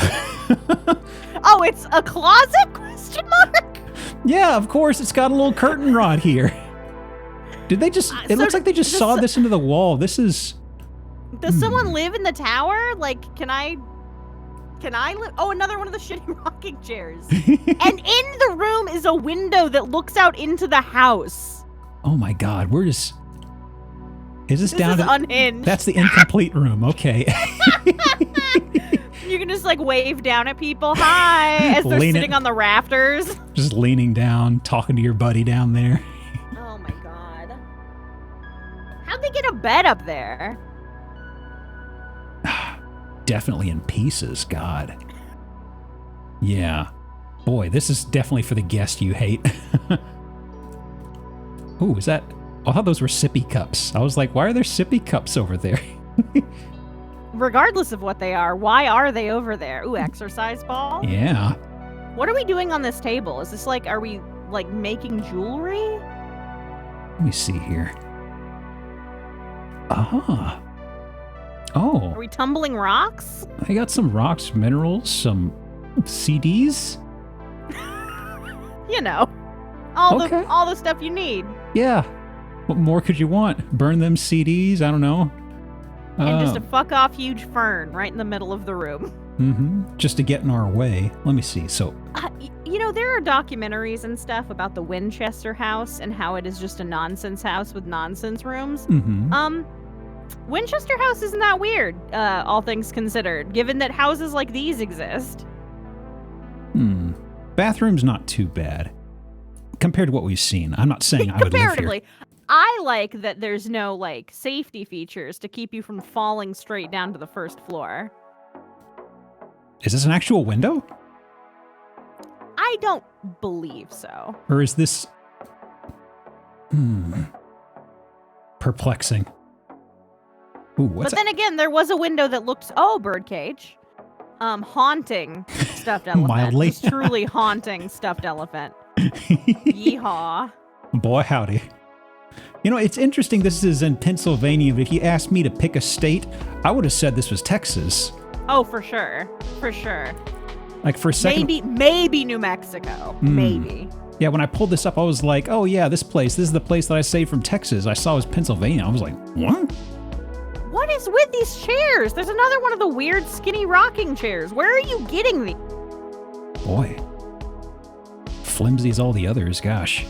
[SPEAKER 2] Oh, it's a closet? Question mark?
[SPEAKER 1] Yeah, of course. It's got a little curtain rod here. Did they just... It looks like they just saw this into the wall. This is...
[SPEAKER 2] Does someone live in the tower? Like, can I live? Oh, another one of the shitty rocking chairs. And in the room is a window that looks out into the house.
[SPEAKER 1] Oh my God, is this down to
[SPEAKER 2] unhinged?
[SPEAKER 1] That's the incomplete room. Okay.
[SPEAKER 2] You can just like wave down at people, hi, as they're sitting on the rafters.
[SPEAKER 1] Just leaning down, talking to your buddy down there.
[SPEAKER 2] Oh my God. How'd they get a bed up there?
[SPEAKER 1] Definitely in pieces, God. Yeah. Boy, this is definitely for the guest you hate. Ooh, is that... I thought those were sippy cups. I was like, why are there sippy cups over there?
[SPEAKER 2] Regardless of what they are, why are they over there? Ooh, exercise ball?
[SPEAKER 1] Yeah.
[SPEAKER 2] What are we doing on this table? Is this like, are we like making jewelry?
[SPEAKER 1] Let me see here. Ah. Oh.
[SPEAKER 2] Are we tumbling rocks?
[SPEAKER 1] I got some rocks, minerals, some CDs.
[SPEAKER 2] You know, all
[SPEAKER 1] Okay.
[SPEAKER 2] the stuff you need.
[SPEAKER 1] Yeah. What more could you want? Burn them CDs? I don't know.
[SPEAKER 2] And just a fuck off huge fern right in the middle of the room.
[SPEAKER 1] Mm-hmm. Just to get in our way. Let me see. So,
[SPEAKER 2] you know, there are documentaries and stuff about the Winchester house and how it is just a nonsense house with nonsense rooms.
[SPEAKER 1] mm-hmm.
[SPEAKER 2] Winchester house isn't that weird, all things considered, given that houses like these exist.
[SPEAKER 1] Bathroom's not too bad compared to what we've seen. I'm not saying I would live here.
[SPEAKER 2] Comparatively, I like that there's no like safety features to keep you from falling straight down to the first floor.
[SPEAKER 1] Is this an actual window?
[SPEAKER 2] I don't believe so.
[SPEAKER 1] Or is this... perplexing. Ooh, what's
[SPEAKER 2] But then again, there was a window that looked... Oh, birdcage. Haunting stuffed elephant.
[SPEAKER 1] Mildly.
[SPEAKER 2] Just truly haunting stuffed elephant. Yeehaw.
[SPEAKER 1] Boy, howdy. You know, it's interesting this is in Pennsylvania, but if you asked me to pick a state, I would have said this was Texas.
[SPEAKER 2] Oh, for sure. For sure.
[SPEAKER 1] Like for a second...
[SPEAKER 2] Maybe New Mexico. Maybe.
[SPEAKER 1] Yeah, when I pulled this up, I was like, oh yeah, this is the place that I saved from Texas. I saw it was Pennsylvania. I was like, what?
[SPEAKER 2] What is with these chairs? There's another one of the weird skinny rocking chairs. Where are you getting these?
[SPEAKER 1] Boy. Flimsy as all the others, gosh.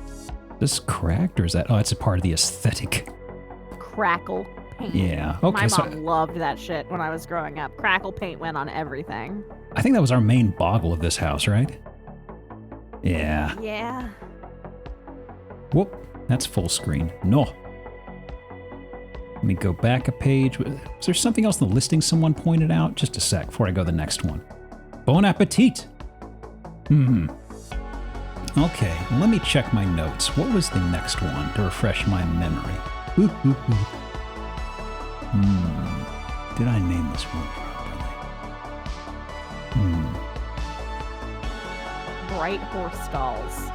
[SPEAKER 1] Is this cracked or is that... Oh, it's a part of the aesthetic.
[SPEAKER 2] Crackle paint.
[SPEAKER 1] Yeah, okay.
[SPEAKER 2] My mom loved that shit when I was growing up. Crackle paint went on everything.
[SPEAKER 1] I think that was our main boggle of this house, right? Yeah.
[SPEAKER 2] Yeah.
[SPEAKER 1] Whoop, that's full screen. No. Let me go back a page. Was there something else in the listing someone pointed out? Just a sec before I go to the next one. Bon appetit. Okay, let me check my notes. What was the next one to refresh my memory? Did I name this one properly?
[SPEAKER 2] Bright horse stalls.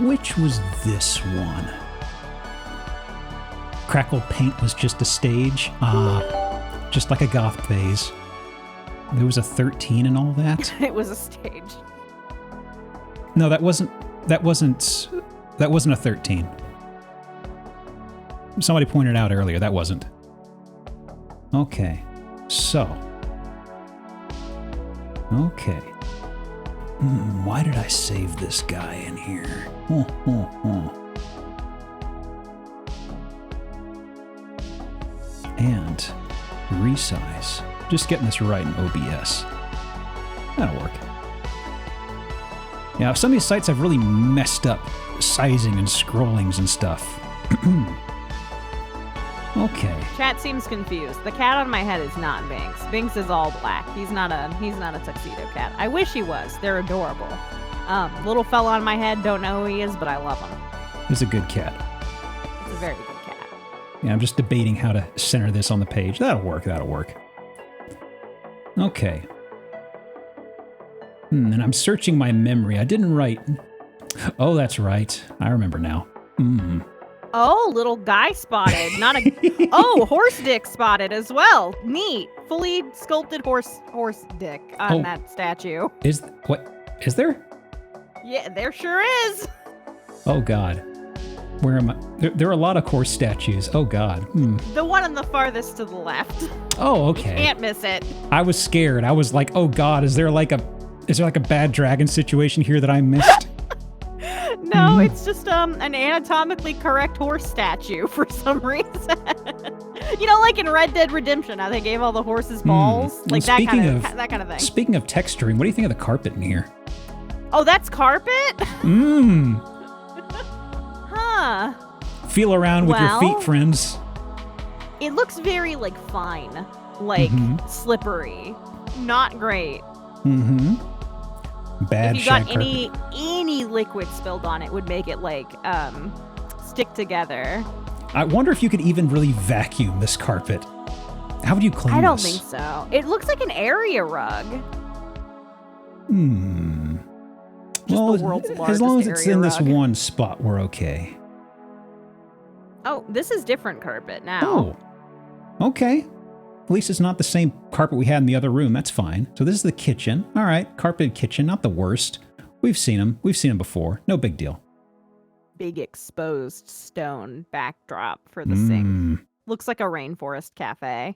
[SPEAKER 1] Which was this one? Crackle paint was just a stage. Just like a goth phase. There was a 13 and all that?
[SPEAKER 2] It was a stage.
[SPEAKER 1] No, that wasn't a 13. Somebody pointed out earlier, that wasn't. Okay. So. Okay. Why did I save this guy in here? And resize. Just getting this right in OBS. That'll work. Yeah, some of these sites have really messed up sizing and scrollings and stuff. Okay.
[SPEAKER 2] Chat seems confused. The cat on my head is not Binks. Binks is all black. He's not a tuxedo cat. I wish he was. They're adorable. Little fella on my head, don't know who he is, but I love him.
[SPEAKER 1] He's a good cat.
[SPEAKER 2] It's a very good cat.
[SPEAKER 1] Yeah, I'm just debating how to center this on the page. That'll work. Okay. And I'm searching my memory. I didn't write... Oh, that's right. I remember now.
[SPEAKER 2] Oh, little guy spotted. Not a... Oh, horse dick spotted as well. Neat. Fully sculpted horse dick on that statue.
[SPEAKER 1] Is there?
[SPEAKER 2] Yeah, there sure is.
[SPEAKER 1] Oh, God. Where am I? There are a lot of horse statues. Oh, God.
[SPEAKER 2] The one on the farthest to the left.
[SPEAKER 1] Oh, okay.
[SPEAKER 2] Can't miss it.
[SPEAKER 1] I was scared. I was like, oh, God, is there like a bad dragon situation here that I missed?
[SPEAKER 2] No, it's just an anatomically correct horse statue for some reason. Like in Red Dead Redemption, how they gave all the horses balls, like that kind of thing.
[SPEAKER 1] Speaking of texturing, what do you think of the carpet in here?
[SPEAKER 2] Oh, that's carpet? Huh.
[SPEAKER 1] Feel around with your feet, friends.
[SPEAKER 2] It looks very fine, slippery, not great.
[SPEAKER 1] Bad.
[SPEAKER 2] If you got any liquid spilled on it, would make it stick together.
[SPEAKER 1] I wonder if you could even really vacuum this carpet. How would you clean this?
[SPEAKER 2] I don't think so. It looks like an area rug.
[SPEAKER 1] Well,
[SPEAKER 2] the world's
[SPEAKER 1] as long as
[SPEAKER 2] largest
[SPEAKER 1] it's in
[SPEAKER 2] area
[SPEAKER 1] this
[SPEAKER 2] rug.
[SPEAKER 1] one spot, we're okay.
[SPEAKER 2] Oh, this is different carpet now.
[SPEAKER 1] Oh, okay. At least it's not the same carpet we had in the other room. That's fine. So this is the kitchen. All right, carpeted kitchen, not the worst. We've seen them. We've seen them before. No big deal.
[SPEAKER 2] Big exposed stone backdrop for the sink. Looks like a rainforest cafe.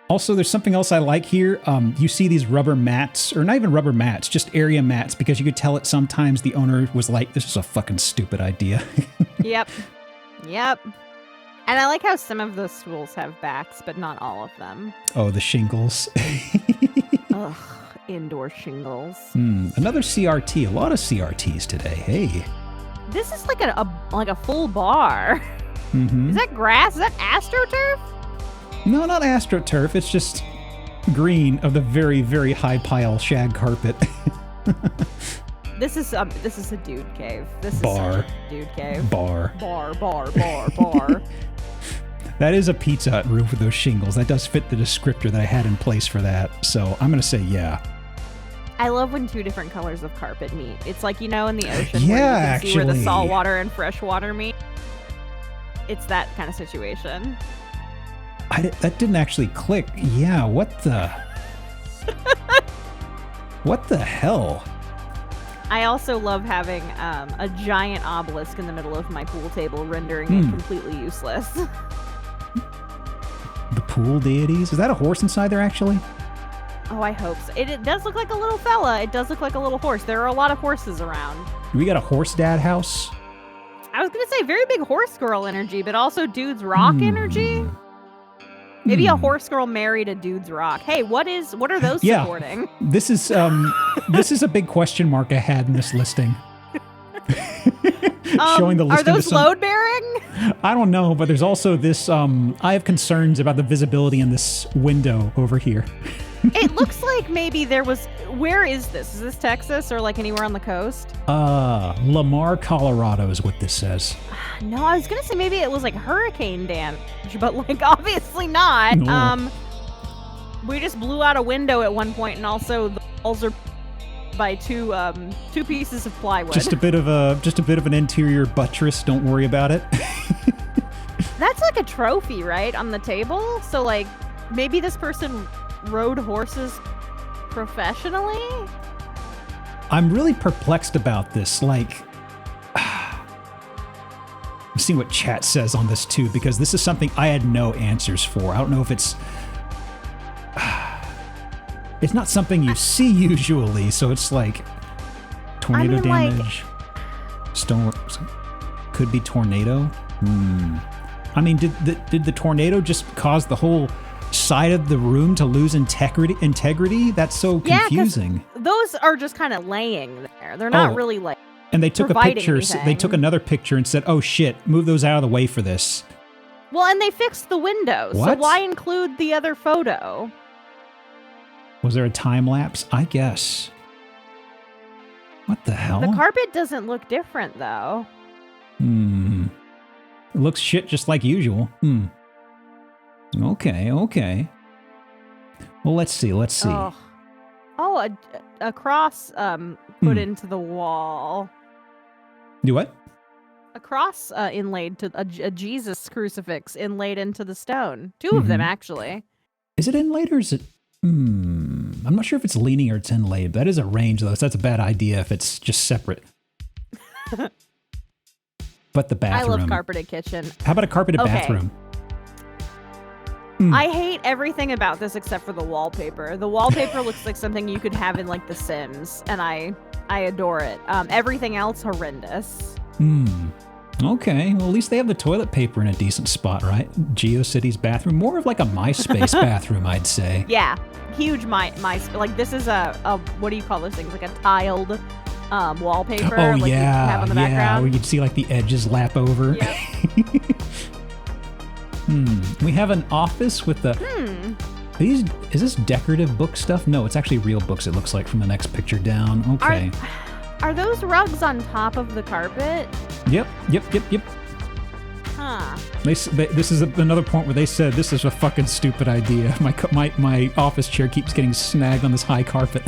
[SPEAKER 1] Also, there's something else I like here. You see these rubber mats, or not even rubber mats, just area mats, because you could tell it sometimes the owner was like, this is a fucking stupid idea.
[SPEAKER 2] Yep. And I like how some of the stools have backs, but not all of them.
[SPEAKER 1] Oh, the shingles.
[SPEAKER 2] Ugh, indoor shingles.
[SPEAKER 1] Another CRT. A lot of CRTs today. Hey.
[SPEAKER 2] This is like a full bar. Is that grass? Is that AstroTurf?
[SPEAKER 1] No, not AstroTurf. It's just green of the very, very high pile shag carpet.
[SPEAKER 2] This is a dude cave. This
[SPEAKER 1] bar.
[SPEAKER 2] is such a dude cave.
[SPEAKER 1] Bar. That is a Pizza Hut roof with those shingles. That does fit the descriptor that I had in place for that. So I'm going to say yeah.
[SPEAKER 2] I love when two different colors of carpet meet. It's like, in the ocean
[SPEAKER 1] yeah,
[SPEAKER 2] where you can see where the
[SPEAKER 1] actually.
[SPEAKER 2] saltwater and freshwater meet. It's that kind of situation.
[SPEAKER 1] That didn't actually click. Yeah, what the... What the hell?
[SPEAKER 2] I also love having a giant obelisk in the middle of my pool table, rendering it completely useless.
[SPEAKER 1] The pool deities? Is that a horse inside there, actually?
[SPEAKER 2] Oh, I hope so. It does look like a little fella. It does look like a little horse. There are a lot of horses around.
[SPEAKER 1] We got a horse dad house?
[SPEAKER 2] I was going to say very big horse girl energy, but also dude's rock energy. Maybe a horse girl married a dude's rock. Hey, what are those supporting?
[SPEAKER 1] This is a big question mark I had in this listing. Showing the listing.
[SPEAKER 2] Are those load bearing?
[SPEAKER 1] I don't know, but there's also this. I have concerns about the visibility in this window over here.
[SPEAKER 2] It looks like maybe there was. Where is this? Is this Texas or anywhere on the coast?
[SPEAKER 1] Lamar, Colorado is what this says.
[SPEAKER 2] No, I was gonna say maybe it was hurricane damage, but obviously not.
[SPEAKER 1] No.
[SPEAKER 2] We just blew out a window at one point, and also the walls are by two pieces of plywood.
[SPEAKER 1] Just a bit of an interior buttress. Don't worry about it.
[SPEAKER 2] That's like a trophy, right, on the table. So maybe this person rode horses professionally.
[SPEAKER 1] I'm really perplexed about this. Let's see what chat says on this too, because this is something I had no answers for. I don't know if it's not something you see usually, so it's tornado damage. Stone could be tornado. I mean, did the tornado just cause the whole side of the room to lose integrity? That's so confusing.
[SPEAKER 2] Yeah, those are just kind of laying there. They're not really
[SPEAKER 1] and they took a picture.
[SPEAKER 2] anything.
[SPEAKER 1] They took another picture and said, "Oh shit, move those out of the way for this."
[SPEAKER 2] Well, and they fixed the windows.
[SPEAKER 1] What?
[SPEAKER 2] So why include the other photo?
[SPEAKER 1] Was there a time lapse? I guess. What the hell?
[SPEAKER 2] The carpet doesn't look different though.
[SPEAKER 1] It looks shit just like usual. Okay. Well, let's see.
[SPEAKER 2] Oh, a cross put into the wall.
[SPEAKER 1] Do what?
[SPEAKER 2] A cross inlaid to a Jesus crucifix inlaid into the stone. Two of them, actually.
[SPEAKER 1] Is it inlaid or is it? I'm not sure if it's leaning or it's inlaid. That is a range, though, so that's a bad idea if it's just separate. But the bathroom.
[SPEAKER 2] I love carpeted kitchen.
[SPEAKER 1] How about a carpeted bathroom?
[SPEAKER 2] I hate everything about this except for the wallpaper. The wallpaper looks like something you could have in like The Sims, and I adore it. Everything else horrendous.
[SPEAKER 1] Okay, well at least they have the toilet paper in a decent spot, right? GeoCities bathroom, more of like a MySpace bathroom, I'd say.
[SPEAKER 2] Yeah, huge my like this is a what do you call those things? Like a tiled wallpaper.
[SPEAKER 1] Oh
[SPEAKER 2] like
[SPEAKER 1] yeah,
[SPEAKER 2] you have on the background.
[SPEAKER 1] where you'd see like the edges lap over.
[SPEAKER 2] Yep.
[SPEAKER 1] We have an office with the. Is this decorative book stuff? No, it's actually real books. It looks like from the next picture down. Okay.
[SPEAKER 2] Are those rugs on top of the carpet?
[SPEAKER 1] Yep.
[SPEAKER 2] Huh.
[SPEAKER 1] This is another point where they said this is a fucking stupid idea. My office chair keeps getting snagged on this high carpet.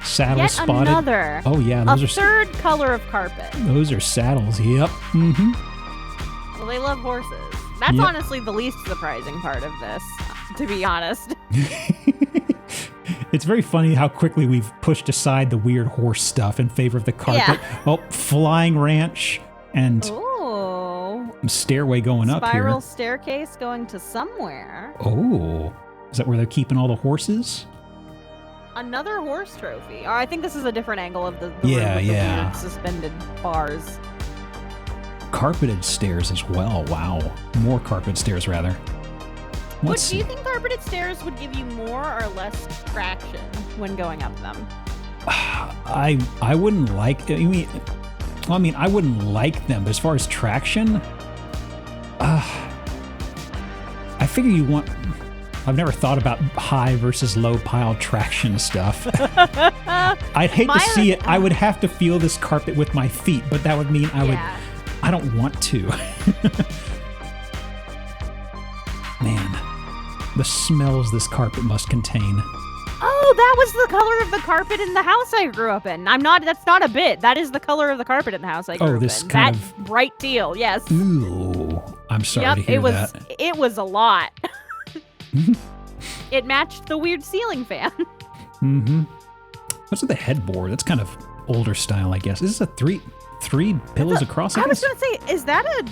[SPEAKER 1] Saddles
[SPEAKER 2] Yet
[SPEAKER 1] spotted.
[SPEAKER 2] Another.
[SPEAKER 1] Oh yeah, those
[SPEAKER 2] a
[SPEAKER 1] are
[SPEAKER 2] third color of carpet.
[SPEAKER 1] Those are saddles. Yep.
[SPEAKER 2] Well, they love horses. That's honestly the least surprising part of this, to be honest.
[SPEAKER 1] It's very funny how quickly we've pushed aside the weird horse stuff in favor of the carpet.
[SPEAKER 2] Yeah.
[SPEAKER 1] Oh, flying ranch and stairway going up here.
[SPEAKER 2] Spiral staircase going to somewhere.
[SPEAKER 1] Oh, is that where they're keeping all the horses?
[SPEAKER 2] Another horse trophy. Or I think this is a different angle of the room with the weird suspended bars.
[SPEAKER 1] Carpeted stairs as well. Wow. More carpeted stairs, rather.
[SPEAKER 2] Do you think carpeted stairs would give you more or less traction when going up them?
[SPEAKER 1] I wouldn't like... I mean, I wouldn't like them, but as far as traction... I figure you want... I've never thought about high versus low pile traction stuff. I'd hate to see it. I would have to feel this carpet with my feet, but that would mean I don't want to. Man, the smells this carpet must contain.
[SPEAKER 2] Oh, that was the color of the carpet in the house I grew up in. That's not a bit. That is the color of the carpet in the house I grew up in.
[SPEAKER 1] This kind of
[SPEAKER 2] bright teal, yes.
[SPEAKER 1] Ooh, I'm sorry to hear that.
[SPEAKER 2] It was a lot. It matched the weird ceiling fan.
[SPEAKER 1] What's with the headboard? That's kind of older style, I guess. Is this a three pillows across?
[SPEAKER 2] I was going to say, is that a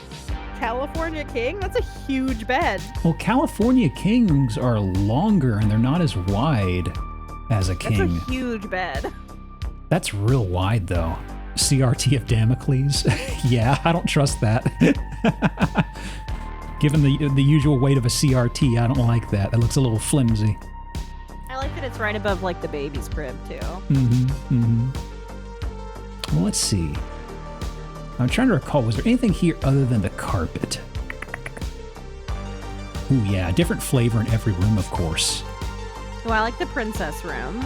[SPEAKER 2] California King? That's a huge bed.
[SPEAKER 1] Well, California Kings are longer and they're not as wide as a king.
[SPEAKER 2] That's a huge bed.
[SPEAKER 1] That's real wide, though. CRT of Damocles. Yeah, I don't trust that. Given the usual weight of a CRT, I don't like that. That looks a little flimsy.
[SPEAKER 2] I like that it's right above, like, the baby's crib, too.
[SPEAKER 1] Well, let's see. I'm trying to recall, was there anything here other than the carpet? Ooh, yeah, different flavor in every room, of course.
[SPEAKER 2] Oh, I like the princess room.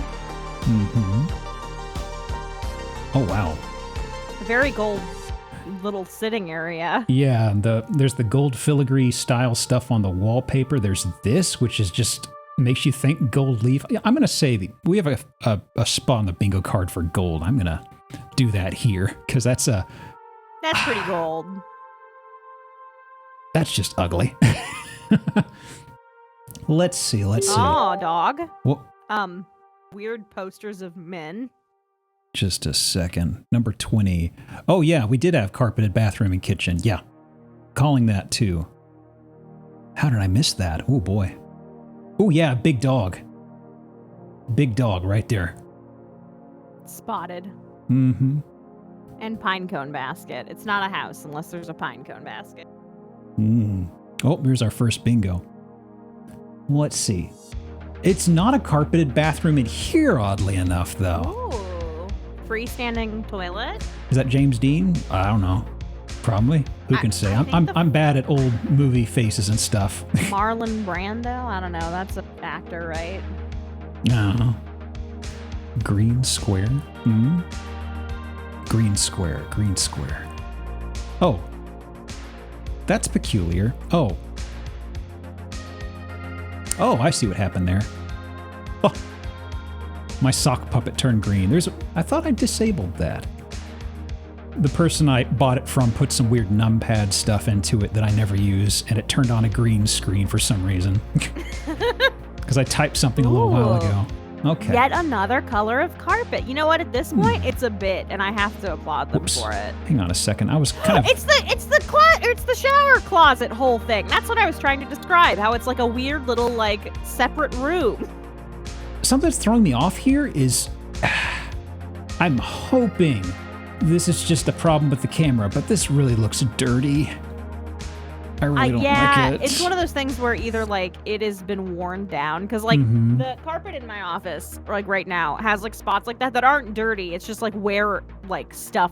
[SPEAKER 1] Oh, wow.
[SPEAKER 2] Very gold little sitting area.
[SPEAKER 1] Yeah, there's the gold filigree style stuff on the wallpaper. There's this, which is just makes you think gold leaf. I'm going to say we have a spot on the bingo card for gold. I'm going to do that here, because that's
[SPEAKER 2] pretty gold.
[SPEAKER 1] That's just ugly. Let's see.
[SPEAKER 2] Oh, dog.
[SPEAKER 1] What?
[SPEAKER 2] Weird posters of men.
[SPEAKER 1] Just a second. Number 20. Oh, yeah, we did have carpeted bathroom and kitchen. Yeah. Calling that, too. How did I miss that? Oh, boy. Oh, yeah, big dog. Big dog right there.
[SPEAKER 2] Spotted.
[SPEAKER 1] Mm-hmm.
[SPEAKER 2] And pine cone basket. It's not a house unless there's a pine cone basket.
[SPEAKER 1] Oh, here's our first bingo. Let's see. It's not a carpeted bathroom in here, oddly enough, though.
[SPEAKER 2] Ooh. Freestanding toilet?
[SPEAKER 1] Is that James Dean? I don't know. Probably. Who can say? I'm bad at old movie faces and stuff.
[SPEAKER 2] Marlon Brando? I don't know. That's an actor, right?
[SPEAKER 1] No. Green square? Green square. Oh. That's peculiar. Oh, I see what happened there. Oh. My sock puppet turned green. I thought I disabled that. The person I bought it from put some weird numpad stuff into it that I never use, and it turned on a green screen for some reason. Because I typed something a little while ago. Okay.
[SPEAKER 2] Yet another color of carpet. You know what? At this point, it's a bit, and I have to applaud them for it.
[SPEAKER 1] Hang on a second. I was kind of.
[SPEAKER 2] It's the shower closet whole thing. That's what I was trying to describe. How it's like a weird little like separate room.
[SPEAKER 1] Something that's throwing me off here is, I'm hoping this is just a problem with the camera, but this really looks dirty. I really don't like it.
[SPEAKER 2] It's one of those things where either like it has been worn down because like the carpet in my office like right now has like spots like that aren't dirty. It's just like where like stuff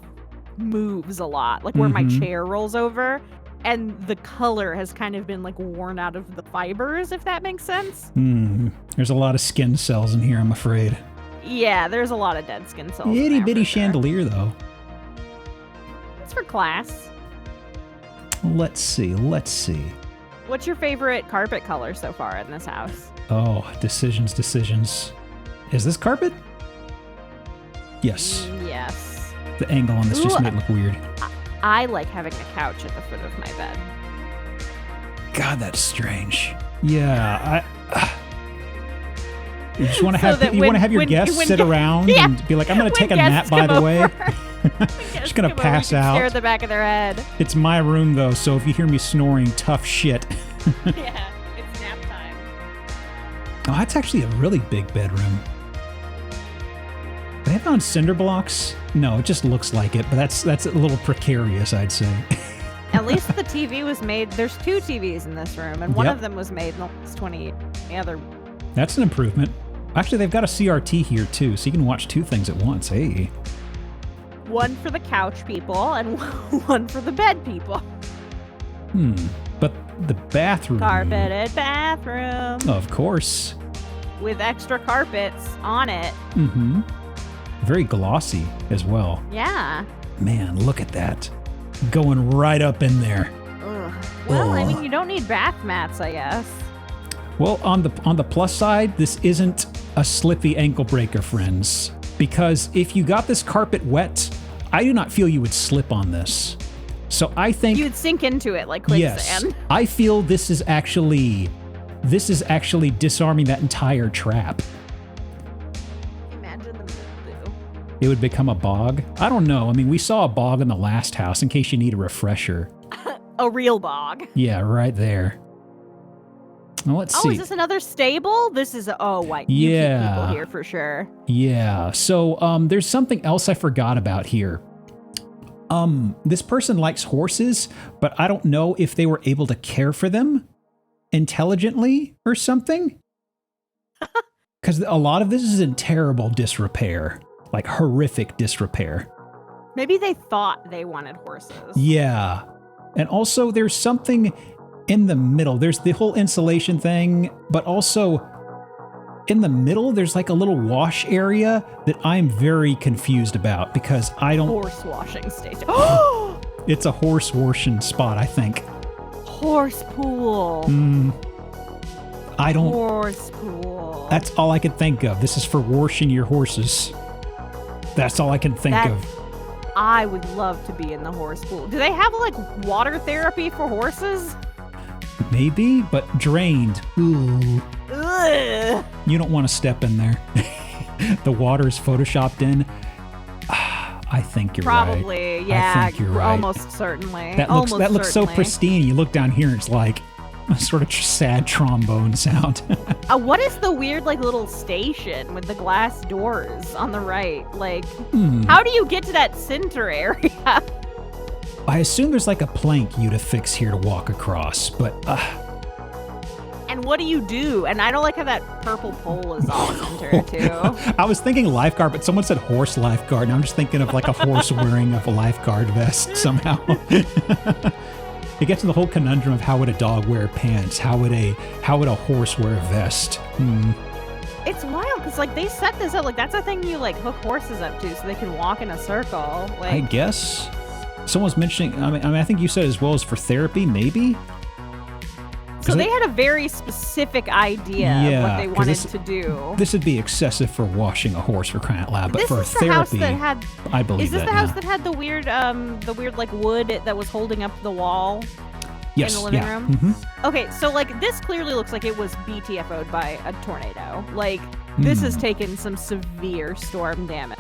[SPEAKER 2] moves a lot, like where my chair rolls over, and the color has kind of been like worn out of the fibers, if that makes sense.
[SPEAKER 1] There's a lot of skin cells in here, I'm afraid.
[SPEAKER 2] Yeah, there's a lot of dead skin cells.
[SPEAKER 1] Itty bitty chandelier though.
[SPEAKER 2] It's for class.
[SPEAKER 1] Let's see.
[SPEAKER 2] What's your favorite carpet color so far in this house?
[SPEAKER 1] Oh, decisions. Is this carpet? Yes.
[SPEAKER 2] Yes.
[SPEAKER 1] The angle on this just made it look weird.
[SPEAKER 2] I like having the couch at the foot of my bed.
[SPEAKER 1] God, that's strange. Yeah, you just want to have your guests sit around and be like, I'm going to take a nap, by the way. Just going to pass out.
[SPEAKER 2] Stare at the back of their head.
[SPEAKER 1] It's my room, though, so if you hear me snoring, tough shit.
[SPEAKER 2] Yeah, it's nap time.
[SPEAKER 1] Oh, that's actually a really big bedroom. They have it on cinder blocks? No, it just looks like it, but that's a little precarious, I'd say.
[SPEAKER 2] At least the TV was made. There's 2 TVs in this room, and one of them was made in the last 20. The other.
[SPEAKER 1] That's an improvement. Actually, they've got a CRT here, too, so you can watch 2 things at once. Hey.
[SPEAKER 2] One for the couch people and one for the bed people.
[SPEAKER 1] But the bathroom.
[SPEAKER 2] Carpeted bathroom.
[SPEAKER 1] Of course.
[SPEAKER 2] With extra carpets on it.
[SPEAKER 1] Very glossy as well.
[SPEAKER 2] Yeah.
[SPEAKER 1] Man, look at that. Going right up in there.
[SPEAKER 2] Ugh. Well, I mean, you don't need bath mats, I guess.
[SPEAKER 1] Well, on the plus side, this isn't a slippy ankle breaker, friends. Because if you got this carpet wet, I do not feel you would slip on this. So I think
[SPEAKER 2] you'd sink into it like quicksand.
[SPEAKER 1] Yes, I feel this is actually disarming that entire trap.
[SPEAKER 2] Imagine the mildew.
[SPEAKER 1] It would become a bog. I don't know. I mean, we saw a bog in the last house. In case you need a refresher.
[SPEAKER 2] A real bog.
[SPEAKER 1] Yeah, right there. Well, let's see.
[SPEAKER 2] Oh, is this another stable? This is you keep people here for sure.
[SPEAKER 1] Yeah. So there's something else I forgot about here. This person likes horses, but I don't know if they were able to care for them intelligently or something. Because a lot of this is in terrible disrepair, like horrific disrepair.
[SPEAKER 2] Maybe they thought they wanted horses.
[SPEAKER 1] Yeah. And also there's something in the middle. There's the whole insulation thing, but also in the middle, there's like a little wash area that I'm very confused about because I don't...
[SPEAKER 2] Horse washing station.
[SPEAKER 1] It's a horse washing spot, I think.
[SPEAKER 2] Horse pool.
[SPEAKER 1] I don't...
[SPEAKER 2] Horse pool.
[SPEAKER 1] That's all I could think of. This is for washing your horses. That's all I can think of.
[SPEAKER 2] I would love to be in the horse pool. Do they have like water therapy for horses?
[SPEAKER 1] Maybe, but drained. Ooh.
[SPEAKER 2] Ugh.
[SPEAKER 1] You don't want to step in there. The water's photoshopped in. I think you're right.
[SPEAKER 2] Probably, yeah.
[SPEAKER 1] I think you're right.
[SPEAKER 2] Almost certainly.
[SPEAKER 1] That looks so pristine. You look down here and it's like a sort of sad trombone sound.
[SPEAKER 2] What is the weird like little station with the glass doors on the right? Like, how do you get to that center area?
[SPEAKER 1] I assume there's like a plank you'd affix here to walk across, but...
[SPEAKER 2] And what do you do? And I don't like how that purple pole is off center, too.
[SPEAKER 1] I was thinking lifeguard, but someone said horse lifeguard, and I'm just thinking of like a horse wearing a lifeguard vest somehow. It gets to the whole conundrum of how would a dog wear pants? How would a horse wear a vest?
[SPEAKER 2] It's wild, because like they set this up, like that's a thing you like hook horses up to so they can walk in a circle. Like,
[SPEAKER 1] I guess. Someone's mentioning, I mean, I think you said as well as for therapy, maybe?
[SPEAKER 2] So they had a very specific idea of what they wanted to do.
[SPEAKER 1] This would be excessive for washing a horse, for crying out loud, but for therapy, I believe that.
[SPEAKER 2] Is this the house that had the weird like wood that was holding up the wall?
[SPEAKER 1] Yes,
[SPEAKER 2] in the living room?
[SPEAKER 1] Mm-hmm.
[SPEAKER 2] Okay, so like this clearly looks like it was BTFO'd by a tornado. Like This has taken some severe storm damage.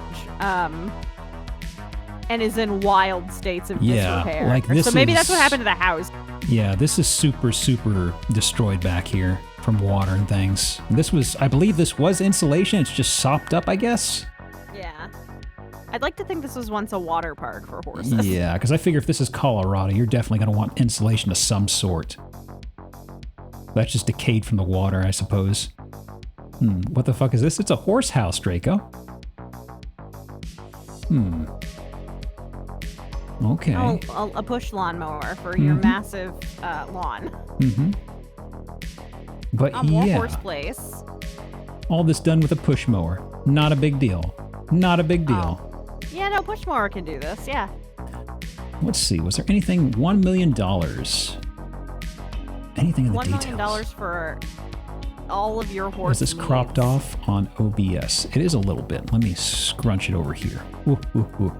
[SPEAKER 2] And is in wild states of disrepair.
[SPEAKER 1] Like this.
[SPEAKER 2] So maybe that's what happened to the house.
[SPEAKER 1] Yeah, this is super, super destroyed back here from water and things. This was, I believe this was insulation. It's just sopped up, I guess.
[SPEAKER 2] Yeah. I'd like to think this was once a water park for horses.
[SPEAKER 1] Yeah, because I figure if this is Colorado, you're definitely going to want insulation of some sort. That's just decayed from the water, I suppose. What the fuck is this? It's a horse house, Draco. Okay.
[SPEAKER 2] Oh, a push lawnmower for your massive lawn.
[SPEAKER 1] But
[SPEAKER 2] more
[SPEAKER 1] yeah.
[SPEAKER 2] horse place.
[SPEAKER 1] All this done with a push mower. Not a big deal. Not a big deal.
[SPEAKER 2] Oh. Yeah, no, push mower can do this, yeah.
[SPEAKER 1] Let's see, was there anything? $1 million. Anything in the details?
[SPEAKER 2] $1 million for all of your horse
[SPEAKER 1] Is this cropped off on OBS? It is a little bit. Let me scrunch it over here. Ooh, ooh, ooh.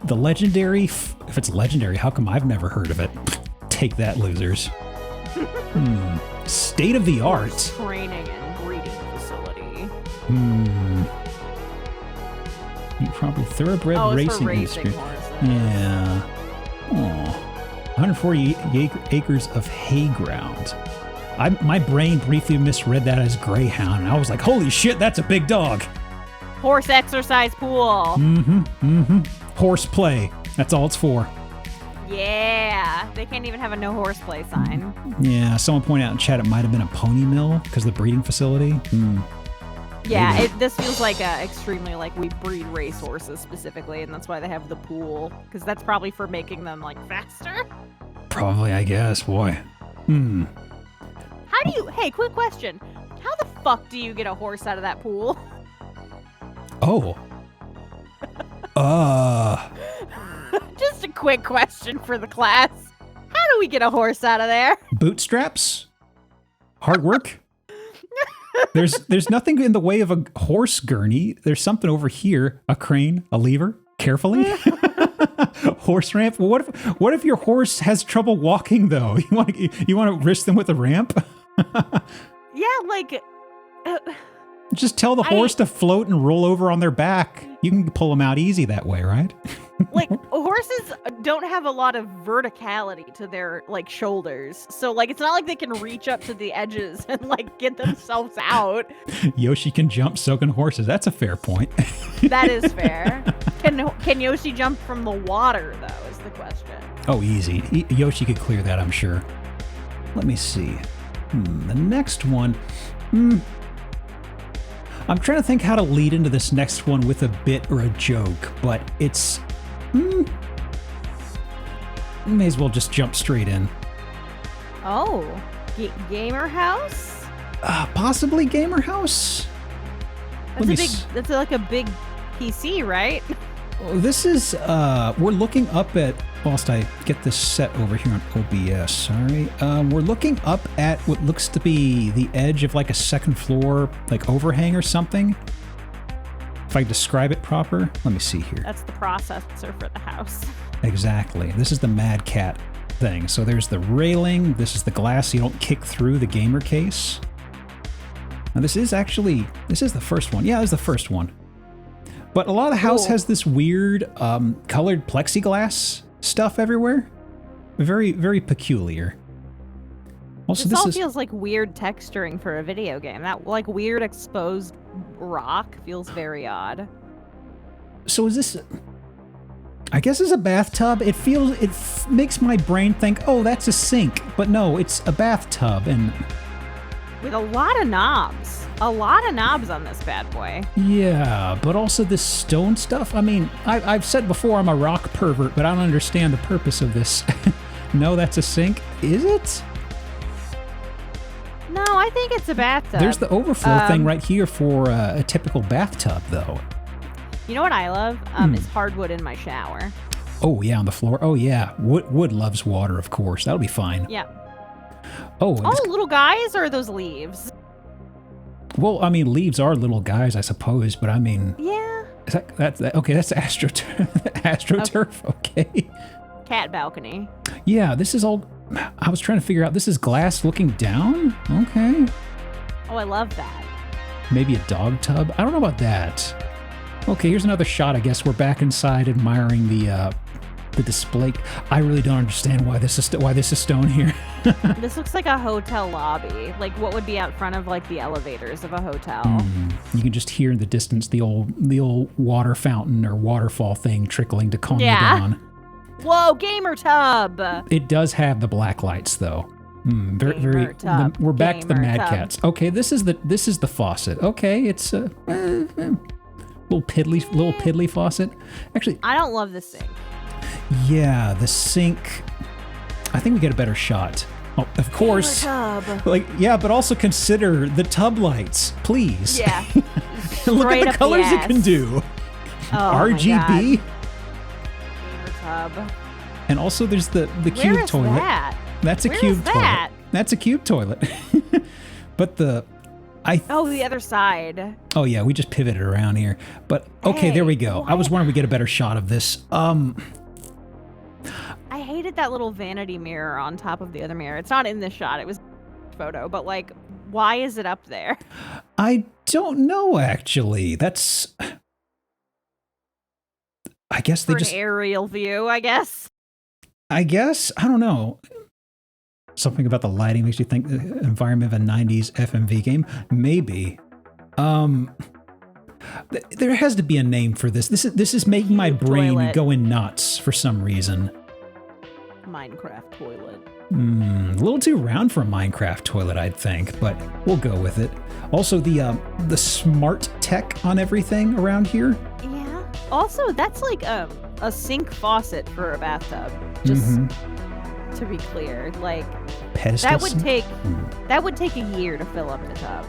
[SPEAKER 1] The legendary, if it's legendary, how come I've never heard of it? Take that, losers. State of the art.
[SPEAKER 2] Training and breeding facility.
[SPEAKER 1] You probably thoroughbred racing industry.
[SPEAKER 2] Horses.
[SPEAKER 1] Yeah. Oh. 140 acres of hay ground. My brain briefly misread that as greyhound, and I was like, holy shit, that's a big dog.
[SPEAKER 2] Horse exercise pool.
[SPEAKER 1] Horse play. That's all it's for.
[SPEAKER 2] Yeah. They can't even have a no horseplay sign.
[SPEAKER 1] Yeah, someone pointed out in chat it might have been a pony mill because of the breeding facility.
[SPEAKER 2] Yeah, this feels like extremely like we breed race horses specifically, and that's why they have the pool, because that's probably for making them like faster.
[SPEAKER 1] Probably, I guess. Boy.
[SPEAKER 2] How do you? Hey, quick question. How the fuck do you get a horse out of that pool?
[SPEAKER 1] Oh.
[SPEAKER 2] Just a quick question for the class. How do we get a horse out of there?
[SPEAKER 1] Bootstraps? Hard work? There's nothing in the way of a horse gurney. There's something over here. A crane, a lever, carefully. Horse ramp. Well, what if your horse has trouble walking though? You want to risk them with a ramp?
[SPEAKER 2] Yeah, like
[SPEAKER 1] just tell the horse to float and roll over on their back. You can pull them out easy that way, right?
[SPEAKER 2] Like horses don't have a lot of verticality to their like shoulders, so like it's not like they can reach up to the edges and like get themselves out.
[SPEAKER 1] Yoshi can jump, so can horses. That's a fair point.
[SPEAKER 2] That is fair. Can Yoshi jump from the water though? Is the question.
[SPEAKER 1] Oh, easy. Yoshi could clear that, I'm sure. Let me see. The next one. I'm trying to think how to lead into this next one with a bit or a joke, but it's. May as well just jump straight in.
[SPEAKER 2] Oh, gamer house?
[SPEAKER 1] Possibly gamer house.
[SPEAKER 2] That's like a big PC, right?
[SPEAKER 1] This is we're looking up at. Whilst I get this set over here on OBS, all right. We're looking up at what looks to be the edge of like a second floor, like overhang or something. If I describe it proper, let me see here.
[SPEAKER 2] That's the processor for the house.
[SPEAKER 1] Exactly. This is the Mad Cat thing. So there's the railing. This is the glass so you don't kick through the gamer case. Now this is the first one. Yeah, this is the first one. But a lot of the house has this weird colored plexiglass stuff everywhere. Very, very peculiar. Also,
[SPEAKER 2] this all feels like weird texturing for a video game. That like weird exposed rock feels very odd.
[SPEAKER 1] So is this? I guess it's a bathtub. It makes my brain think, oh, that's a sink, but no, it's a bathtub and
[SPEAKER 2] with a lot of knobs. A lot of knobs on this bad boy.
[SPEAKER 1] Yeah, but also this stone stuff. I mean, I've said before I'm a rock pervert, but I don't understand the purpose of this. No, that's a sink. Is it?
[SPEAKER 2] No, I think it's a bathtub.
[SPEAKER 1] There's the overflow thing right here for a typical bathtub, though.
[SPEAKER 2] You know what I love? Is hardwood in my shower.
[SPEAKER 1] Oh, yeah, on the floor. Oh, yeah. Wood loves water, of course. That'll be fine.
[SPEAKER 2] Yeah.
[SPEAKER 1] Oh,
[SPEAKER 2] little guys, or are those leaves?
[SPEAKER 1] Well, I mean, leaves are little guys, I suppose, but I mean...
[SPEAKER 2] Yeah.
[SPEAKER 1] That's okay, that's AstroTurf, okay.
[SPEAKER 2] Cat balcony.
[SPEAKER 1] Yeah, this is all... I was trying to figure out, this is glass looking down? Okay.
[SPEAKER 2] Oh, I love that.
[SPEAKER 1] Maybe a dog tub? I don't know about that. Okay, here's another shot. I guess we're back inside admiring the display. I really don't understand why this is stone here.
[SPEAKER 2] This looks like a hotel lobby. Like what would be out front of like the elevators of a hotel.
[SPEAKER 1] You can just hear in the distance the old water fountain or waterfall thing trickling to calm you down.
[SPEAKER 2] Whoa, gamer tub!
[SPEAKER 1] It does have the black lights though. Very. We're back to the Mad Catz. Okay, this is the faucet. Okay, it's a little piddly faucet. Actually,
[SPEAKER 2] I don't love the sink.
[SPEAKER 1] Yeah, the sink. I think we get a better shot. Oh, of course. But also consider the tub lights, please.
[SPEAKER 2] Yeah.
[SPEAKER 1] Look at the colors it can do.
[SPEAKER 2] Oh,
[SPEAKER 1] RGB.
[SPEAKER 2] Tub.
[SPEAKER 1] And also there's the cube toilet.
[SPEAKER 2] That?
[SPEAKER 1] That's a cube toilet. That's a cube toilet. But the
[SPEAKER 2] other side.
[SPEAKER 1] Oh yeah, we just pivoted around here. But okay, there we go. I was wondering we get a better shot of this.
[SPEAKER 2] I hated that little vanity mirror on top of the other mirror. It's not in this shot. It was a photo, but like, why is it up there?
[SPEAKER 1] I don't know actually. That's I guess they just
[SPEAKER 2] an aerial view, I guess.
[SPEAKER 1] I don't know. Something about the lighting makes you think the environment of a 90s FMV game. Maybe. There has to be a name for this. This is making my brain go nuts for some reason.
[SPEAKER 2] Minecraft toilet.
[SPEAKER 1] A little too round for a Minecraft toilet, I'd think, but we'll go with it. Also, the smart tech on everything around here.
[SPEAKER 2] Yeah. Also, that's like a sink faucet for a bathtub. Just to be clear, like
[SPEAKER 1] pedestal
[SPEAKER 2] that would take a year to fill up the tub.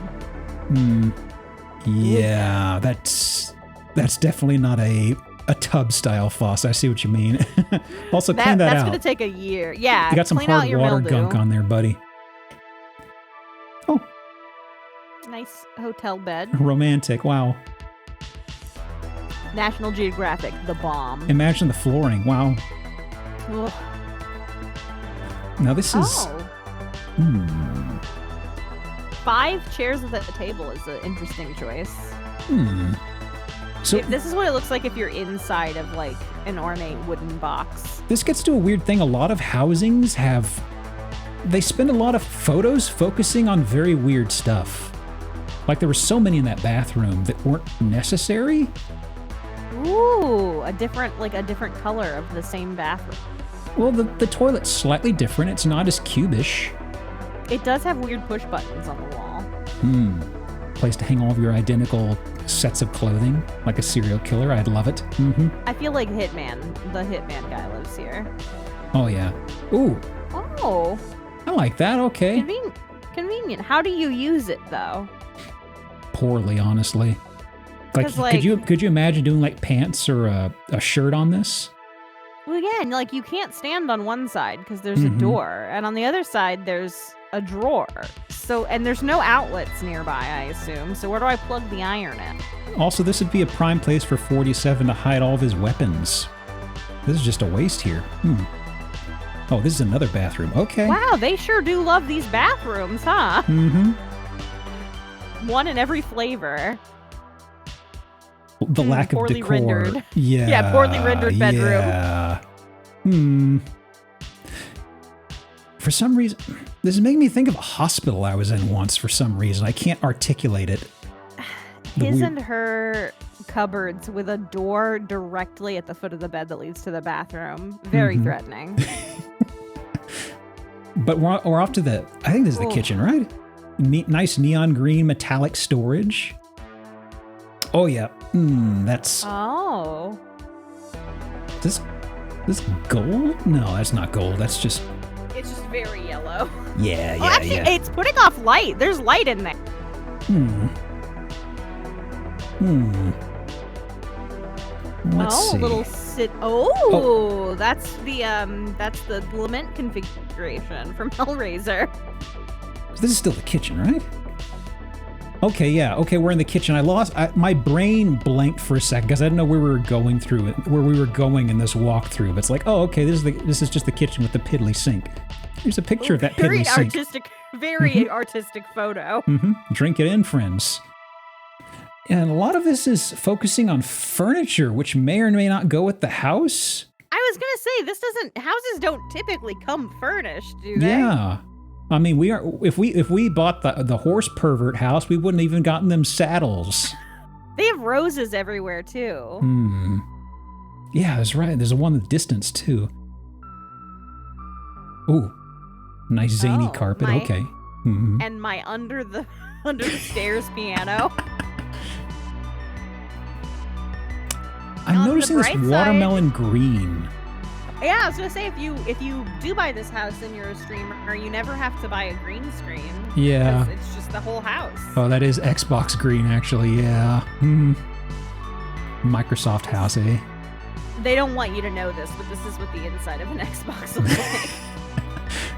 [SPEAKER 1] Yeah, that's definitely not a tub style faucet. I see what you mean. Also, clean that out.
[SPEAKER 2] That's gonna take a year. Yeah,
[SPEAKER 1] you got some hard water gunk on there, buddy. Oh,
[SPEAKER 2] nice hotel bed.
[SPEAKER 1] Romantic. Wow.
[SPEAKER 2] National Geographic, the bomb.
[SPEAKER 1] Imagine the flooring. Wow.
[SPEAKER 2] Ugh.
[SPEAKER 1] Now this is.
[SPEAKER 2] 5 chairs at the table is an interesting choice.
[SPEAKER 1] So
[SPEAKER 2] this is what it looks like if you're inside of like an ornate wooden box.
[SPEAKER 1] This gets to a weird thing. A lot of housings they spend a lot of photos focusing on very weird stuff. Like there were so many in that bathroom that weren't necessary.
[SPEAKER 2] Ooh, a different color of the same bathroom.
[SPEAKER 1] Well, the toilet's slightly different. It's not as cubish.
[SPEAKER 2] It does have weird push buttons on the wall.
[SPEAKER 1] Place to hang all of your identical sets of clothing, like a serial killer. I'd love it.
[SPEAKER 2] I feel like the hitman guy lives here.
[SPEAKER 1] Oh, yeah. Ooh.
[SPEAKER 2] Oh.
[SPEAKER 1] I like that. Okay.
[SPEAKER 2] Convenient. How do you use it, though?
[SPEAKER 1] Poorly, honestly. Like, could you imagine doing like pants or a shirt on this?
[SPEAKER 2] Well, yeah, like you can't stand on one side because there's a door, and on the other side there's a drawer. And there's no outlets nearby, I assume. So where do I plug the iron in?
[SPEAKER 1] Also, this would be a prime place for 47 to hide all of his weapons. This is just a waste here. Oh, this is another bathroom. Okay.
[SPEAKER 2] Wow, they sure do love these bathrooms, huh? One in every flavor.
[SPEAKER 1] The lack of
[SPEAKER 2] poorly
[SPEAKER 1] decor.
[SPEAKER 2] Rendered.
[SPEAKER 1] Yeah.
[SPEAKER 2] Yeah, poorly rendered bedroom.
[SPEAKER 1] Yeah. For some reason, this is making me think of a hospital I was in once for some reason. I can't articulate it.
[SPEAKER 2] His and her cupboards with a door directly at the foot of the bed that leads to the bathroom. Very threatening.
[SPEAKER 1] But we're off to I think this is the kitchen, right? Nice neon green metallic storage. Oh, yeah. That's...
[SPEAKER 2] Oh.
[SPEAKER 1] This gold? No, that's not gold. That's just...
[SPEAKER 2] It's just very yellow.
[SPEAKER 1] Yeah,
[SPEAKER 2] actually, it's putting off light. There's light in there.
[SPEAKER 1] Let's see.
[SPEAKER 2] A little sit. Oh, that's the lament configuration from Hellraiser.
[SPEAKER 1] This is still the kitchen, right? Okay, yeah. Okay, we're in the kitchen. My brain blanked for a second because I didn't know where we were going in this walkthrough. But it's like, oh, okay, this is just the kitchen with the piddly sink. Here's a picture of that piddly sink.
[SPEAKER 2] Artistic Very artistic photo.
[SPEAKER 1] Drink it in, friends. And a lot of this is focusing on furniture, which may or may not go with the house.
[SPEAKER 2] I was gonna say houses don't typically come furnished, do they?
[SPEAKER 1] Yeah. I mean, if we bought the horse pervert house, we wouldn't even gotten them saddles.
[SPEAKER 2] They have roses everywhere too.
[SPEAKER 1] Yeah, that's right. There's one in the distance too. Ooh, nice zany carpet. Okay.
[SPEAKER 2] And my under the stairs piano.
[SPEAKER 1] I'm noticing this watermelon green.
[SPEAKER 2] Yeah, I was gonna say if you do buy this house and you're a streamer, you never have to buy a green screen.
[SPEAKER 1] Yeah.
[SPEAKER 2] It's just the whole house.
[SPEAKER 1] Oh, that is Xbox green, actually. Yeah. Microsoft house, eh?
[SPEAKER 2] They don't want you to know this, but this is what the inside of an Xbox looks like.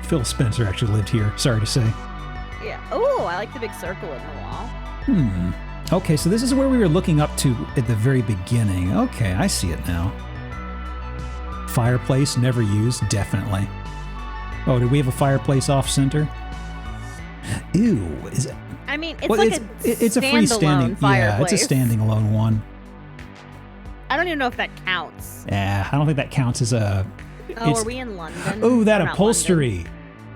[SPEAKER 1] Phil Spencer actually lived here. Sorry to say.
[SPEAKER 2] Yeah. Oh, I like the big circle in the wall.
[SPEAKER 1] Okay, so this is where we were looking up to at the very beginning. Okay, I see it now. Fireplace, never used, definitely. Oh, did we have a fireplace off-center? Ew, is it?
[SPEAKER 2] I mean, it's
[SPEAKER 1] a freestanding
[SPEAKER 2] fireplace.
[SPEAKER 1] Yeah, it's a standing alone one.
[SPEAKER 2] I don't even know if that counts.
[SPEAKER 1] Yeah, I don't think that counts as a...
[SPEAKER 2] Oh, are we in London?
[SPEAKER 1] Oh, that upholstery.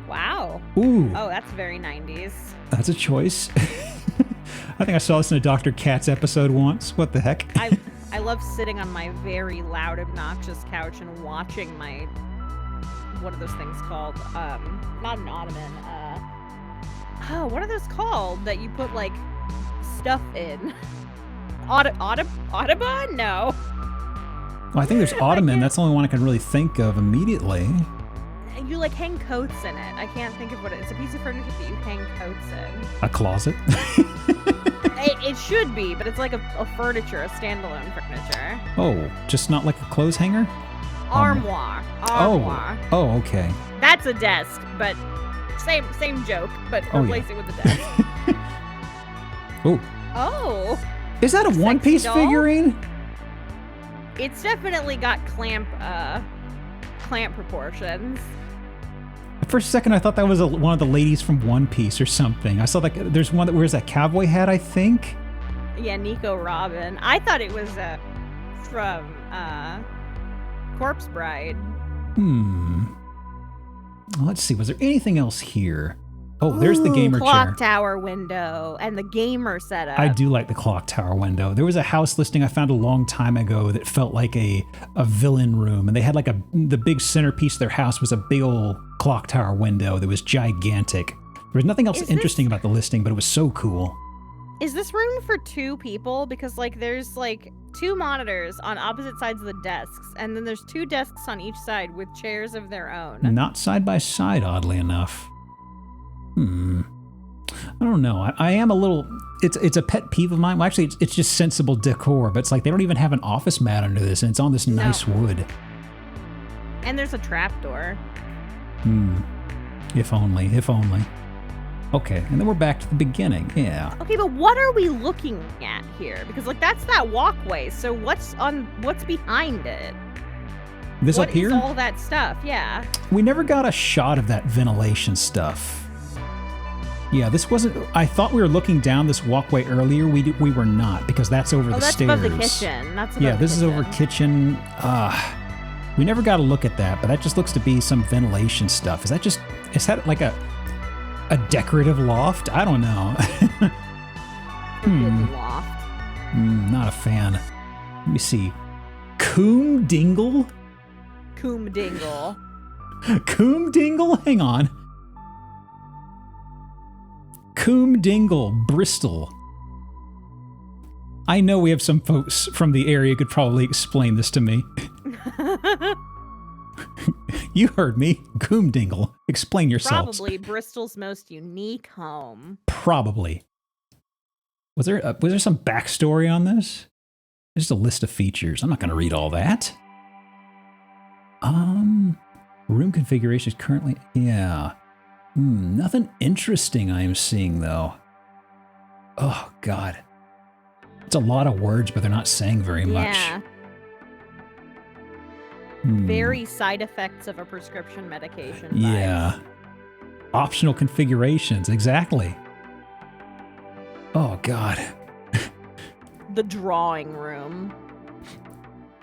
[SPEAKER 2] Wow.
[SPEAKER 1] Ooh.
[SPEAKER 2] Oh, that's very 90s.
[SPEAKER 1] That's a choice. I think I saw this in a Dr. Katz episode once. What the heck?
[SPEAKER 2] I love sitting on my very loud, obnoxious couch and watching my... What are those things called? Not an ottoman. What are those called that you put, like, stuff in? Audubon? No.
[SPEAKER 1] Well, I think there's ottoman. That's the only one I can really think of immediately.
[SPEAKER 2] You, like, hang coats in it. I can't think of what it is. It's a piece of furniture that you hang coats in.
[SPEAKER 1] A closet?
[SPEAKER 2] It should be, but it's like a furniture, a standalone furniture.
[SPEAKER 1] Oh, just not like a clothes hanger?
[SPEAKER 2] Armoire.
[SPEAKER 1] Oh, okay.
[SPEAKER 2] That's a desk, but same joke, but replace it with a desk. Oh.
[SPEAKER 1] Is that a one-piece figurine?
[SPEAKER 2] It's definitely got clamp proportions.
[SPEAKER 1] For a second, I thought that was one of the ladies from One Piece or something. I saw that there's one that wears that cowboy hat, I think.
[SPEAKER 2] Yeah, Nico Robin. I thought it was from Corpse Bride.
[SPEAKER 1] Let's see. Was there anything else here? Oh, there's the gamer
[SPEAKER 2] clock
[SPEAKER 1] chair.
[SPEAKER 2] Tower window and the gamer setup.
[SPEAKER 1] I do like the clock tower window. There was a house listing I found a long time ago that felt like a villain room, and they had like the big centerpiece of their house was a big old clock tower window that was gigantic. There was nothing else interesting about the listing, but it was so cool.
[SPEAKER 2] Is this room for two people? Because like there's like two monitors on opposite sides of the desks, and then there's two desks on each side with chairs of their own.
[SPEAKER 1] Not side by side, oddly enough. I don't know. I am a little... It's a pet peeve of mine. Well, actually, it's just sensible decor, but it's like they don't even have an office mat under this, and it's on this nice wood.
[SPEAKER 2] And there's a trapdoor.
[SPEAKER 1] If only. Okay, and then we're back to the beginning. Yeah.
[SPEAKER 2] Okay, but what are we looking at here? Because like that's that walkway. So what's behind it?
[SPEAKER 1] This up here?
[SPEAKER 2] What is all that stuff? Yeah.
[SPEAKER 1] We never got a shot of that ventilation stuff. Yeah, this wasn't... I thought we were looking down this walkway earlier. We were not, because that's over the stairs.
[SPEAKER 2] That's above the kitchen.
[SPEAKER 1] This is over kitchen. We never got a look at that, but that just looks to be some ventilation stuff. Is that like a decorative loft? I don't know.
[SPEAKER 2] Loft.
[SPEAKER 1] Not a fan. Let me see. Coom Dingle?
[SPEAKER 2] Coom Dingle.
[SPEAKER 1] Coom Dingle? Hang on. Coom Dingle, Bristol. I know we have some folks from the area who could probably explain this to me. You heard me. Coom Dingle. Explain yourselves.
[SPEAKER 2] Probably Bristol's most unique home.
[SPEAKER 1] Probably. Was there some backstory on this? Just a list of features. I'm not going to read all that. Room configuration is currently... Yeah. Nothing interesting I am seeing, though. Oh, God. It's a lot of words, but they're not saying very much.
[SPEAKER 2] Yeah. Very side effects of a prescription medication vibes.
[SPEAKER 1] Yeah. Optional configurations, exactly. Oh, God.
[SPEAKER 2] The drawing room.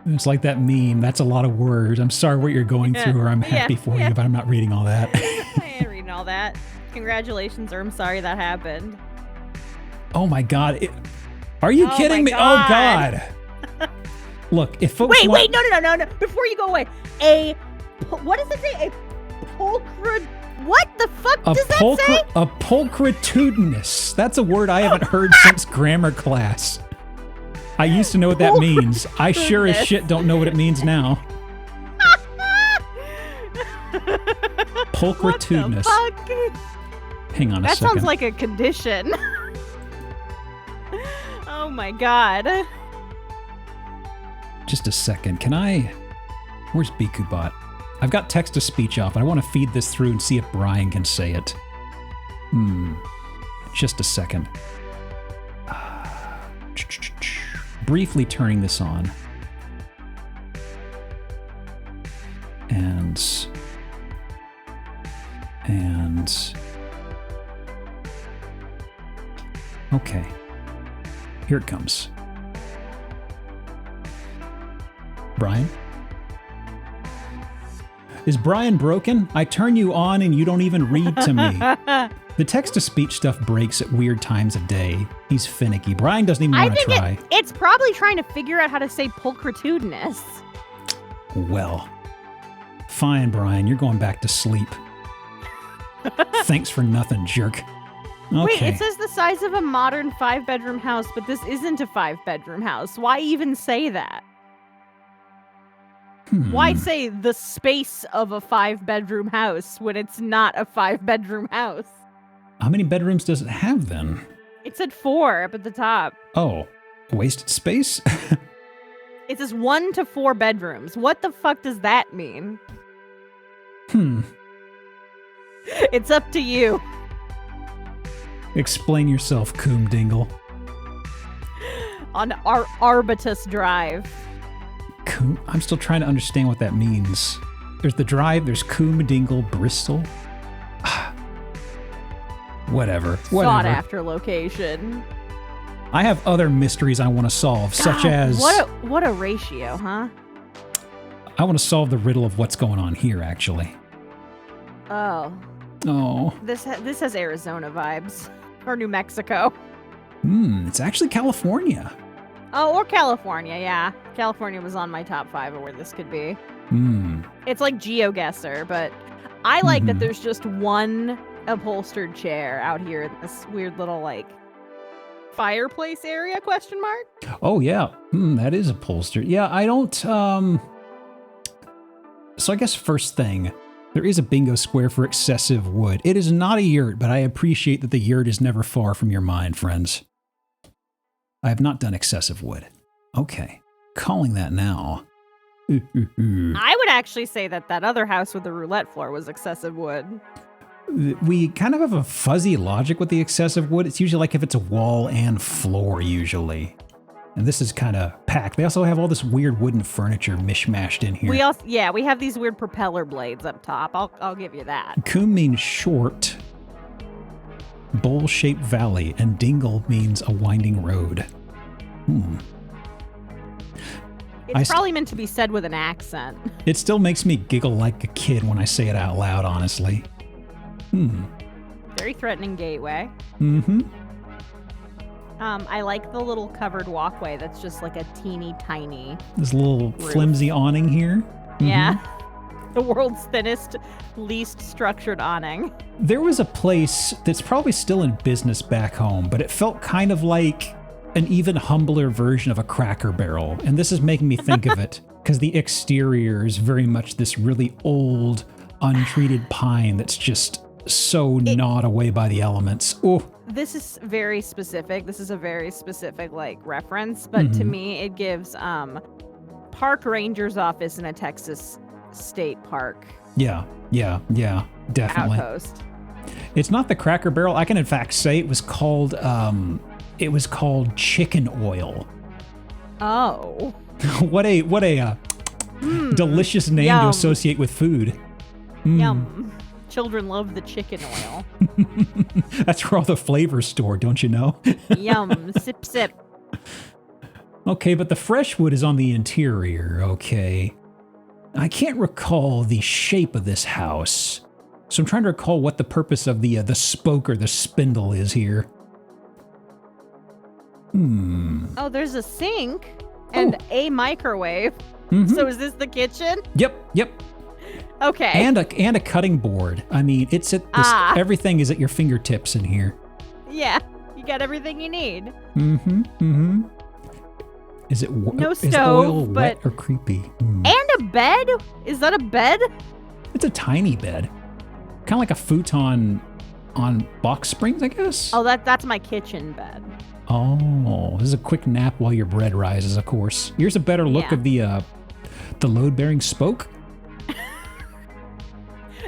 [SPEAKER 1] It's like that meme. That's a lot of words. I'm sorry what you're going through, or I'm happy for you, but I'm not reading all that.
[SPEAKER 2] I ain't reading all that. Congratulations, or I'm sorry that happened.
[SPEAKER 1] Oh, my God. Are you kidding me?
[SPEAKER 2] God.
[SPEAKER 1] Oh, God. Look, if folks
[SPEAKER 2] wait, no. Before you go away, what does it say? What the fuck does that say?
[SPEAKER 1] A pulchritudinous. That's a word I haven't heard since grammar class. I used to know what that means. I sure as shit don't know what it means now. Pulchritudinous.
[SPEAKER 2] What the fuck?
[SPEAKER 1] Hang on a second.
[SPEAKER 2] That sounds like a condition. Oh my God.
[SPEAKER 1] Just a second. Can I... Where's Bikubot? I've got text-to-speech off, and I want to feed this through and see if Brian can say it. Just a second. Briefly turning this on. And... Okay. Here it comes. Brian? Is Brian broken? I turn you on and you don't even read to me. The text-to-speech stuff breaks at weird times of day. He's finicky. Brian doesn't even want to try.
[SPEAKER 2] It's probably trying to figure out how to say pulchritudinous.
[SPEAKER 1] Well, fine, Brian. You're going back to sleep. Thanks for nothing, jerk. Okay.
[SPEAKER 2] Wait, it says the size of a modern 5-bedroom house, but this isn't a 5-bedroom house. Why even say that? Why say the space of a 5-bedroom house when it's not a 5-bedroom house?
[SPEAKER 1] How many bedrooms does it have then?
[SPEAKER 2] It said 4 up at the top.
[SPEAKER 1] Oh, wasted space?
[SPEAKER 2] It says 1 to 4 bedrooms. What the fuck does that mean? It's up to you.
[SPEAKER 1] Explain yourself, Coom Dingle.
[SPEAKER 2] On Arbutus Drive.
[SPEAKER 1] Coom? I'm still trying to understand what that means. There's the drive, there's Coom Dingle, Bristol. Whatever.
[SPEAKER 2] Sought after location.
[SPEAKER 1] I have other mysteries I want to solve, such as...
[SPEAKER 2] What a ratio, huh?
[SPEAKER 1] I want to solve the riddle of what's going on here, actually.
[SPEAKER 2] Oh. This has Arizona vibes. Or New Mexico.
[SPEAKER 1] It's actually California.
[SPEAKER 2] Oh, or California, yeah. California was on my top 5 of where this could be. It's like GeoGuessr, but I like that there's just one upholstered chair out here in this weird little, like, fireplace area, question mark?
[SPEAKER 1] Oh, yeah. That is upholstered. Yeah, I don't, So I guess first thing, there is a bingo square for excessive wood. It is not a yurt, but I appreciate that the yurt is never far from your mind, friends. I have not done excessive wood. Okay. Calling that now.
[SPEAKER 2] I would actually say that other house with the roulette floor was excessive wood.
[SPEAKER 1] We kind of have a fuzzy logic with the excessive wood. It's usually like if it's a wall and floor, usually. And this is kind of packed. They also have all this weird wooden furniture mishmashed in here.
[SPEAKER 2] We have these weird propeller blades up top. I'll give you that.
[SPEAKER 1] Coom means short, bowl-shaped valley, and dingle means a winding road.
[SPEAKER 2] It's probably meant to be said with an accent.
[SPEAKER 1] It still makes me giggle like a kid when I say it out loud, honestly.
[SPEAKER 2] Very threatening gateway. I like the little covered walkway that's just like a teeny tiny
[SPEAKER 1] This little
[SPEAKER 2] roof.
[SPEAKER 1] Flimsy awning here.
[SPEAKER 2] Yeah. The world's thinnest, least structured awning.
[SPEAKER 1] There was a place that's probably still in business back home, but it felt kind of like an even humbler version of a Cracker Barrel. And this is making me think of it, because the exterior is very much this really old, untreated pine that's just so gnawed away by the elements. Oh.
[SPEAKER 2] This is very specific. This is a very specific, like, reference. But to me, it gives park ranger's office in a Texas state park.
[SPEAKER 1] Yeah, definitely.
[SPEAKER 2] Outpost.
[SPEAKER 1] It's not the Cracker Barrel. I can in fact say it was called chicken oil.
[SPEAKER 2] Oh.
[SPEAKER 1] what a delicious name to associate with food.
[SPEAKER 2] Yum. Children love the chicken oil.
[SPEAKER 1] That's where all the flavors stored, don't you know?
[SPEAKER 2] Yum. Sip, sip.
[SPEAKER 1] Okay, but the fresh wood is on the interior. Okay. I can't recall the shape of this house. So I'm trying to recall what the purpose of the spoke or the spindle is here.
[SPEAKER 2] Oh, there's a sink and a microwave. So is this the kitchen?
[SPEAKER 1] Yep.
[SPEAKER 2] Okay.
[SPEAKER 1] And a cutting board. I mean, it's at this, everything is at your fingertips in here.
[SPEAKER 2] Yeah, you got everything you need.
[SPEAKER 1] Is it
[SPEAKER 2] no
[SPEAKER 1] is the
[SPEAKER 2] stove,
[SPEAKER 1] oil
[SPEAKER 2] but
[SPEAKER 1] wet or creepy?
[SPEAKER 2] And a bed? Is that a bed?
[SPEAKER 1] It's a tiny bed, kind of like a futon on box springs, I guess.
[SPEAKER 2] Oh, that's my kitchen bed.
[SPEAKER 1] Oh, this is a quick nap while your bread rises. Of course. Here's a better look of the load-bearing spoke.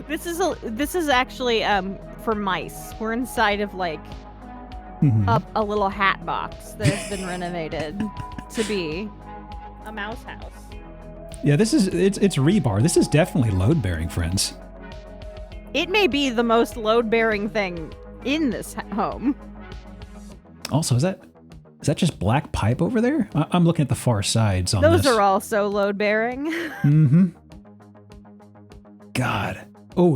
[SPEAKER 2] This is actually for mice. We're inside of like a little hat box that has been renovated to be a mouse house.
[SPEAKER 1] Yeah, it's rebar. This is definitely load-bearing, friends.
[SPEAKER 2] It may be the most load-bearing thing in this home.
[SPEAKER 1] Also, is that just black pipe over there? I'm looking at the far sides on
[SPEAKER 2] Those
[SPEAKER 1] this.
[SPEAKER 2] are also load-bearing.
[SPEAKER 1] God. Oh,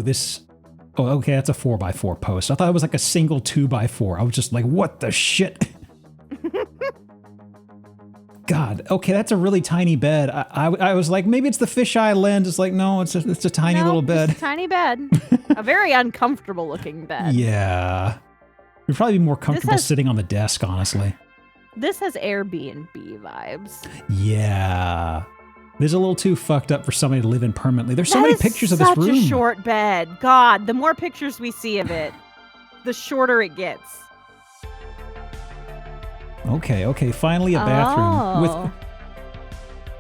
[SPEAKER 1] okay, that's a 4x4 post. I thought it was like a single 2x4. I was just like, what the shit? God. Okay, that's a really tiny bed. I was like, maybe it's the fisheye lens. It's like, no, it's a tiny little bed.
[SPEAKER 2] It's a tiny bed. A very uncomfortable looking bed.
[SPEAKER 1] Yeah. You'd probably be more comfortable sitting on the desk, honestly.
[SPEAKER 2] This has Airbnb vibes.
[SPEAKER 1] Yeah. This is a little too fucked up for somebody to live in permanently. There's so many pictures of this room.
[SPEAKER 2] Such a short bed. God, the more pictures we see of it, the shorter it gets.
[SPEAKER 1] Okay. Finally a bathroom with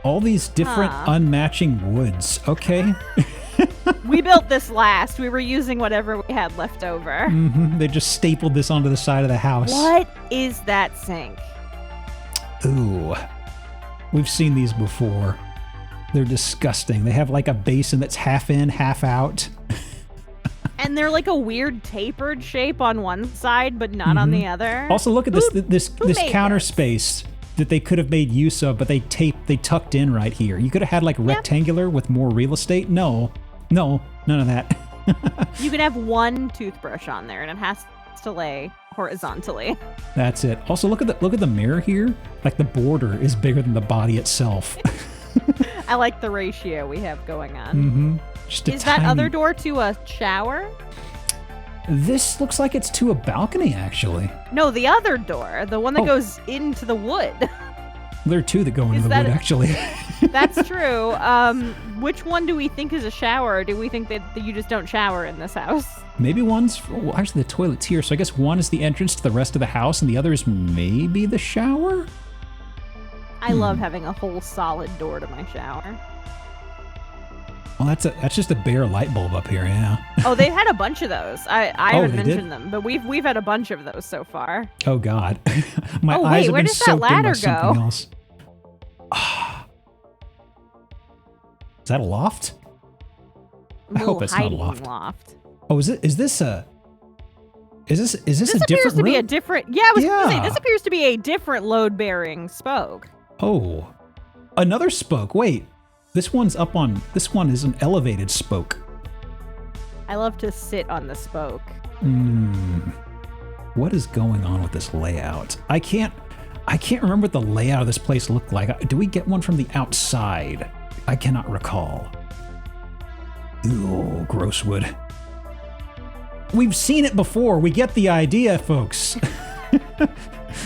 [SPEAKER 1] all these different unmatching woods. Okay.
[SPEAKER 2] We built this last. We were using whatever we had left over.
[SPEAKER 1] They just stapled this onto the side of the house.
[SPEAKER 2] What is that sink?
[SPEAKER 1] Ooh. We've seen these before. They're disgusting. They have like a basin that's half in, half out.
[SPEAKER 2] And they're like a weird tapered shape on one side, but not on the other.
[SPEAKER 1] Also, look at this counter space that they could have made use of, but they tucked in right here. You could have had like rectangular with more real estate. No, none of that.
[SPEAKER 2] You can have one toothbrush on there, and it has to lay horizontally.
[SPEAKER 1] That's it. Also, look at the mirror here. Like the border is bigger than the body itself.
[SPEAKER 2] I like the ratio we have going on. Is that other door to a shower?
[SPEAKER 1] This looks like it's to a balcony, actually.
[SPEAKER 2] No, the other door, the one that goes into the wood.
[SPEAKER 1] There are two that go into the wood, actually.
[SPEAKER 2] That's true. Which one do we think is a shower? Or do we think that you just don't shower in this house?
[SPEAKER 1] Maybe one's... Well, actually, the toilet's here, so I guess one is the entrance to the rest of the house, and the other is maybe the shower?
[SPEAKER 2] I love having a whole solid door to my shower.
[SPEAKER 1] Well, that's just a bare light bulb up here, yeah.
[SPEAKER 2] Oh, they've had a bunch of those. I haven't mentioned them, but we've had a bunch of those so far.
[SPEAKER 1] Oh God, my eyes have been soaked in by something else. Is that a loft? I hope it's not a loft. Oh, is this a different room?
[SPEAKER 2] Appears to be a different. Yeah, I was going to say this appears to be a different load-bearing spoke.
[SPEAKER 1] Oh, another spoke. Wait. This one is an elevated spoke.
[SPEAKER 2] I love to sit on the spoke.
[SPEAKER 1] What is going on with this layout? I can't remember what the layout of this place looked like. Do we get one from the outside? I cannot recall. Ooh, gross wood. We've seen it before. We get the idea, folks.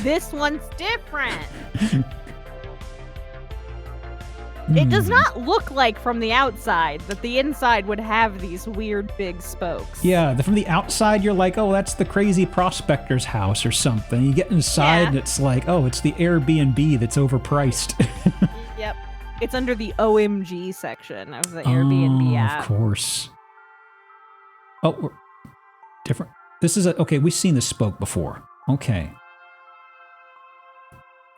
[SPEAKER 2] This one's different. It does not look like from the outside that the inside would have these weird big spokes.
[SPEAKER 1] Yeah, from the outside you're like, oh, that's the crazy prospector's house or something. You get inside and it's like, oh, it's the Airbnb that's overpriced.
[SPEAKER 2] Yep. It's under the OMG section of the Airbnb app.
[SPEAKER 1] Of course. Oh, different. This is okay, we've seen this spoke before. Okay.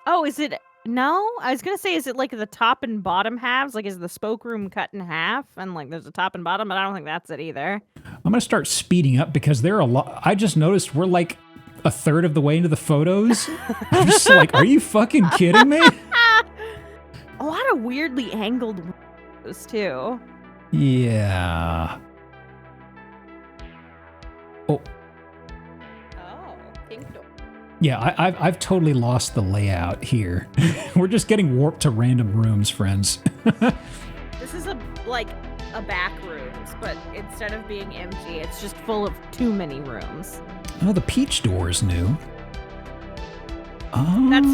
[SPEAKER 2] Oh, is it No, I was gonna say, is it like the top and bottom halves? Like, is the spoke room cut in half and like there's a top and bottom? But I don't think that's it either.
[SPEAKER 1] I'm gonna start speeding up because there are a lot. I just noticed we're like a third of the way into the photos. I'm just like, are you fucking kidding me?
[SPEAKER 2] A lot of weirdly angled windows too.
[SPEAKER 1] Yeah. Oh.
[SPEAKER 2] Oh, pink door.
[SPEAKER 1] Yeah, I've totally lost the layout here. We're just getting warped to random rooms, friends.
[SPEAKER 2] This is a back rooms, but instead of being empty, it's just full of too many rooms.
[SPEAKER 1] Oh, the peach door is new.
[SPEAKER 2] That's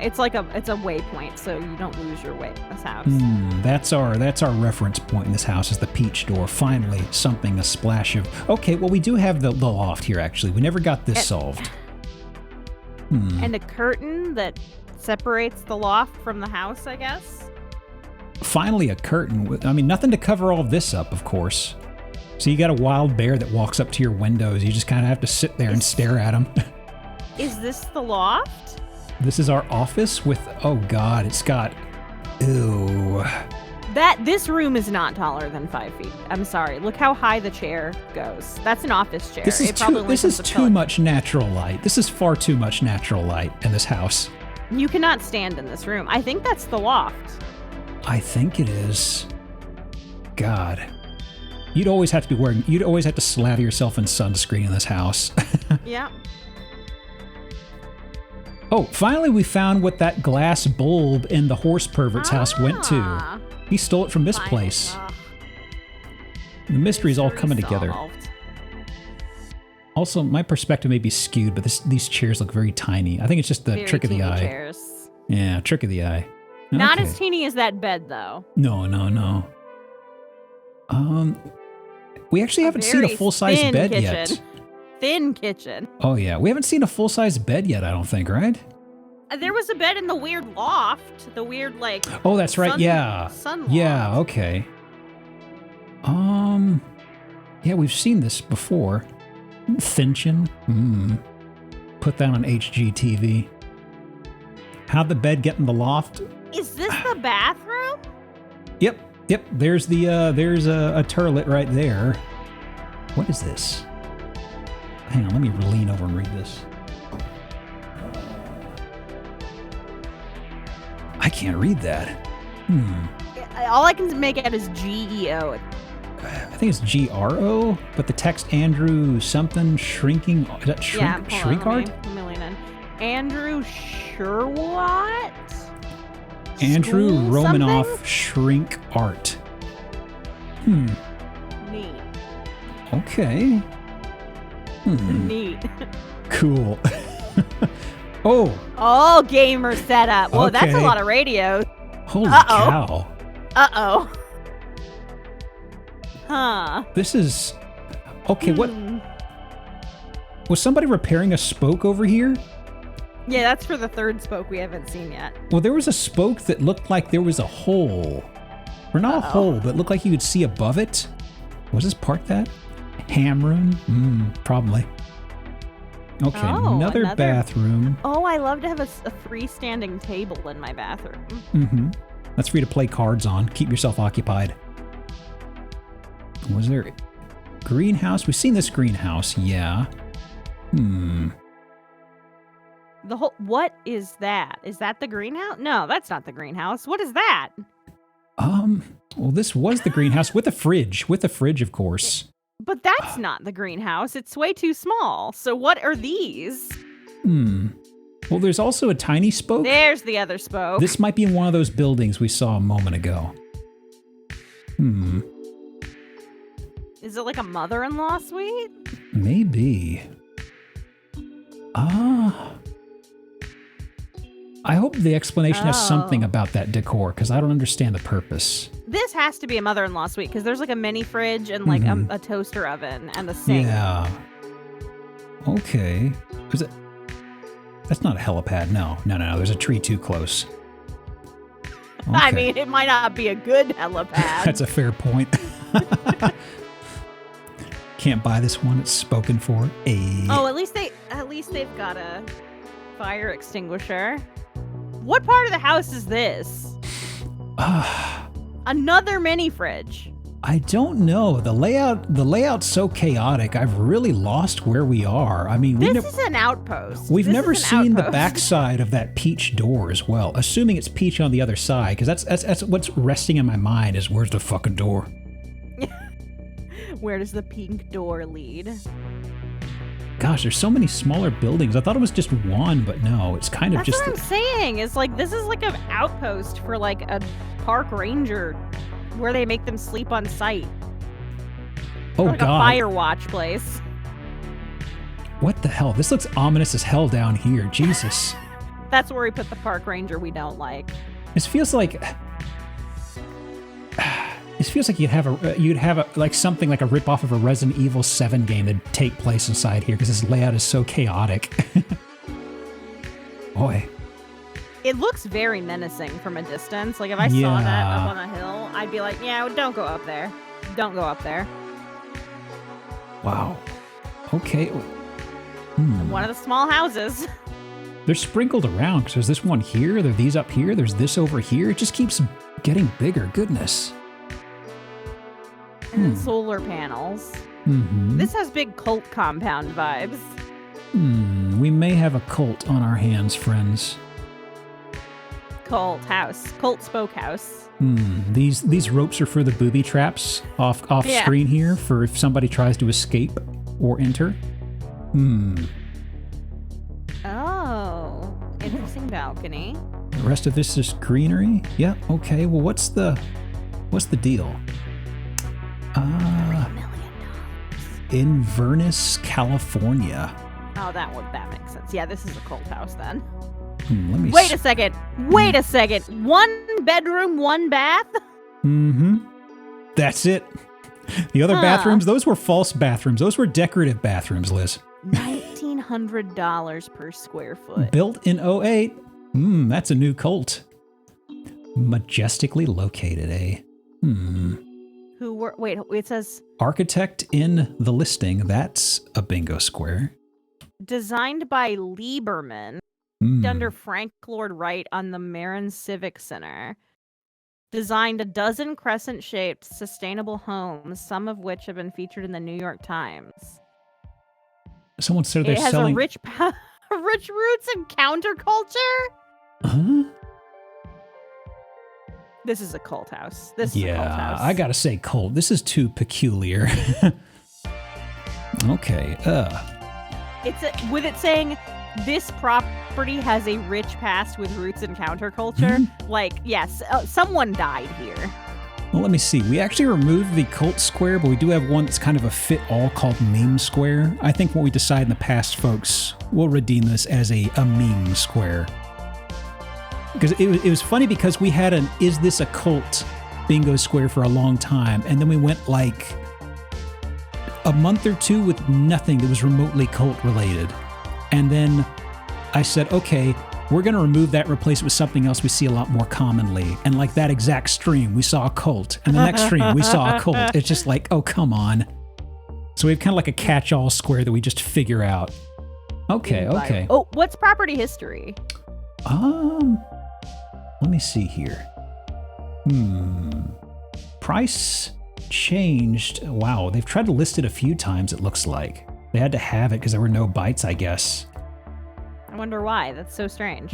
[SPEAKER 2] it's a waypoint, so you don't lose your way in this house.
[SPEAKER 1] That's our reference point in this house is the peach door. Finally, a splash of. Okay, well we do have the loft here. Actually, we never got this solved.
[SPEAKER 2] And a curtain that separates the loft from the house, I guess.
[SPEAKER 1] Finally, a curtain. I mean, nothing to cover all this up, of course. So you got a wild bear that walks up to your windows. You just kind of have to sit there and stare at him.
[SPEAKER 2] Is this the loft?
[SPEAKER 1] This is our office with, oh God, it's got, ew.
[SPEAKER 2] This room is not taller than 5 feet. I'm sorry. Look how high the chair goes. That's an office chair.
[SPEAKER 1] This is too much natural light. This is far too much natural light in this house.
[SPEAKER 2] You cannot stand in this room. I think that's the loft.
[SPEAKER 1] I think it is. God. You'd always have to slather yourself in sunscreen in this house.
[SPEAKER 2] Yeah.
[SPEAKER 1] Oh, finally we found what that glass bulb in the horse pervert's house went to. He stole it from this place. The mystery's all coming together. Also, my perspective may be skewed, but these chairs look very tiny. I think it's just the trick of the eye.
[SPEAKER 2] Chairs.
[SPEAKER 1] Yeah, trick of the eye. Okay.
[SPEAKER 2] Not as teeny as that bed, though.
[SPEAKER 1] No. We actually haven't seen a full-size bed yet.
[SPEAKER 2] Thin kitchen.
[SPEAKER 1] Oh yeah, we haven't seen a full-size bed yet, I don't think, right?
[SPEAKER 2] There was a bed in the weird loft. The weird, like...
[SPEAKER 1] Oh, that's right, yeah.
[SPEAKER 2] Sun loft.
[SPEAKER 1] Yeah, okay. Yeah, we've seen this before. Finchin. Put that on HGTV. How'd the bed get in the loft?
[SPEAKER 2] Is this the bathroom?
[SPEAKER 1] Yep. There's a turlet right there. What is this? Hang on, let me lean over and read this. I can't read that.
[SPEAKER 2] All I can make out is GEO.
[SPEAKER 1] I think it's GRO, but the text Andrew something shrinking. Is that shrink art?
[SPEAKER 2] Let me lean in. Andrew Sherwatt?
[SPEAKER 1] Andrew
[SPEAKER 2] School
[SPEAKER 1] Romanoff
[SPEAKER 2] something?
[SPEAKER 1] shrink art.
[SPEAKER 2] Neat.
[SPEAKER 1] Okay.
[SPEAKER 2] Neat.
[SPEAKER 1] Cool.
[SPEAKER 2] Oh, gamer setup. Well, that's a
[SPEAKER 1] Okay.
[SPEAKER 2] lot of radios.
[SPEAKER 1] Holy cow.
[SPEAKER 2] Uh-oh. Huh.
[SPEAKER 1] This is... Okay, what... Was somebody repairing a spoke over here?
[SPEAKER 2] Yeah, that's for the third spoke we haven't seen yet.
[SPEAKER 1] Well, there was a spoke that looked like there was a hole. Or not a hole, but looked like you could see above it. Was this part that? Ham room? Probably. Okay, another bathroom.
[SPEAKER 2] Oh, I love to have a freestanding table in my bathroom.
[SPEAKER 1] That's for you to play cards on. Keep yourself occupied. Was there a greenhouse? We've seen this greenhouse, yeah.
[SPEAKER 2] What is that? Is that the greenhouse? No, that's not the greenhouse. What is that?
[SPEAKER 1] Well, this was the greenhouse with a fridge. With a fridge, of course.
[SPEAKER 2] But that's not the greenhouse. It's way too small. So what are these?
[SPEAKER 1] Well, there's also a tiny spoke.
[SPEAKER 2] There's the other spoke.
[SPEAKER 1] This might be in one of those buildings we saw a moment ago.
[SPEAKER 2] Is it like a mother-in-law suite?
[SPEAKER 1] Maybe. I hope the explanation has something about that decor, because I don't understand the purpose.
[SPEAKER 2] This has to be a mother-in-law suite, because there's like a mini fridge and like a toaster oven and a sink.
[SPEAKER 1] Yeah. Okay. Is it? That's not a helipad. No. There's a tree too close. Okay.
[SPEAKER 2] I mean, it might not be a good helipad.
[SPEAKER 1] That's a fair point. Can't buy this one. It's spoken for. At
[SPEAKER 2] least they've got a fire extinguisher. What part of the house is this? Another mini fridge.
[SPEAKER 1] I don't know. The layout's so chaotic. I've really lost where we are. I mean,
[SPEAKER 2] this is an outpost.
[SPEAKER 1] We've never seen the backside of that peach door as well. Assuming it's peach on the other side, because that's what's resting in my mind is where's the fucking door?
[SPEAKER 2] Where does the pink door lead?
[SPEAKER 1] Gosh, there's so many smaller buildings. I thought it was just one, but no, it's kind of just.
[SPEAKER 2] That's what I'm saying. It's like this is like an outpost for like a park ranger, where they make them sleep on site.
[SPEAKER 1] Oh
[SPEAKER 2] like
[SPEAKER 1] God!
[SPEAKER 2] A fire watch place.
[SPEAKER 1] What the hell? This looks ominous as hell down here. Jesus.
[SPEAKER 2] That's where we put the park ranger we don't like.
[SPEAKER 1] This feels like. This feels like you'd have like something like a ripoff of a Resident Evil 7 game that'd take place inside here because this layout is so chaotic. Boy.
[SPEAKER 2] It looks very menacing from a distance. Like if I saw that up on a hill, I'd be like, yeah, don't go up there. Don't go up there.
[SPEAKER 1] Wow. Okay.
[SPEAKER 2] One of the small houses.
[SPEAKER 1] They're sprinkled around because there's this one here, there are these up here, there's this over here. It just keeps getting bigger. Goodness.
[SPEAKER 2] And then solar panels. This has big cult compound vibes.
[SPEAKER 1] We may have a cult on our hands, friends.
[SPEAKER 2] Cult house. Cult spoke house.
[SPEAKER 1] These ropes are for the booby traps off screen here for if somebody tries to escape or enter.
[SPEAKER 2] Oh, interesting balcony.
[SPEAKER 1] The rest of this is greenery. Yeah. Okay. Well, what's the deal?
[SPEAKER 2] $3 million.
[SPEAKER 1] Inverness, California.
[SPEAKER 2] Oh, that makes sense. Yeah, this is a cult house then.
[SPEAKER 1] Wait
[SPEAKER 2] a second. Wait a second. 1 bedroom, 1 bath?
[SPEAKER 1] That's it. The other bathrooms, those were false bathrooms. Those were decorative bathrooms, Liz.
[SPEAKER 2] $1,900 per square foot.
[SPEAKER 1] Built in 08. That's a new cult. Majestically located, eh?
[SPEAKER 2] Wait, it says...
[SPEAKER 1] Architect in the listing. That's a bingo square.
[SPEAKER 2] Designed by Lieberman. Under Frank Lloyd Wright on the Marin Civic Center. Designed a dozen crescent-shaped sustainable homes, some of which have been featured in the New York Times.
[SPEAKER 1] Someone said they're selling...
[SPEAKER 2] It has rich roots and counterculture?
[SPEAKER 1] Huh?
[SPEAKER 2] This is a cult house. This is a cult house.
[SPEAKER 1] I gotta say cult. This is too peculiar. Okay.
[SPEAKER 2] With it saying... This property has a rich past with roots in counterculture. Like, yes, someone died here.
[SPEAKER 1] Well, let me see. We actually removed the cult square, but we do have one that's kind of a fit-all called meme square. I think what we decide in the past, folks, we'll redeem this as a meme square. Because it was funny because we had an is this a cult bingo square for a long time, and then we went like a month or two with nothing that was remotely cult related. And then I said, okay, we're going to remove that, replace it with something else we see a lot more commonly. And like that exact stream, we saw a cult. And the next stream, we saw a cult. It's just like, oh, come on. So we have kind of like a catch-all square that we just figure out. Okay.
[SPEAKER 2] Oh, what's property history?
[SPEAKER 1] Let me see here. Price changed. Wow, they've tried to list it a few times, it looks like. They had to have it because there were no bites, I guess.
[SPEAKER 2] I wonder why. That's so strange.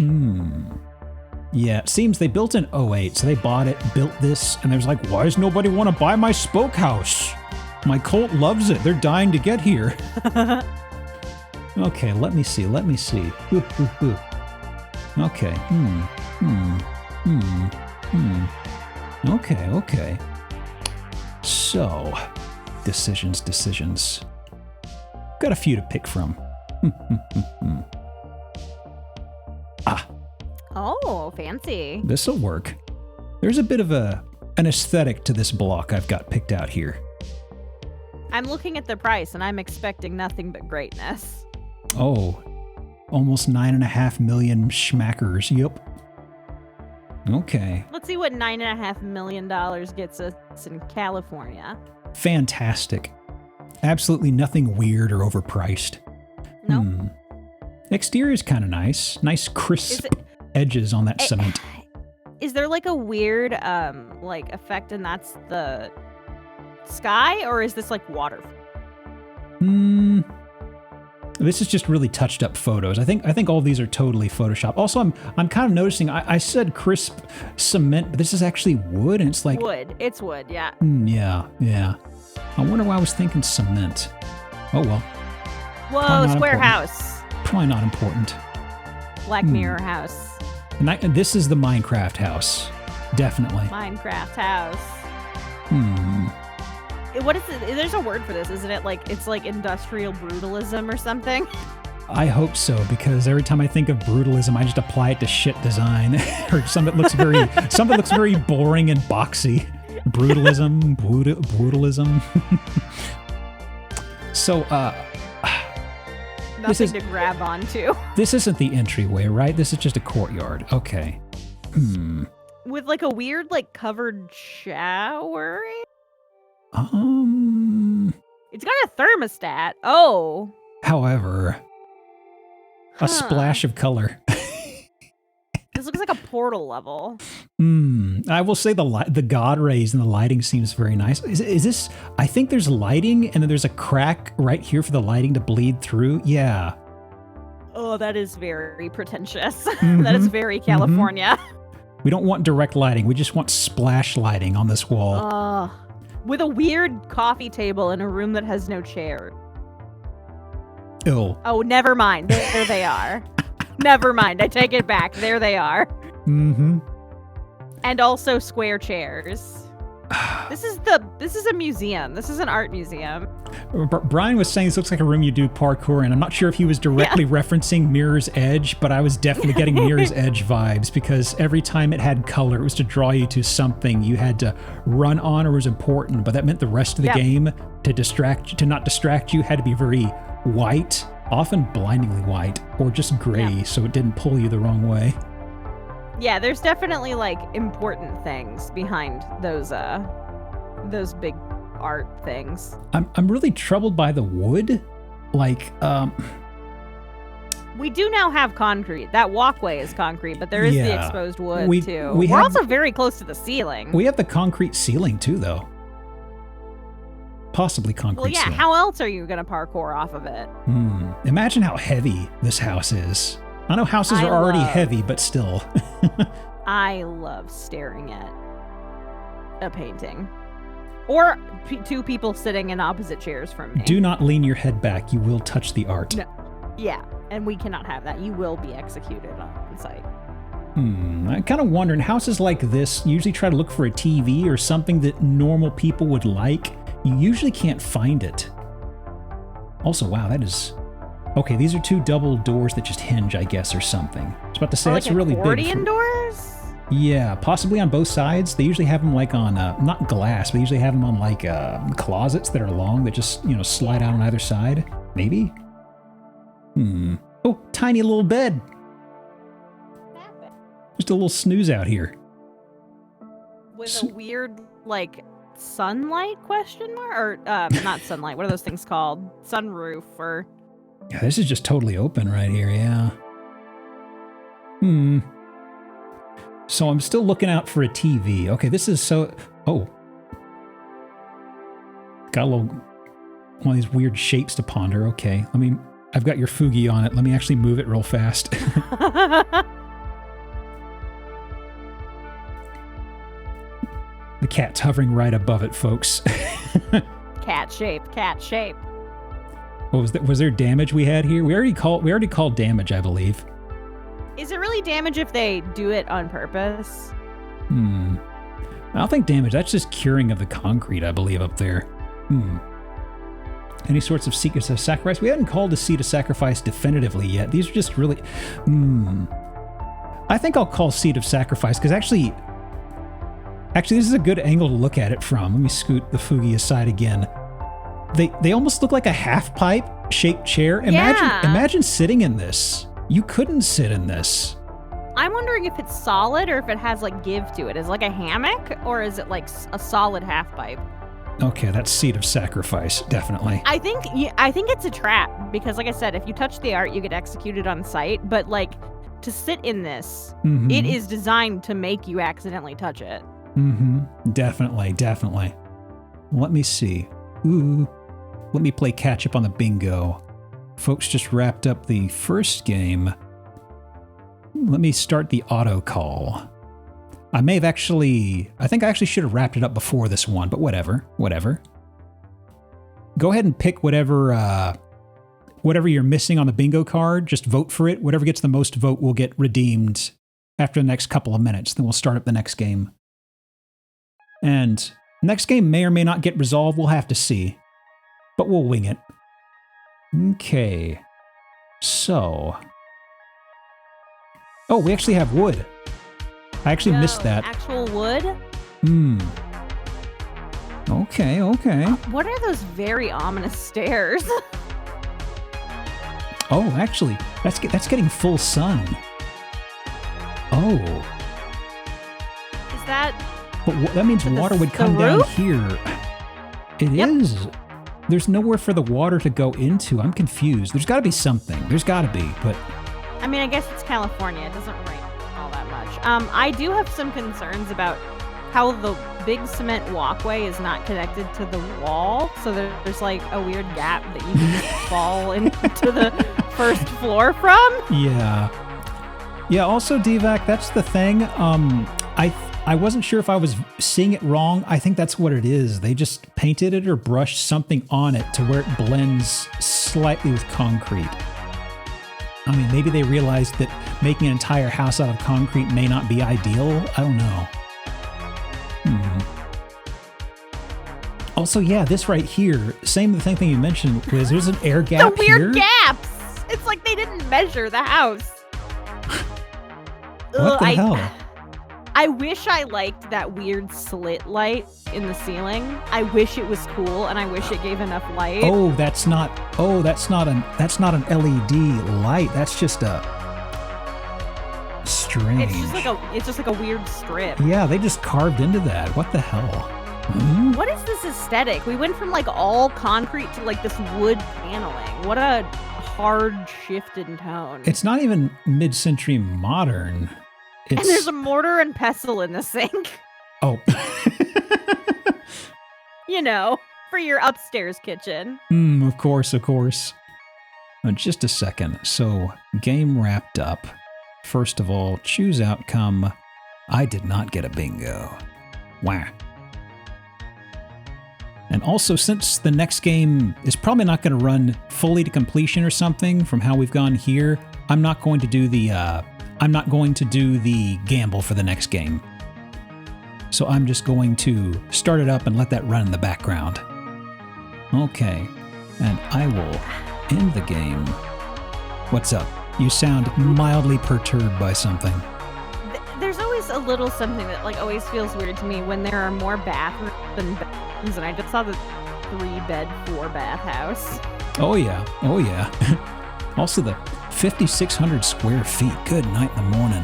[SPEAKER 1] Yeah, it seems they built in 08, so they bought it, built this, and there's like, why does nobody want to buy my spoke house? My cult loves it. They're dying to get here. Okay, let me see. Okay. Okay. So, decisions. Got a few to pick from.
[SPEAKER 2] Oh, fancy.
[SPEAKER 1] This'll work. There's a bit of an aesthetic to this block I've got picked out here.
[SPEAKER 2] I'm looking at the price and I'm expecting nothing but greatness.
[SPEAKER 1] Oh, almost 9.5 million schmackers. Yep. Okay.
[SPEAKER 2] Let's see what $9.5 million gets us in California.
[SPEAKER 1] Fantastic. Absolutely nothing weird or overpriced.
[SPEAKER 2] No.
[SPEAKER 1] Exterior is kind of nice. Nice, crisp. edges on that cement.
[SPEAKER 2] Is there like a weird like effect and that's the sky, or is this like water?
[SPEAKER 1] This is just really touched up photos. I think all these are totally Photoshopped. Also, I'm kind of noticing, I said crisp cement, but this is actually wood, and it's like...
[SPEAKER 2] Wood. It's wood, yeah.
[SPEAKER 1] Yeah. I wonder why I was thinking cement. Oh, well.
[SPEAKER 2] Whoa, square house.
[SPEAKER 1] Probably not important.
[SPEAKER 2] Black Mirror house.
[SPEAKER 1] And this is the Minecraft house. Definitely.
[SPEAKER 2] Minecraft house. What is it? There's a word for this, isn't it? Like, it's like industrial brutalism or something?
[SPEAKER 1] I hope so, because every time I think of brutalism, I just apply it to shit design. Or something that looks very boring and boxy. Brutalism. So,
[SPEAKER 2] nothing to grab onto.
[SPEAKER 1] This isn't the entryway, right? This is just a courtyard. Okay.
[SPEAKER 2] With like a weird, like, covered shower? It's got a thermostat. Oh.
[SPEAKER 1] However, a splash of color.
[SPEAKER 2] This looks like a portal level.
[SPEAKER 1] I will say the god rays and the lighting seems very nice. Is this? I think there's lighting, and then there's a crack right here for the lighting to bleed through. Yeah.
[SPEAKER 2] Oh, that is very pretentious. That is very California.
[SPEAKER 1] We don't want direct lighting. We just want splash lighting on this wall.
[SPEAKER 2] With a weird coffee table in a room that has no chair.
[SPEAKER 1] Ew.
[SPEAKER 2] Oh, never mind. There they are. Never mind. I take it back. There they are.
[SPEAKER 1] And
[SPEAKER 2] also square chairs. This is a museum. This is an art museum.
[SPEAKER 1] Brian was saying this looks like a room you do parkour in. I'm not sure if he was directly referencing Mirror's Edge, but I was definitely getting Mirror's Edge vibes, because every time it had color, it was to draw you to something you had to run on or was important, but that meant the rest of the game, to not distract you, had to be very white, often blindingly white, or just gray, so it didn't pull you the wrong way.
[SPEAKER 2] Yeah, there's definitely like important things behind those big art things.
[SPEAKER 1] I'm really troubled by the wood. Like,
[SPEAKER 2] we do now have concrete. That walkway is concrete, but there is the exposed wood too. We're also very close to the ceiling.
[SPEAKER 1] We have the concrete ceiling too, though. Possibly concrete ceiling.
[SPEAKER 2] How else are you going to parkour off of it?
[SPEAKER 1] Imagine how heavy this house is. I know houses are already heavy, but still.
[SPEAKER 2] I love staring at a painting. Or two people sitting in opposite chairs from me.
[SPEAKER 1] Do not lean your head back. You will touch the art.
[SPEAKER 2] No. Yeah, and we cannot have that. You will be executed on site.
[SPEAKER 1] I'm kind of wondering, houses like this usually try to look for a TV or something that normal people would like. You usually can't find it. Also, wow, that is... Okay, these are two double doors that just hinge, I guess, or something. I was about to say, that's really big.
[SPEAKER 2] Accordion doors?
[SPEAKER 1] Yeah, possibly on both sides. They usually have them like on, not glass, but they usually have them on like closets that are long that just, slide out on either side. Maybe? Oh, tiny little bed. Just a little snooze out here.
[SPEAKER 2] With a weird, like, sunlight question mark? Or, not sunlight, what are those things called? Sunroof or...
[SPEAKER 1] Yeah, this is just totally open right here, yeah. So I'm still looking out for a TV. Okay, this is so... Oh. Got a little... One of these weird shapes to ponder. Okay, I've got your Fugi on it. Let me actually move it real fast. The cat's hovering right above it, folks.
[SPEAKER 2] Cat shape.
[SPEAKER 1] What was there damage we had here? We already called damage, I believe.
[SPEAKER 2] Is it really damage if they do it on purpose?
[SPEAKER 1] I don't think damage. That's just curing of the concrete, I believe, up there. Any sorts of seeds of sacrifice? We haven't called a seed of sacrifice definitively yet. These are just really... I think I'll call seed of sacrifice, because actually, this is a good angle to look at it from. Let me scoot the Fugi aside again. They almost look like a half-pipe shaped chair. Imagine sitting in this. You couldn't sit in this.
[SPEAKER 2] I'm wondering if it's solid or if it has like give to it. Is it like a hammock or is it like a solid half-pipe?
[SPEAKER 1] Okay, that's seed of sacrifice, definitely.
[SPEAKER 2] I think it's a trap because, like I said, if you touch the art, you get executed on site. But like to sit in this,
[SPEAKER 1] Mm-hmm.
[SPEAKER 2] it is designed to make you accidentally touch it.
[SPEAKER 1] Mm-hmm. Definitely, definitely. Let me see. Ooh. Let me play catch up on the bingo. Folks just wrapped up the first game. Let me start the auto call. I think I actually should have wrapped it up before this one, but whatever. Go ahead and pick whatever you're missing on the bingo card. Just vote for it. Whatever gets the most vote will get redeemed after the next couple of minutes. Then we'll start up the next game. And next game may or may not get resolved. We'll have to see. But we'll wing it. Okay. So. Oh, we actually have wood. I actually missed that.
[SPEAKER 2] Actual wood?
[SPEAKER 1] Okay.
[SPEAKER 2] What are those very ominous stairs?
[SPEAKER 1] Oh, actually, that's getting full sun. Oh.
[SPEAKER 2] Is that...
[SPEAKER 1] But that means water would come down here. It is. There's nowhere for the water to go into. I'm confused. There's got to be something. There's got to be, but...
[SPEAKER 2] I mean, I guess it's California. It doesn't rain all that much. I do have some concerns about how the big cement walkway is not connected to the wall. So there's like a weird gap that you can just fall into the first floor from.
[SPEAKER 1] Yeah. Yeah, also, Divac, that's the thing. I wasn't sure if I was seeing it wrong. I think that's what it is. They just painted it or brushed something on it to where it blends slightly with concrete. I mean, maybe they realized that making an entire house out of concrete may not be ideal. I don't know. Also, yeah, this right here, same thing you mentioned, Liz. There's an air gap here.
[SPEAKER 2] The weird gaps. It's like they didn't measure the house.
[SPEAKER 1] What the hell?
[SPEAKER 2] I wish I liked that weird slit light in the ceiling. I wish it was cool, and I wish it gave enough light.
[SPEAKER 1] That's not an LED light. That's just a strange.
[SPEAKER 2] It's just like a weird strip.
[SPEAKER 1] Yeah, they just carved into that. What the hell?
[SPEAKER 2] What is this aesthetic? We went from like all concrete to like this wood paneling. What a hard shift in tone.
[SPEAKER 1] It's not even mid-century modern.
[SPEAKER 2] And there's a mortar and pestle in the sink.
[SPEAKER 1] Oh.
[SPEAKER 2] You know, for your upstairs kitchen.
[SPEAKER 1] Of course. Just a second. So, game wrapped up. First of all, choose outcome. I did not get a bingo. Wah. And also, since the next game is probably not going to run fully to completion or something from how we've gone here, I'm not going to do the gamble for the next game. So I'm just going to start it up and let that run in the background. Okay, and I will end the game. What's up? You sound mildly perturbed by something.
[SPEAKER 2] There's always a little something that like always feels weird to me when there are more bathrooms than bedrooms, and I just saw the 3-bed, 4-bath house.
[SPEAKER 1] Oh yeah. Also the 5,600 square feet. Good night in the morning.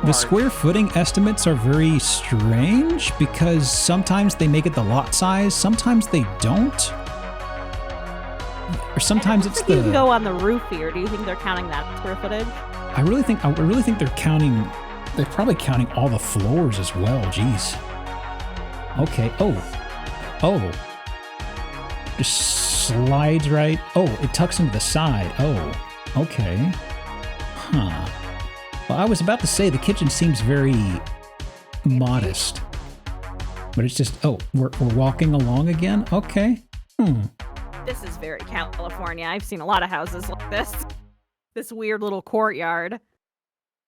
[SPEAKER 1] The square footing estimates are very strange because sometimes they make it the lot size, sometimes they don't. Or sometimes it's the...
[SPEAKER 2] You can go on the roof here. Do you think they're counting that square footage?
[SPEAKER 1] I really think they're counting... They're probably counting all the floors as well. Jeez. Okay. Oh. Just slides right. Oh, it tucks into the side. Oh. Okay. Huh. Well, I was about to say the kitchen seems very modest. But it's just... Oh, we're walking along again? Okay.
[SPEAKER 2] This is very California. I've seen a lot of houses like this. This weird little courtyard.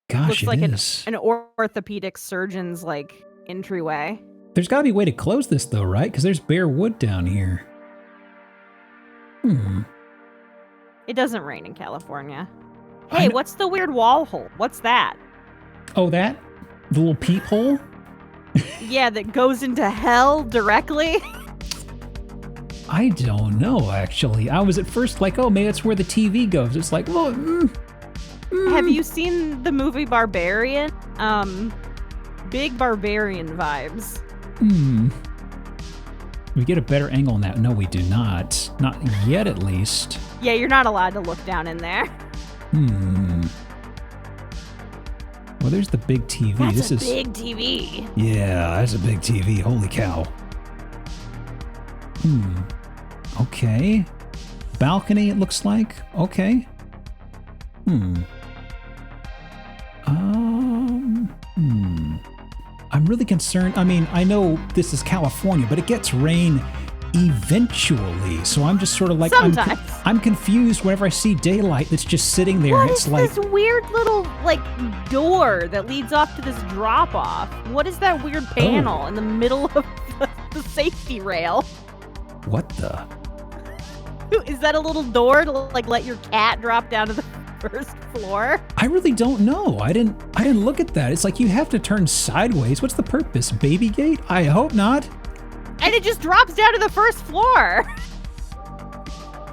[SPEAKER 1] Gosh,
[SPEAKER 2] looks like
[SPEAKER 1] is.
[SPEAKER 2] an orthopedic surgeon's like entryway.
[SPEAKER 1] There's got to be a way to close this though, right? Because there's bare wood down here.
[SPEAKER 2] It doesn't rain in California. Hey, what's the weird wall hole? What's that?
[SPEAKER 1] Oh, that? The little peephole?
[SPEAKER 2] Yeah, that goes into hell directly?
[SPEAKER 1] I don't know, actually. I was at first like, oh, maybe that's where the TV goes. It's like, well,
[SPEAKER 2] Have you seen the movie Barbarian? Big Barbarian vibes.
[SPEAKER 1] We get a better angle on that. No, we do not. Not yet, at least.
[SPEAKER 2] Yeah, you're not allowed to look down in there.
[SPEAKER 1] Oh, there's the big TV.
[SPEAKER 2] That's a big TV.
[SPEAKER 1] Yeah, that's a big TV. Holy cow. Okay. Balcony, it looks like. Okay. I'm really concerned. I mean, I know this is California, but it gets rain eventually. So I'm just sort of like, I'm confused whenever I see daylight that's just sitting there.
[SPEAKER 2] What
[SPEAKER 1] it's
[SPEAKER 2] is
[SPEAKER 1] like
[SPEAKER 2] this weird little like door that leads off to this drop off? What is that weird panel in the middle of the safety rail?
[SPEAKER 1] What the?
[SPEAKER 2] Is that a little door to like let your cat drop down to the first floor?
[SPEAKER 1] I really don't know. I didn't look at that. It's like you have to turn sideways. What's the purpose? Baby gate? I hope not.
[SPEAKER 2] And it just drops down to the first floor.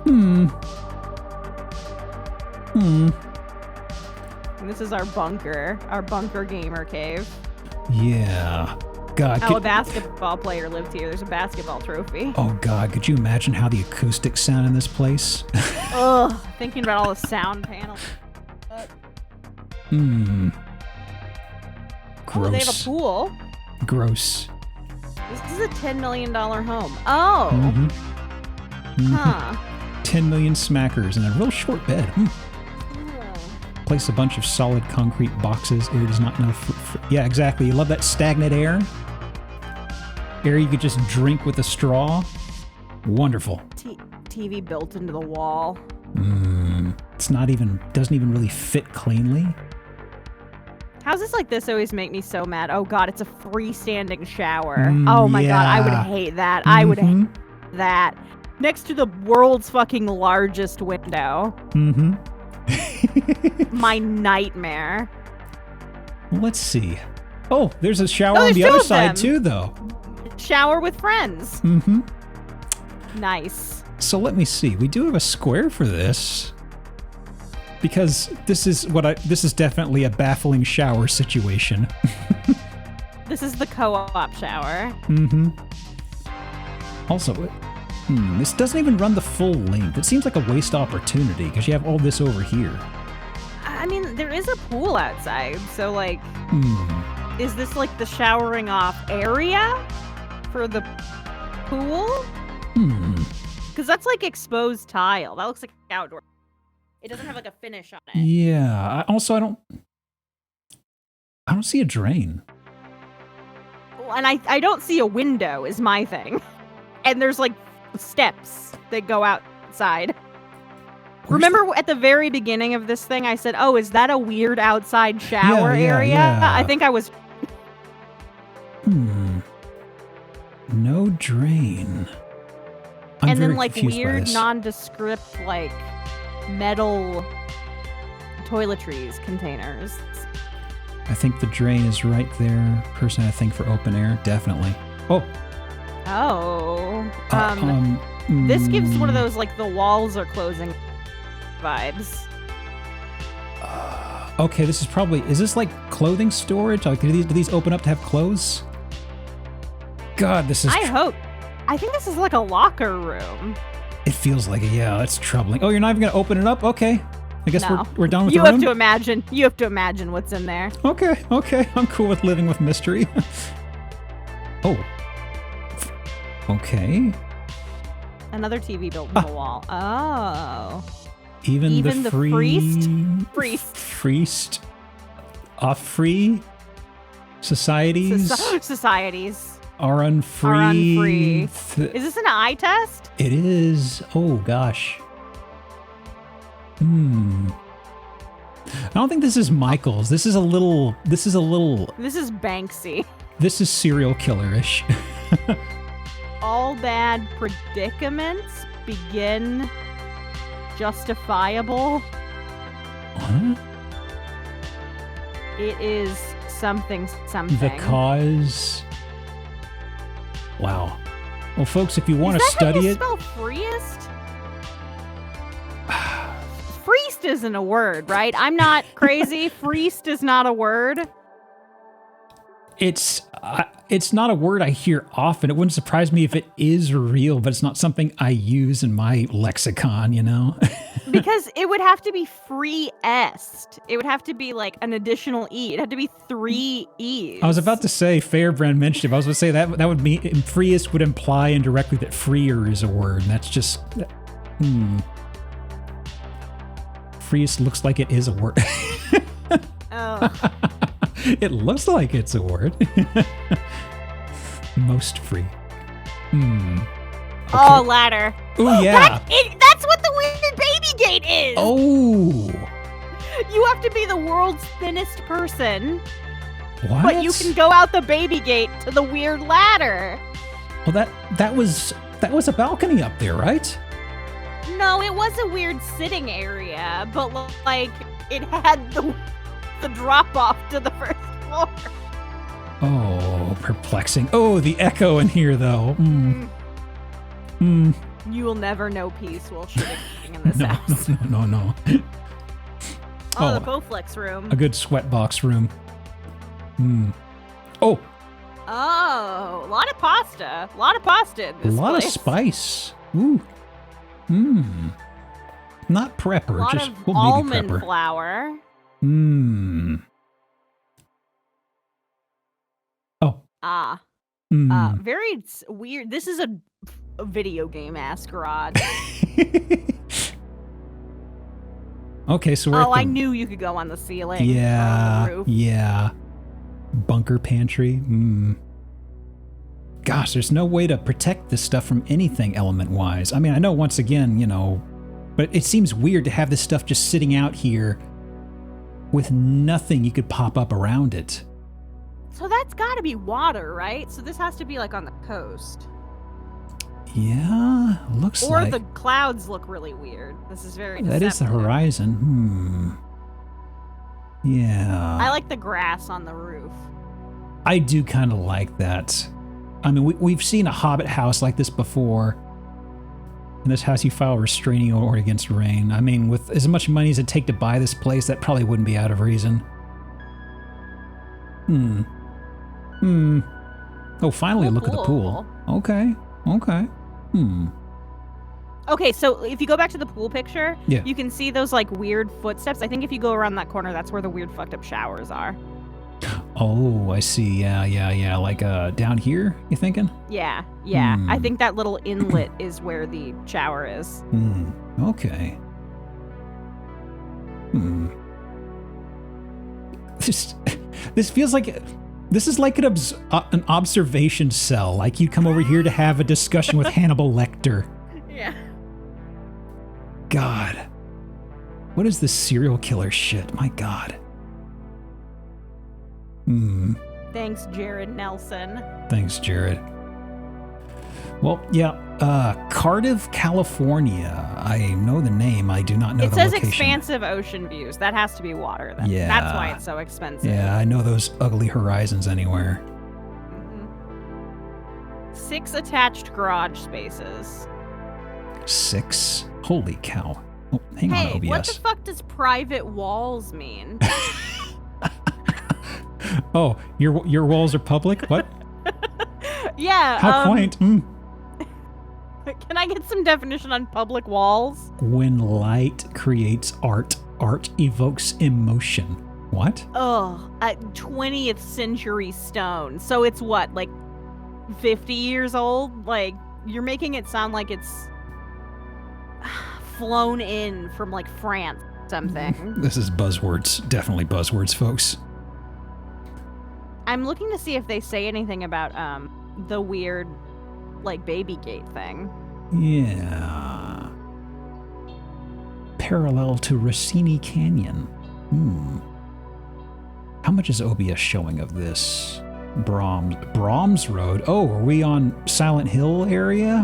[SPEAKER 1] And
[SPEAKER 2] this is our bunker gamer cave.
[SPEAKER 1] Yeah. God.
[SPEAKER 2] Oh, a basketball player lived here. There's a basketball trophy.
[SPEAKER 1] Oh, God. Could you imagine how the acoustics sound in this place?
[SPEAKER 2] Ugh. Thinking about all the sound panels.
[SPEAKER 1] Gross.
[SPEAKER 2] Oh, they have a pool.
[SPEAKER 1] Gross.
[SPEAKER 2] This is a $10 million home. Oh. Huh.
[SPEAKER 1] 10 million smackers and a real short bed. Place a bunch of solid concrete boxes. Air does not enough. Yeah, exactly. You love that stagnant air. Air you could just drink with a straw. Wonderful.
[SPEAKER 2] TV built into the wall.
[SPEAKER 1] It's not even, doesn't even really fit cleanly.
[SPEAKER 2] Houses like this always make me so mad. Oh God, it's a freestanding shower. Oh my God, I would hate that. I would hate that. Next to the world's fucking largest window. My nightmare.
[SPEAKER 1] Let's see. Oh, there's a shower on the other side too, though.
[SPEAKER 2] Shower with friends. Nice.
[SPEAKER 1] So let me see. We do have a square for this. Because this is definitely a baffling shower situation.
[SPEAKER 2] This is the co-op shower.
[SPEAKER 1] Also, this doesn't even run the full length. It seems like a waste opportunity because you have all this over here.
[SPEAKER 2] I mean, there is a pool outside, so like, is this like the showering off area for the pool? Because that's like exposed tile. That looks like outdoor. It doesn't have like a finish on it.
[SPEAKER 1] Yeah. Also, I don't see a drain.
[SPEAKER 2] Well, and I don't see a window is my thing. And there's like steps that go outside. Remember at the very beginning of this thing, I said, "Oh, is that a weird outside shower area?"
[SPEAKER 1] Yeah.
[SPEAKER 2] I think I was.
[SPEAKER 1] No drain.
[SPEAKER 2] And then like weird nondescript like metal toiletries containers.
[SPEAKER 1] I think the drain is right there. Personally, I think for open air, definitely.
[SPEAKER 2] This gives one of those like the walls are closing vibes.
[SPEAKER 1] Okay, this is probably, is this like clothing storage? Like, do these open up to have clothes? God, this is...
[SPEAKER 2] I think this is like a locker room.
[SPEAKER 1] It feels like it, yeah, that's troubling. Oh, you're not even going to open it up? Okay. I guess we're done with the room?
[SPEAKER 2] You have to imagine what's in there.
[SPEAKER 1] Okay. I'm cool with living with mystery. Oh. Okay.
[SPEAKER 2] Another TV built in the wall. Oh.
[SPEAKER 1] Even the
[SPEAKER 2] priest.
[SPEAKER 1] Off-free societies.
[SPEAKER 2] Societies.
[SPEAKER 1] Are unfree.
[SPEAKER 2] Is this an eye test?
[SPEAKER 1] It is. Oh, gosh. I don't think this is Michael's. This is a little... This is
[SPEAKER 2] Banksy.
[SPEAKER 1] This is serial killer-ish.
[SPEAKER 2] All bad predicaments begin justifiable.
[SPEAKER 1] What?
[SPEAKER 2] It is something.
[SPEAKER 1] The cause... Wow. Well, folks, if you want to study it...
[SPEAKER 2] Spell freest? Freest isn't a word, right? I'm not crazy. Freest is not a word.
[SPEAKER 1] It's not a word I hear often. It wouldn't surprise me if it is real, but it's not something I use in my lexicon, you know?
[SPEAKER 2] Because it would have to be free-est. It would have to be like an additional E. It'd have to be 3 E's.
[SPEAKER 1] I was about to say, Fairbrand mentioned it. I was going to say that would mean freest would imply indirectly that freer is a word. And that's just... Freest looks like it is a word.
[SPEAKER 2] Oh.
[SPEAKER 1] It looks like it's a word. Most free. Okay.
[SPEAKER 2] Oh, ladder.
[SPEAKER 1] Oh, yeah.
[SPEAKER 2] That's what the weird baby gate is.
[SPEAKER 1] Oh.
[SPEAKER 2] You have to be the world's thinnest person.
[SPEAKER 1] What?
[SPEAKER 2] But you can go out the baby gate to the weird ladder.
[SPEAKER 1] Well, that was a balcony up there, right?
[SPEAKER 2] No, it was a weird sitting area, but like it had the drop off to the first floor.
[SPEAKER 1] Oh, perplexing. Oh, the echo in here, though.
[SPEAKER 2] You will never know peace while shitting in this house.
[SPEAKER 1] No.
[SPEAKER 2] Oh, the Bowflex room.
[SPEAKER 1] A good sweatbox room. Oh,
[SPEAKER 2] a lot of pasta. A lot of pasta in this
[SPEAKER 1] a lot
[SPEAKER 2] place.
[SPEAKER 1] of spice. Ooh. Not prepper,
[SPEAKER 2] A lot
[SPEAKER 1] just
[SPEAKER 2] of
[SPEAKER 1] maybe
[SPEAKER 2] almond
[SPEAKER 1] prepper.
[SPEAKER 2] flour.
[SPEAKER 1] Oh.
[SPEAKER 2] Very weird. This is a video game ass garage.
[SPEAKER 1] Okay, so we're at the,
[SPEAKER 2] I knew you could go on the ceiling.
[SPEAKER 1] Yeah,
[SPEAKER 2] or on the roof.
[SPEAKER 1] yeah. Bunker pantry. Gosh, there's no way to protect this stuff from anything element-wise. I mean, I know once again, but it seems weird to have this stuff just sitting out here with nothing you could pop up around it.
[SPEAKER 2] So that's got to be water, right? So this has to be like on the coast.
[SPEAKER 1] Yeah, looks like.
[SPEAKER 2] Or the clouds look really weird. This is very deceptive.
[SPEAKER 1] That is the horizon. Yeah.
[SPEAKER 2] I like the grass on the roof.
[SPEAKER 1] I do kind of like that. I mean, we've seen a Hobbit house like this before. In this house, you file a restraining order against rain. I mean, with as much money as it take to buy this place, that probably wouldn't be out of reason. Oh, finally, look at the pool. Okay.
[SPEAKER 2] Okay, so if you go back to the pool picture,
[SPEAKER 1] Yeah.
[SPEAKER 2] you can see those like weird footsteps. I think if you go around that corner, that's where the weird fucked up showers are.
[SPEAKER 1] Oh, I see. Yeah. Like down here, you thinking?
[SPEAKER 2] Yeah. I think that little inlet is where the shower is.
[SPEAKER 1] Okay. This feels like this is like an observation cell. Like you come over here to have a discussion with Hannibal Lecter.
[SPEAKER 2] Yeah.
[SPEAKER 1] God. What is this serial killer shit? My God.
[SPEAKER 2] Thanks, Jared Nelson.
[SPEAKER 1] Thanks, Jared. Well, yeah, Cardiff, California. I know the name. I do not know the location.
[SPEAKER 2] It says expansive ocean views. That has to be water then.
[SPEAKER 1] Yeah.
[SPEAKER 2] That's why it's so expensive.
[SPEAKER 1] Yeah, I know those ugly horizons anywhere.
[SPEAKER 2] 6 attached garage spaces.
[SPEAKER 1] 6? Holy cow. Oh, hang on, OBS.
[SPEAKER 2] Hey, what the fuck does private walls mean?
[SPEAKER 1] Oh, your walls are public? What?
[SPEAKER 2] Yeah.
[SPEAKER 1] How quaint.
[SPEAKER 2] Can I get some definition on public walls?
[SPEAKER 1] When light creates art, art evokes emotion. What?
[SPEAKER 2] Oh, a 20th century stone. So it's what, like 50 years old? Like, you're making it sound like it's flown in from like France or something.
[SPEAKER 1] This is buzzwords. Definitely buzzwords, folks.
[SPEAKER 2] I'm looking to see if they say anything about the weird like baby gate thing.
[SPEAKER 1] Yeah. Parallel to Rossini Canyon. How much is OBS showing of this? Brahms Road. Oh, are we on Silent Hill area?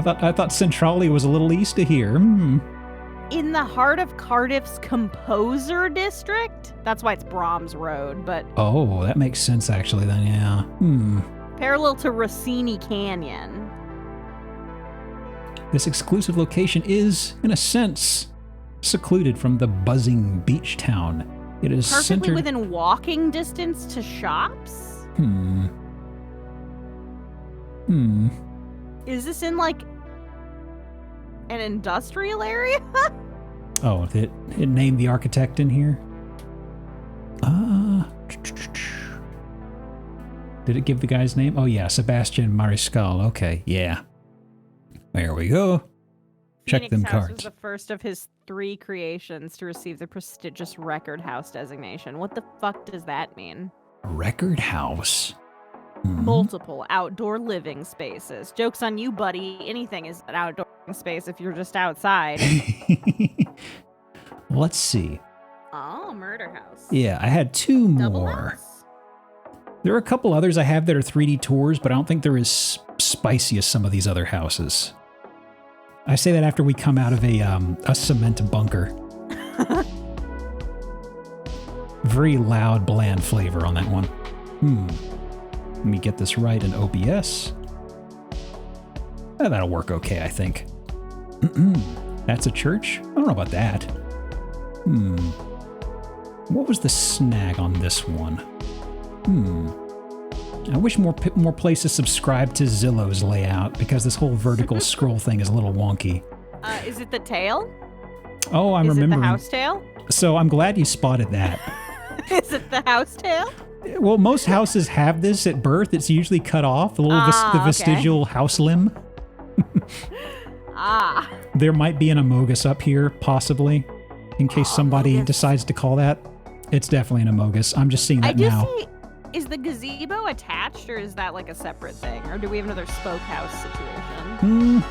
[SPEAKER 1] I thought Centrale was a little east of here.
[SPEAKER 2] In the heart of Cardiff's Composer District? That's why it's Brahms Road, but...
[SPEAKER 1] Oh, that makes sense actually then, yeah.
[SPEAKER 2] Parallel to Rossini Canyon.
[SPEAKER 1] This exclusive location is, in a sense, secluded from the buzzing beach town. It is
[SPEAKER 2] perfectly
[SPEAKER 1] centered...
[SPEAKER 2] within walking distance to shops?
[SPEAKER 1] Is
[SPEAKER 2] this in, like, an industrial area?
[SPEAKER 1] Oh, it named the architect in here? Did it give the guy's name? Oh yeah, Sebastian Mariscal. Okay, yeah. There we go. Check
[SPEAKER 2] Phoenix
[SPEAKER 1] them
[SPEAKER 2] House
[SPEAKER 1] cards.
[SPEAKER 2] was the first of his 3 creations to receive the prestigious Record House designation. What the fuck does that mean?
[SPEAKER 1] Record house.
[SPEAKER 2] Multiple outdoor living spaces. Joke's on you, buddy. Anything is an outdoor living space if you're just outside.
[SPEAKER 1] Let's see.
[SPEAKER 2] Oh, murder house.
[SPEAKER 1] Yeah, I had 2
[SPEAKER 2] Double
[SPEAKER 1] more.
[SPEAKER 2] house.
[SPEAKER 1] There are a couple others I have that are 3D tours, but I don't think they're as spicy as some of these other houses. I say that after we come out of a cement bunker. Very loud, bland flavor on that one. Let me get this right in OBS. That'll work okay, I think. That's a church? I don't know about that. What was the snag on this one? I wish more places subscribed to Zillow's layout, because this whole vertical scroll thing is a little wonky.
[SPEAKER 2] Is it the tail?
[SPEAKER 1] Oh, I'm remembering.
[SPEAKER 2] Is it the house tail?
[SPEAKER 1] So I'm glad you spotted that.
[SPEAKER 2] Is it the house tail?
[SPEAKER 1] Well, most houses have this at birth. It's usually cut off, the little the vestigial house limb. There might be an Amogus up here, possibly, in case somebody decides to call that. It's definitely an Amogus. I'm just seeing that now.
[SPEAKER 2] See, is the gazebo attached, or is that like a separate thing? Or do we have another spoke house situation?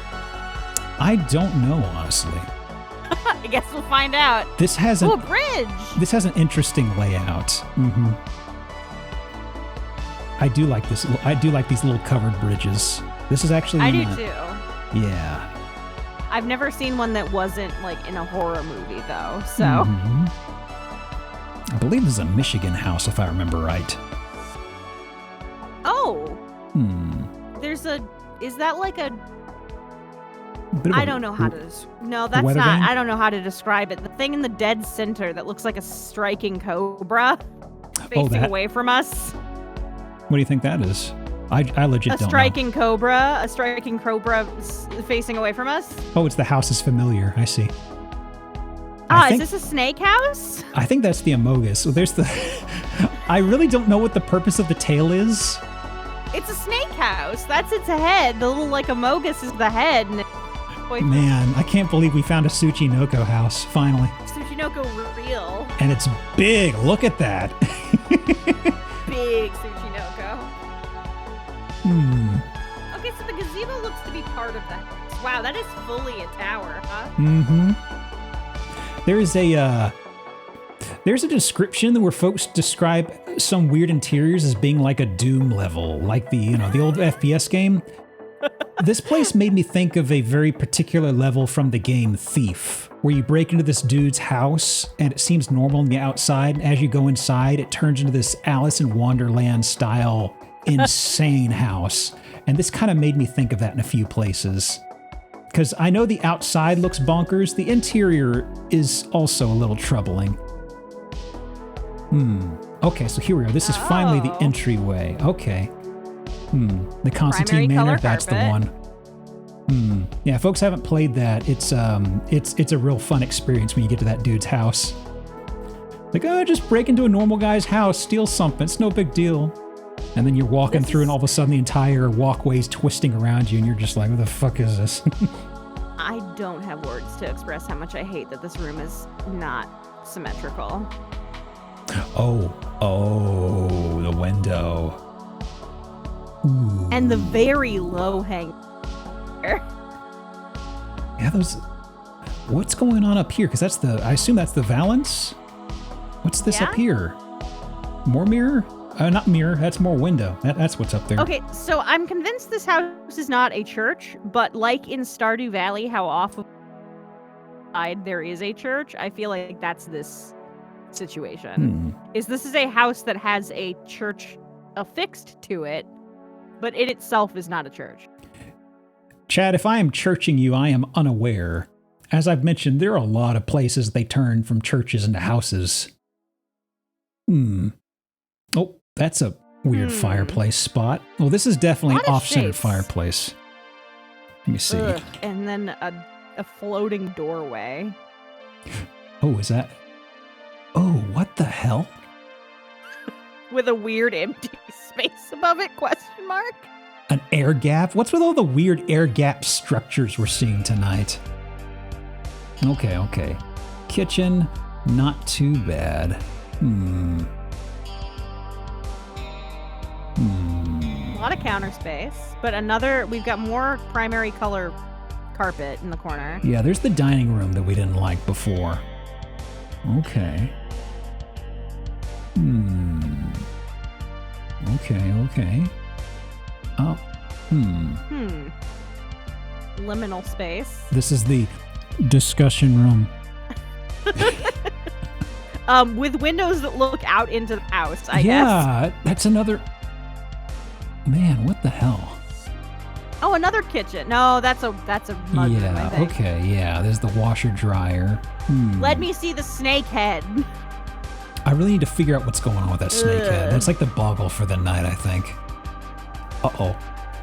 [SPEAKER 1] I don't know, honestly.
[SPEAKER 2] I guess we'll find out.
[SPEAKER 1] This has
[SPEAKER 2] a bridge.
[SPEAKER 1] This has an interesting layout. I do like this. I do like these little covered bridges. This is actually.
[SPEAKER 2] I do too.
[SPEAKER 1] Yeah.
[SPEAKER 2] I've never seen one that wasn't like in a horror movie though. So.
[SPEAKER 1] I believe this is a Michigan house, if I remember right.
[SPEAKER 2] Oh. There's a. Is that like a? I don't know how to. No, that's not.
[SPEAKER 1] Vane?
[SPEAKER 2] I don't know how to describe it. The thing in the dead center that looks like a striking cobra facing away from us.
[SPEAKER 1] What do you think that is? I legit don't know.
[SPEAKER 2] A striking cobra facing away from us.
[SPEAKER 1] Oh, it's the house is familiar. I see.
[SPEAKER 2] Is this a snake house?
[SPEAKER 1] I think that's the Amogus. So there's the. I really don't know what the purpose of the tail is.
[SPEAKER 2] It's a snake house. That's its head. The little like Amogus is the head.
[SPEAKER 1] Man, I can't believe we found a Tsuchinoko house finally.
[SPEAKER 2] Tsuchinoko real.
[SPEAKER 1] And it's big. Look at that.
[SPEAKER 2] Big Tsuchinoko. Okay, so the gazebo looks to be part of that. Wow, that is fully a tower, huh?
[SPEAKER 1] There's a description where folks describe some weird interiors as being like a Doom level, like the old FPS game. This place made me think of a very particular level from the game Thief, where you break into this dude's house and it seems normal on the outside. As you go inside, it turns into this Alice in Wonderland style insane house. And this kind of made me think of that in a few places. Because I know the outside looks bonkers, the interior is also a little troubling. Okay, so here we are. This is finally the entryway. Okay. The Constantine Manor, that's the one. Yeah, folks haven't played that. It's a real fun experience when you get to that dude's house. Like, just break into a normal guy's house, steal something, it's no big deal. And then you're walking through and all of a sudden the entire walkway's twisting around you and you're just like, what the fuck is this?
[SPEAKER 2] I don't have words to express how much I hate that this room is not symmetrical.
[SPEAKER 1] Oh, the window. Ooh.
[SPEAKER 2] And the very low hang.
[SPEAKER 1] Yeah, what's going on up here? Because I assume that's the valance? What's this up here? More mirror? Not mirror, that's more window. That's what's up there.
[SPEAKER 2] Okay, so I'm convinced this house is not a church, but like in Stardew Valley, how off of the side there is a church, I feel like that's this situation. This is a house that has a church affixed to it, but it itself is not a church.
[SPEAKER 1] Chad, if I am churching you, I am unaware. As I've mentioned, there are a lot of places they turn from churches into houses. Oh, that's a weird fireplace spot. Well, this is definitely an off-centered fireplace. Let me see.
[SPEAKER 2] And then a floating doorway.
[SPEAKER 1] Oh, is that? Oh, what the hell?
[SPEAKER 2] With a weird empty space above it, question mark?
[SPEAKER 1] An air gap? What's with all the weird air gap structures we're seeing tonight? Okay. Kitchen, not too bad.
[SPEAKER 2] A lot of counter space, but we've got more primary color carpet in the corner.
[SPEAKER 1] Yeah, there's the dining room that we didn't like before. Okay. Okay. Oh.
[SPEAKER 2] Liminal space.
[SPEAKER 1] This is the discussion room.
[SPEAKER 2] With windows that look out into the house, I guess.
[SPEAKER 1] Yeah, that's another... Man, what the hell?
[SPEAKER 2] Oh, another kitchen. No, that's a mud room, I think.
[SPEAKER 1] Okay, yeah. There's the washer dryer.
[SPEAKER 2] Let me see the snake head.
[SPEAKER 1] I really need to figure out what's going on with that snake head. That's like the boggle for the night, I think. Uh-oh.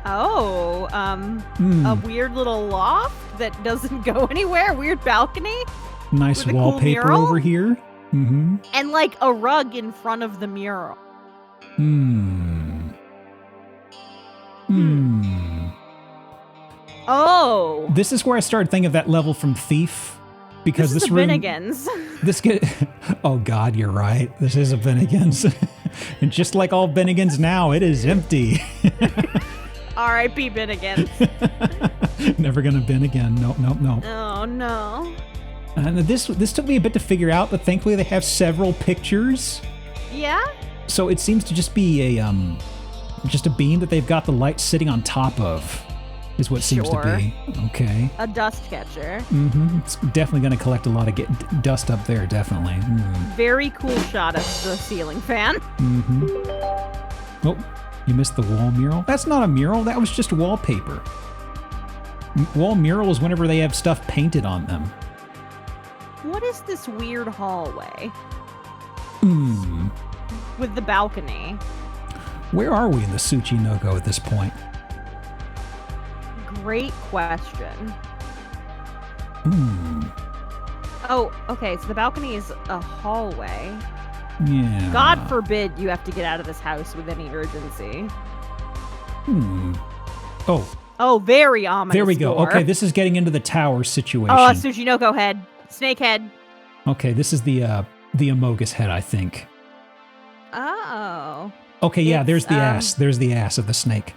[SPEAKER 2] Oh, a weird little loft that doesn't go anywhere. Weird balcony.
[SPEAKER 1] Nice wallpaper cool over here.
[SPEAKER 2] And like a rug in front of the mural. Oh.
[SPEAKER 1] This is where I started thinking of that level from Thief. Because this room...
[SPEAKER 2] Bennigan's.
[SPEAKER 1] Oh, God, you're right. This is a Bennigan's. And just like all Bennigan's now, it is empty.
[SPEAKER 2] R.I.P. Bennigan's.
[SPEAKER 1] Never gonna bin again. Nope.
[SPEAKER 2] Oh, no.
[SPEAKER 1] And this took me a bit to figure out, but thankfully they have several pictures.
[SPEAKER 2] Yeah? So
[SPEAKER 1] it seems to just be just a beam that they've got the light sitting on top of. Is what seems to be. Okay.
[SPEAKER 2] A dust catcher.
[SPEAKER 1] It's definitely going to collect a lot of dust up there, definitely.
[SPEAKER 2] Very cool shot of the ceiling fan.
[SPEAKER 1] Oh, you missed the wall mural? That's not a mural. That was just wallpaper. Wall mural is whenever they have stuff painted on them.
[SPEAKER 2] What is this weird hallway? With the balcony. Where
[SPEAKER 1] are we in the Tsuchinoko at this point?
[SPEAKER 2] Great question. Oh, okay, so the balcony is a hallway.
[SPEAKER 1] Yeah.
[SPEAKER 2] God forbid you have to get out of this house with any urgency.
[SPEAKER 1] Oh,
[SPEAKER 2] very ominous.
[SPEAKER 1] There we go.
[SPEAKER 2] Door.
[SPEAKER 1] Okay, this is getting into the tower situation.
[SPEAKER 2] Oh, a Tsuchinoko head. Snake head.
[SPEAKER 1] Okay, this is the Amogus head, I think.
[SPEAKER 2] Oh.
[SPEAKER 1] Okay, yeah, there's the ass. There's the ass of the snake.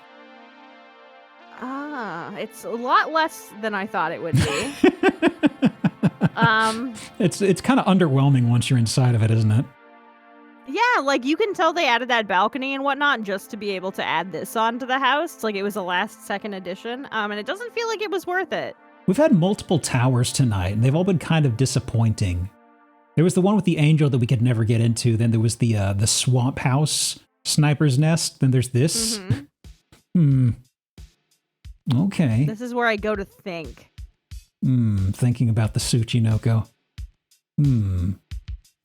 [SPEAKER 2] It's a lot less than I thought it would be.
[SPEAKER 1] It's kind of underwhelming once you're inside of it, isn't it?
[SPEAKER 2] Yeah, like you can tell they added that balcony and whatnot just to be able to add this onto the house. Like it was a last-second addition, and it doesn't feel like it was worth it.
[SPEAKER 1] We've had multiple towers tonight, and they've all been kind of disappointing. There was the one with the angel that we could never get into. Then there was the swamp house sniper's nest. Then there's this. Okay.
[SPEAKER 2] This is where I go to think.
[SPEAKER 1] Thinking about the Tsuchinoko.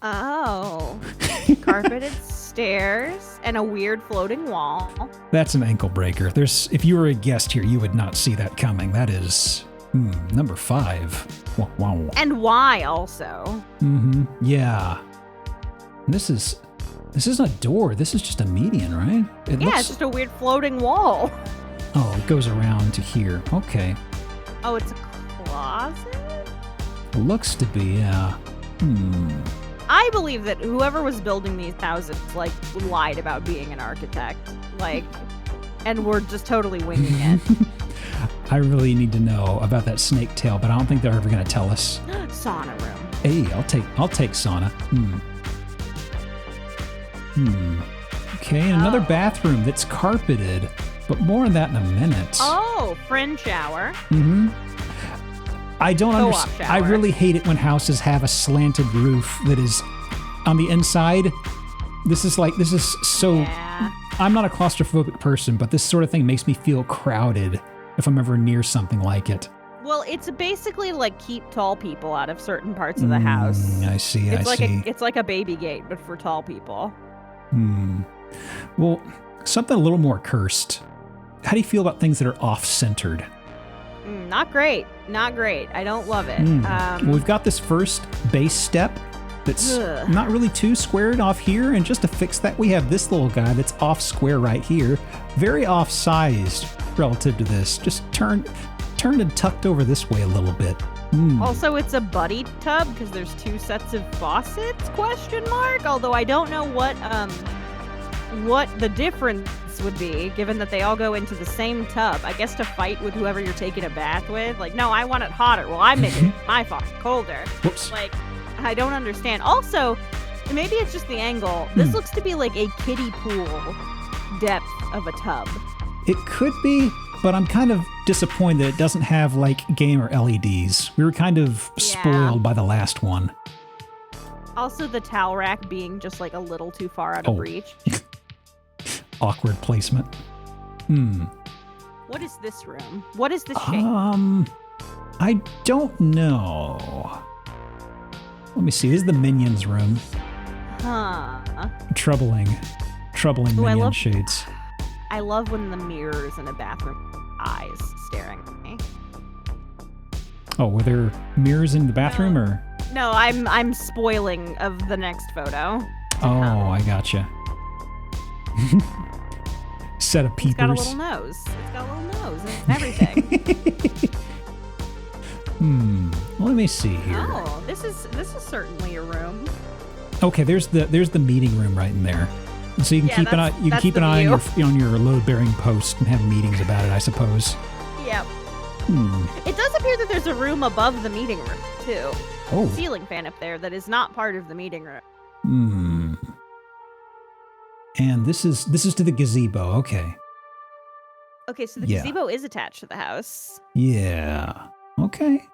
[SPEAKER 2] Oh. Carpeted stairs and a weird floating wall.
[SPEAKER 1] That's an ankle breaker. If you were a guest here, you would not see that coming. That is number 5. Wow.
[SPEAKER 2] And why also?
[SPEAKER 1] Yeah. This isn't a door. This is just a median, right?
[SPEAKER 2] It's just a weird floating wall.
[SPEAKER 1] Oh, it goes around to here. Okay.
[SPEAKER 2] Oh, it's a closet?
[SPEAKER 1] Looks to be, yeah.
[SPEAKER 2] I believe that whoever was building these houses, lied about being an architect. And we're just totally winging it.
[SPEAKER 1] I really need to know about that snake tail, but I don't think they're ever going to tell us.
[SPEAKER 2] Sauna room.
[SPEAKER 1] Hey, I'll take sauna. Okay, and another bathroom that's carpeted. But more on that in a minute.
[SPEAKER 2] Oh, friend shower.
[SPEAKER 1] I don't understand. I really hate it when houses have a slanted roof that is on the inside. This is so...
[SPEAKER 2] Yeah.
[SPEAKER 1] I'm not a claustrophobic person, but this sort of thing makes me feel crowded if I'm ever near something like it.
[SPEAKER 2] Well, it's basically keep tall people out of certain parts of the house.
[SPEAKER 1] I see,
[SPEAKER 2] It's like a baby gate, but for tall people.
[SPEAKER 1] Well, something a little more cursed. How do you feel about things that are off-centered?
[SPEAKER 2] Not great. Not great. I don't love it.
[SPEAKER 1] Well, we've got this first base step that's not really too squared off here, and just to fix that, we have this little guy that's off square right here. Very off-sized relative to this. Just turned and tucked over this way a little bit.
[SPEAKER 2] Also, it's a buddy tub because there's 2 sets of faucets, ? Although I don't know what the difference would be, given that they all go into the same tub. I guess to fight with whoever you're taking a bath with. Like, no, I want it hotter. Well, I'm making my faucet colder.
[SPEAKER 1] Whoops.
[SPEAKER 2] Like, I don't understand. Also, maybe it's just the angle. This looks to be like a kiddie pool depth of a tub.
[SPEAKER 1] It could be, but I'm kind of disappointed that it doesn't have, like, gamer LEDs. We were kind of spoiled by the last one.
[SPEAKER 2] Also, the towel rack being just, like, a little too far out of reach.
[SPEAKER 1] Awkward placement.
[SPEAKER 2] What is this room? What is this shape?
[SPEAKER 1] I don't know. Let me see. This is the Minions room. Troubling Minion shades.
[SPEAKER 2] I love when the mirrors in a bathroom eyes staring at me.
[SPEAKER 1] Oh, were there mirrors in the bathroom or?
[SPEAKER 2] No, I'm spoiling of the next photo.
[SPEAKER 1] Oh, I gotcha. Set of peepers.
[SPEAKER 2] It's got a little nose. It's got a little nose and everything.
[SPEAKER 1] Let me see here.
[SPEAKER 2] Oh, this is certainly a room.
[SPEAKER 1] Okay, there's the meeting room right in there. So you can keep an eye. You can keep an eye on your load-bearing post and have meetings about it, I suppose.
[SPEAKER 2] Yep. It does appear that there's a room above the meeting room too.
[SPEAKER 1] Oh.
[SPEAKER 2] A ceiling fan up there that is not part of the meeting room.
[SPEAKER 1] And this is to the gazebo. Okay.
[SPEAKER 2] Okay, so the gazebo is attached to the house.
[SPEAKER 1] Yeah. Okay.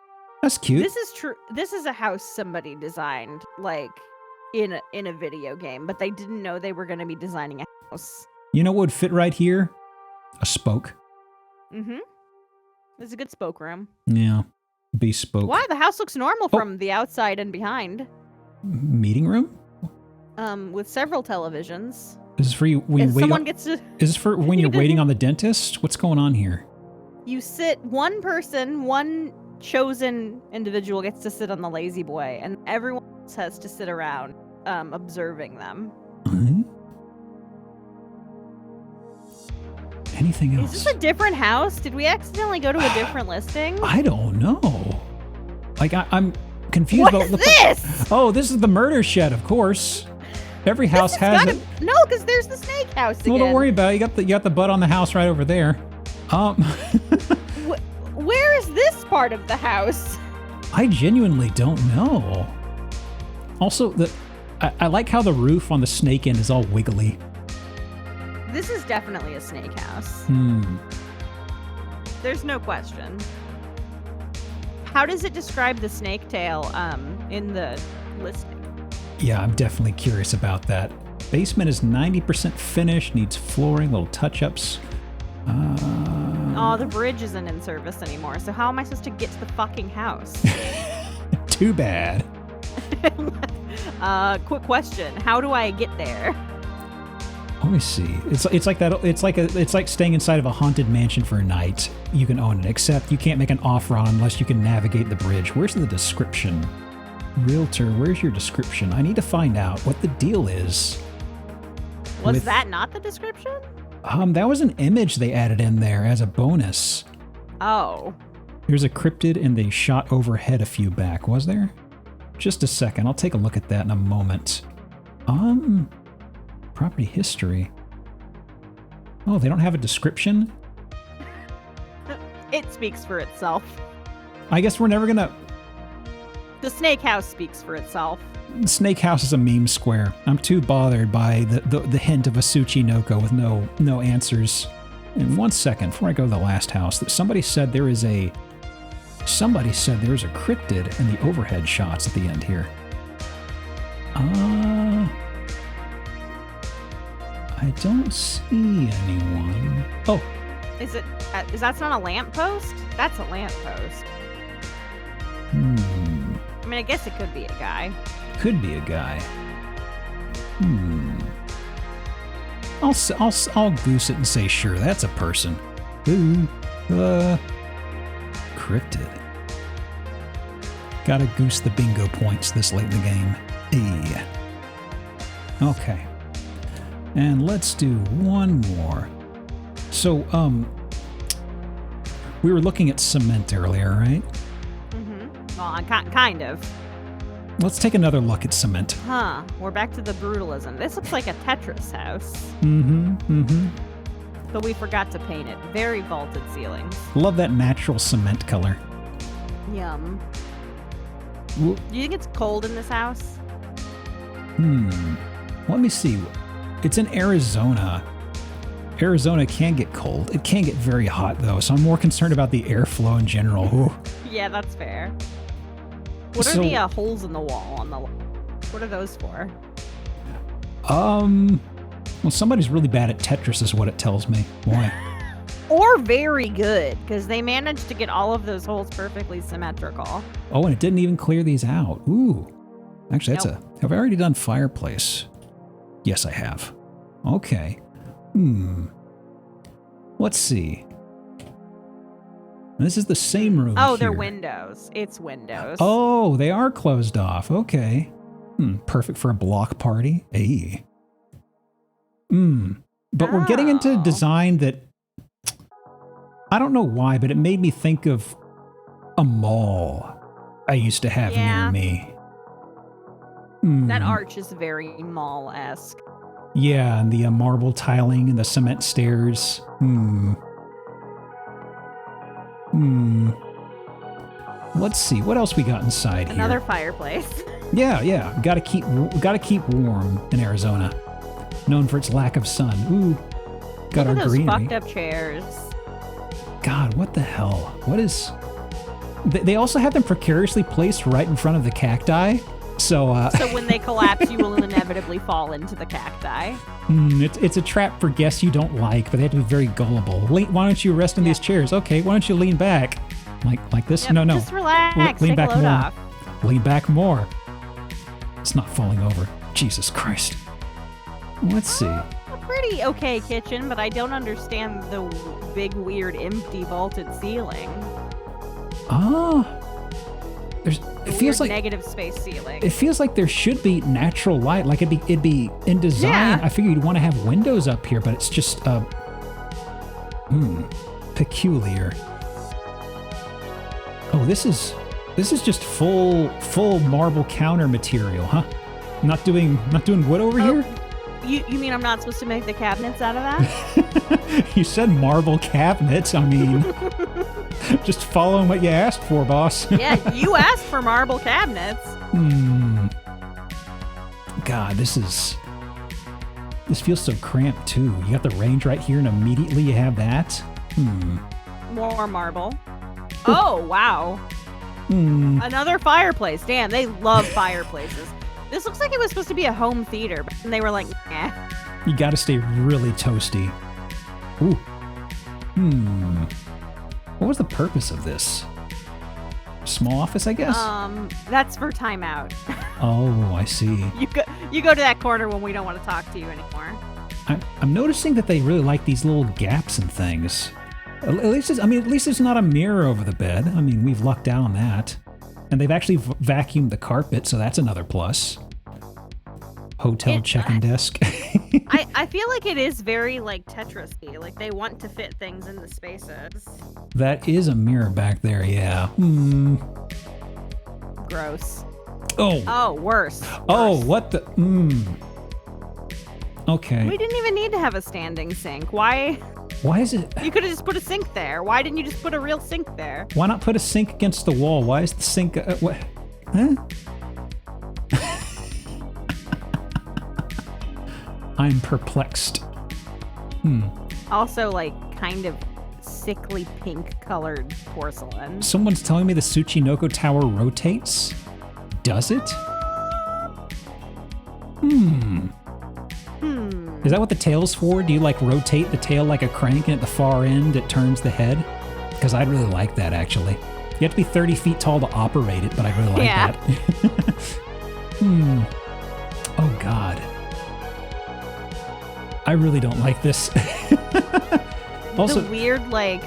[SPEAKER 1] That's cute.
[SPEAKER 2] This is true. This is a house somebody designed, like, in a video game, but they didn't know they were going to be designing a house.
[SPEAKER 1] You know what would fit right here? A spoke.
[SPEAKER 2] There's a good spoke room.
[SPEAKER 1] Yeah. Bespoke.
[SPEAKER 2] Why? The house looks normal from the outside and behind.
[SPEAKER 1] Meeting room?
[SPEAKER 2] With several televisions.
[SPEAKER 1] Is this for you when you wait? Is this for when you're waiting on the dentist? What's going on here?
[SPEAKER 2] You sit, one chosen individual gets to sit on the lazy boy, and everyone else has to sit around observing them.
[SPEAKER 1] Anything else?
[SPEAKER 2] Is this a different house? Did we accidentally go to a different listing?
[SPEAKER 1] I don't know. Like, I'm confused about...
[SPEAKER 2] What is this?
[SPEAKER 1] Oh, this is the murder shed, of course. Every house has it.
[SPEAKER 2] No, because there's the snake house again.
[SPEAKER 1] Well, don't worry about it. You got the butt on the house right over there.
[SPEAKER 2] Where is this part of the house?
[SPEAKER 1] I genuinely don't know. Also, I like how the roof on the snake end is all wiggly.
[SPEAKER 2] This is definitely a snake house. There's no question. How does it describe the snake tail in the listing?
[SPEAKER 1] Yeah, I'm definitely curious about that. Basement is 90% finished, needs flooring, little touch-ups.
[SPEAKER 2] Oh, the bridge isn't in service anymore, so how am I supposed to get to the fucking house?
[SPEAKER 1] Too bad.
[SPEAKER 2] Quick question. How do I get there?
[SPEAKER 1] Let me see. It's like that. It's like staying inside of a haunted mansion for a night. You can own it, except you can't make an offer on unless you can navigate the bridge. Where's the description? Realtor, where's your description? I need to find out what the deal is.
[SPEAKER 2] Was that not the description?
[SPEAKER 1] That was an image they added in there as a bonus.
[SPEAKER 2] Oh.
[SPEAKER 1] There's a cryptid and they shot overhead a few back, was there? Just a second, I'll take a look at that in a moment. Property history. Oh, they don't have a description?
[SPEAKER 2] It speaks for itself.
[SPEAKER 1] I guess we're never gonna...
[SPEAKER 2] The snake house speaks for itself.
[SPEAKER 1] Snake house is a meme square. I'm too bothered by the hint of a Tsuchinoko with no answers. In 1 second, before I go to the last house, somebody said there is a cryptid in the overhead shots at the end here. I don't see anyone. Oh.
[SPEAKER 2] Is that not a lamppost? That's a lamppost. I mean, I guess it could be a guy.
[SPEAKER 1] Could be a guy. I'll goose it and say sure, that's a person. encrypted. Gotta goose the bingo points this late in the game. Hey. Okay. And let's do one more. So, we were looking at cement earlier, right?
[SPEAKER 2] Mm-hmm. Well, kind of.
[SPEAKER 1] Let's take another look at cement.
[SPEAKER 2] Huh. We're back to the brutalism. This looks like a Tetris house.
[SPEAKER 1] Mm-hmm. Mm-hmm.
[SPEAKER 2] But we forgot to paint it. Very vaulted ceilings.
[SPEAKER 1] Love that natural cement color.
[SPEAKER 2] Yum. Do you think it's cold in this house?
[SPEAKER 1] Let me see. It's in Arizona. Arizona can get cold. It can get very hot, though, so I'm more concerned about the airflow in general. Ooh.
[SPEAKER 2] Yeah, that's fair. What are the holes in the wall on the... What are those for?
[SPEAKER 1] Well, somebody's really bad at Tetris is what it tells me. Boy.
[SPEAKER 2] Or very good, because they managed to get all of those holes perfectly symmetrical.
[SPEAKER 1] Oh, and it didn't even clear these out. Ooh. Actually, have I already done fireplace? Yes, I have. Okay. Let's see. This is the same room
[SPEAKER 2] Oh,
[SPEAKER 1] here.
[SPEAKER 2] they're windows. It's windows.
[SPEAKER 1] Oh, they are closed off. Okay. Perfect for a block party. Hey. But we're getting into design that... I don't know why, but it made me think of a mall I used to have near me.
[SPEAKER 2] That arch is very mall-esque.
[SPEAKER 1] Yeah, and the marble tiling and the cement stairs. Let's see, what else we got inside here?
[SPEAKER 2] Another fireplace.
[SPEAKER 1] Yeah. Gotta keep warm in Arizona. Known for its lack of sun. Ooh, got our greenery.
[SPEAKER 2] Look at those fucked up chairs.
[SPEAKER 1] God, what the hell? What is... They also have them precariously placed right in front of the cacti. So
[SPEAKER 2] when they collapse, you will inevitably fall into the cacti.
[SPEAKER 1] It's a trap for guests you don't like, but they have to be very gullible. Why don't you rest in these chairs? Okay, why don't you lean back? Like this?
[SPEAKER 2] Yep,
[SPEAKER 1] No.
[SPEAKER 2] Just relax.
[SPEAKER 1] Lean
[SPEAKER 2] Take
[SPEAKER 1] back
[SPEAKER 2] a load
[SPEAKER 1] more.
[SPEAKER 2] off.
[SPEAKER 1] Lean back more. It's not falling over. Jesus Christ. Let's see.
[SPEAKER 2] A pretty okay kitchen, but I don't understand the big, weird, empty vaulted ceiling.
[SPEAKER 1] It feels like
[SPEAKER 2] negative space ceiling.
[SPEAKER 1] It feels like there should be natural light. Like it'd be in design.
[SPEAKER 2] Yeah.
[SPEAKER 1] I figured you'd want to have windows up here, but it's just peculiar. Oh, this is just full marble counter material, huh? Not doing wood over here?
[SPEAKER 2] You mean I'm not supposed to make the cabinets out of that?
[SPEAKER 1] You said marble cabinets. I mean, just following what you asked for, boss.
[SPEAKER 2] Yeah, you asked for marble cabinets.
[SPEAKER 1] God, this feels so cramped too. You got the range right here, and immediately you have that.
[SPEAKER 2] More marble. Oh, wow. Another fireplace. Damn, they love fireplaces. This looks like it was supposed to be a home theater, but they were like, nah.
[SPEAKER 1] You gotta stay really toasty. Ooh. What was the purpose of this? Small office, I guess?
[SPEAKER 2] That's for timeout.
[SPEAKER 1] Oh, I see.
[SPEAKER 2] You go to that corner when we don't want to talk to you anymore.
[SPEAKER 1] I'm noticing that they really like these little gaps and things. At least it's not a mirror over the bed. I mean, we've lucked out on that. And they've actually vacuumed the carpet, so that's another plus. Hotel check-in desk.
[SPEAKER 2] I feel like it is very, like, Tetris-y. Like, they want to fit things in the spaces.
[SPEAKER 1] That is a mirror back there, yeah.
[SPEAKER 2] Gross.
[SPEAKER 1] Oh,
[SPEAKER 2] worse.
[SPEAKER 1] Oh, what the... Okay.
[SPEAKER 2] We didn't even need to have a standing sink. Why
[SPEAKER 1] is it...
[SPEAKER 2] You could have just put a sink there. Why didn't you just put a real sink there?
[SPEAKER 1] Why not put a sink against the wall? Why is the sink... what? Huh? I'm perplexed.
[SPEAKER 2] Also, like, kind of sickly pink-colored porcelain.
[SPEAKER 1] Someone's telling me the Tsuchinoko Tower rotates? Does it? Is that what the tail's for? Do you, like, rotate the tail like a crank, and at the far end it turns the head? Because I'd really like that, actually. You have to be 30 feet tall to operate it, but I really like that. Oh, God. I really don't like this. Also,
[SPEAKER 2] the weird, like,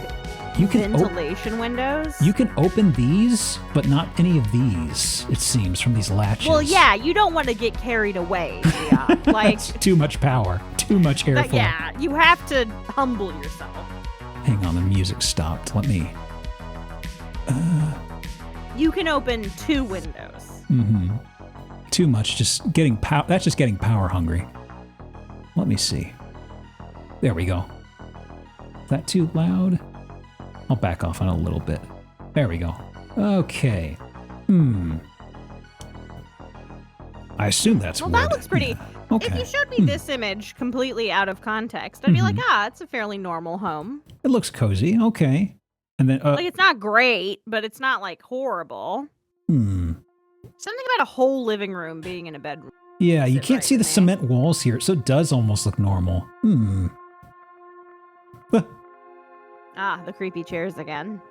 [SPEAKER 1] You can
[SPEAKER 2] ventilation windows.
[SPEAKER 1] You can open these, but not any of these, it seems, from these latches.
[SPEAKER 2] Well, yeah, you don't want to get carried away. Yeah, like
[SPEAKER 1] too much power, too much airflow.
[SPEAKER 2] Yeah, you have to humble yourself.
[SPEAKER 1] Hang on, the music stopped. Let me.
[SPEAKER 2] You can open 2 windows.
[SPEAKER 1] Mm-hmm. Too much. Just getting power. That's just getting power hungry. Let me see. There we go. Is that too loud? I'll back off on it a little bit. There we go. Okay. I assume that's wood.
[SPEAKER 2] Well, that looks pretty.
[SPEAKER 1] Yeah. Okay.
[SPEAKER 2] If you showed me this image completely out of context, I'd be like, it's a fairly normal home.
[SPEAKER 1] It looks cozy. Okay. And then,
[SPEAKER 2] like, it's not great, but it's not, like, horrible. Something about a whole living room being in a bedroom.
[SPEAKER 1] Yeah, you can't see the cement walls here, so it does almost look normal.
[SPEAKER 2] The creepy chairs again.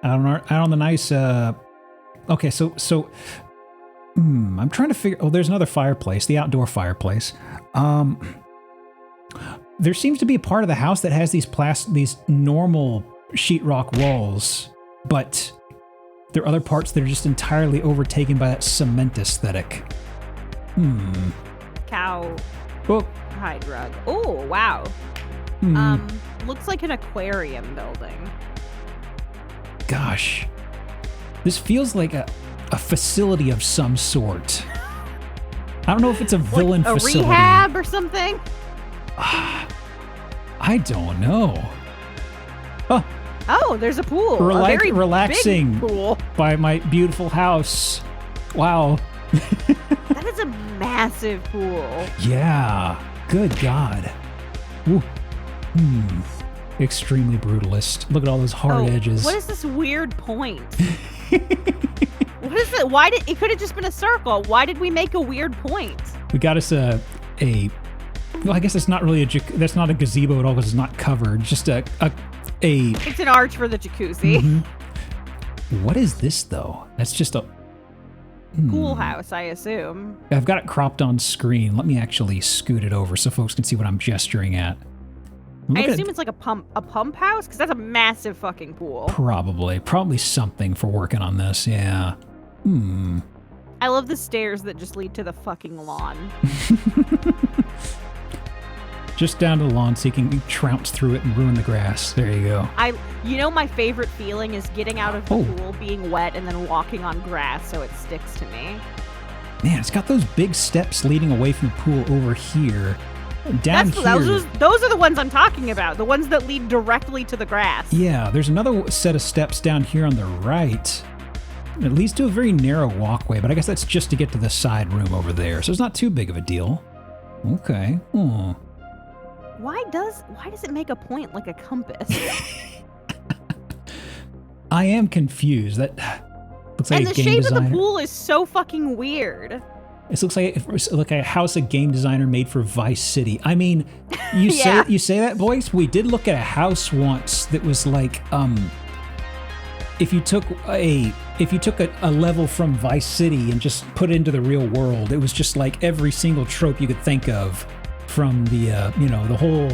[SPEAKER 1] Out on the nice, okay, so, I'm trying to figure, there's another fireplace, the outdoor fireplace. There seems to be a part of the house that has these normal sheetrock walls, but there are other parts that are just entirely overtaken by that cement aesthetic.
[SPEAKER 2] Cow hide rug. Oh, wow. Looks like an aquarium building.
[SPEAKER 1] Gosh. This feels like a facility of some sort. I don't know if it's a villain facility.
[SPEAKER 2] A rehab or something?
[SPEAKER 1] I don't know.
[SPEAKER 2] Oh, there's a pool. A very
[SPEAKER 1] relaxing
[SPEAKER 2] big pool.
[SPEAKER 1] By my beautiful house. Wow.
[SPEAKER 2] That is a massive pool.
[SPEAKER 1] Yeah. Good God. Ooh. Extremely brutalist. Look at all those hard edges.
[SPEAKER 2] What is this weird point? What is it? Why did it could have just been a circle? Why did we make a weird point?
[SPEAKER 1] We got us well, I guess it's not really that's not a gazebo at all because it's not covered. Just
[SPEAKER 2] It's an arch for the jacuzzi.
[SPEAKER 1] What is this though? That's just a
[SPEAKER 2] pool house, I assume.
[SPEAKER 1] I've got it cropped on screen. Let me actually scoot it over so folks can see what I'm gesturing at.
[SPEAKER 2] I assume it's like a pump house because that's a massive fucking pool.
[SPEAKER 1] Probably something for working on this. Yeah.
[SPEAKER 2] I love the stairs that just lead to the fucking lawn.
[SPEAKER 1] Just down to the lawn so you can trounce through it and ruin the grass. There you go.
[SPEAKER 2] My favorite feeling is getting out of the pool, being wet, and then walking on grass so it sticks to me.
[SPEAKER 1] Man, it's got those big steps leading away from the pool over here. Down here.
[SPEAKER 2] Those are the ones I'm talking about. The ones that lead directly to the grass.
[SPEAKER 1] Yeah, there's another set of steps down here on the right. It leads to a very narrow walkway, but I guess that's just to get to the side room over there. So it's not too big of a deal. Okay.
[SPEAKER 2] Why does it make a point like a compass?
[SPEAKER 1] I am confused. That looks like
[SPEAKER 2] and
[SPEAKER 1] a
[SPEAKER 2] the
[SPEAKER 1] game
[SPEAKER 2] shape
[SPEAKER 1] designer.
[SPEAKER 2] of the pool is so fucking weird.
[SPEAKER 1] It looks like a house a game designer made for Vice City. I mean, you say that, boys. We did look at a house once that was like, if you took a level from Vice City and just put it into the real world, it was just like every single trope you could think of from the the whole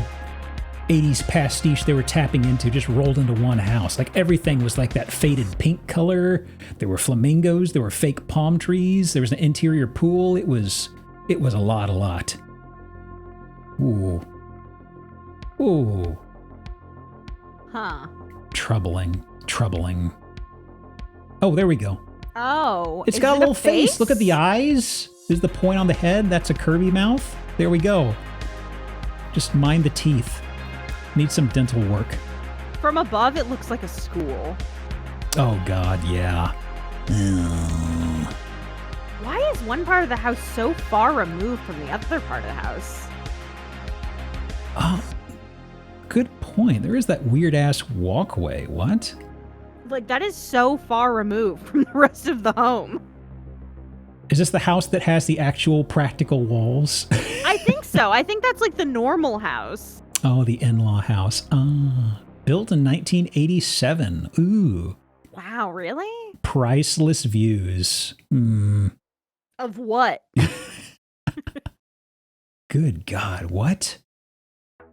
[SPEAKER 1] 80s pastiche they were tapping into just rolled into one house. Like everything was like that faded pink color. There were flamingos, there were fake palm trees, there was an interior pool. It was a lot. Ooh.
[SPEAKER 2] Huh.
[SPEAKER 1] Troubling. Oh, there we go.
[SPEAKER 2] Oh.
[SPEAKER 1] It's got a little face. Look at the eyes. There's the point on the head. That's a Kirby mouth. There we go. Just mind the teeth. Need some dental work.
[SPEAKER 2] From above, it looks like a school.
[SPEAKER 1] Oh, God, yeah.
[SPEAKER 2] Why is one part of the house so far removed from the other part of the house?
[SPEAKER 1] Good point. There is that weird-ass walkway. What?
[SPEAKER 2] Like, that is so far removed from the rest of the home.
[SPEAKER 1] Is this the house that has the actual practical walls?
[SPEAKER 2] I think so. I think that's like the normal house.
[SPEAKER 1] Oh, the in-law house. Built in 1987. Ooh.
[SPEAKER 2] Wow, really?
[SPEAKER 1] Priceless views.
[SPEAKER 2] Of what?
[SPEAKER 1] Good God, what?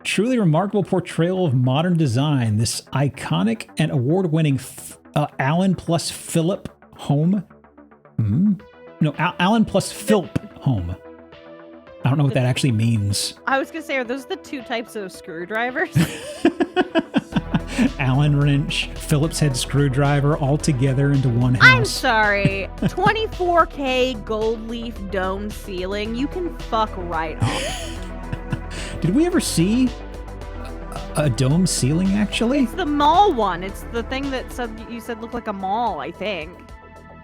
[SPEAKER 1] Truly remarkable portrayal of modern design. This iconic and award-winning Allen plus Philip home. No, Allen plus Philp home. I don't know what that actually means.
[SPEAKER 2] I was going to say, are those the two types of screwdrivers?
[SPEAKER 1] Allen wrench, Phillips head screwdriver, all together into one house.
[SPEAKER 2] I'm sorry. 24K gold leaf dome ceiling. You can fuck right off.
[SPEAKER 1] Did we ever see a dome ceiling, actually?
[SPEAKER 2] It's the mall one. It's the thing that you said looked like a mall, I think.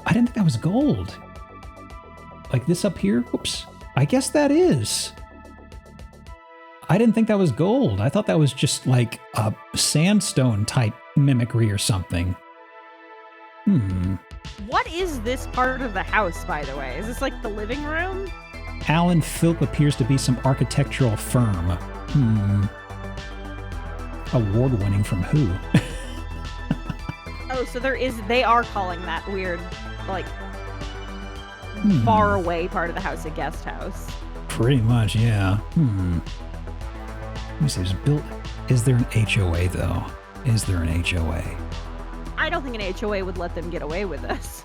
[SPEAKER 1] I didn't think that was gold. Like this up here? Whoops. I guess that is. I didn't think that was gold. I thought that was just like a sandstone type mimicry or something.
[SPEAKER 2] What is this part of the house, by the way? Is this like the living room?
[SPEAKER 1] Allen Philp appears to be some architectural firm. Award-winning from who?
[SPEAKER 2] Oh, so they are calling that weird, like, far away part of the house a guest house.
[SPEAKER 1] Pretty much, yeah. Let me see, is there an HOA, though? Is there an HOA?
[SPEAKER 2] I don't think an HOA would let them get away with this.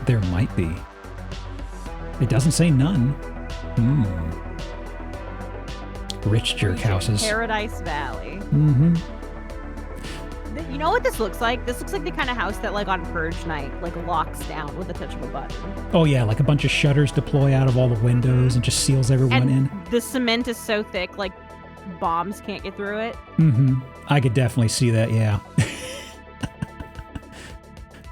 [SPEAKER 1] There might be. It doesn't say none. Rich jerk houses.
[SPEAKER 2] Paradise Valley. You know what this looks like? This looks like the kind of house that, like, on Purge night, like, locks down with a touch of a button. Oh, yeah,
[SPEAKER 1] like a bunch of shutters deploy out of all the windows and just seals everyone in.
[SPEAKER 2] The cement is so thick, like, bombs can't get through it.
[SPEAKER 1] I could definitely see that, yeah.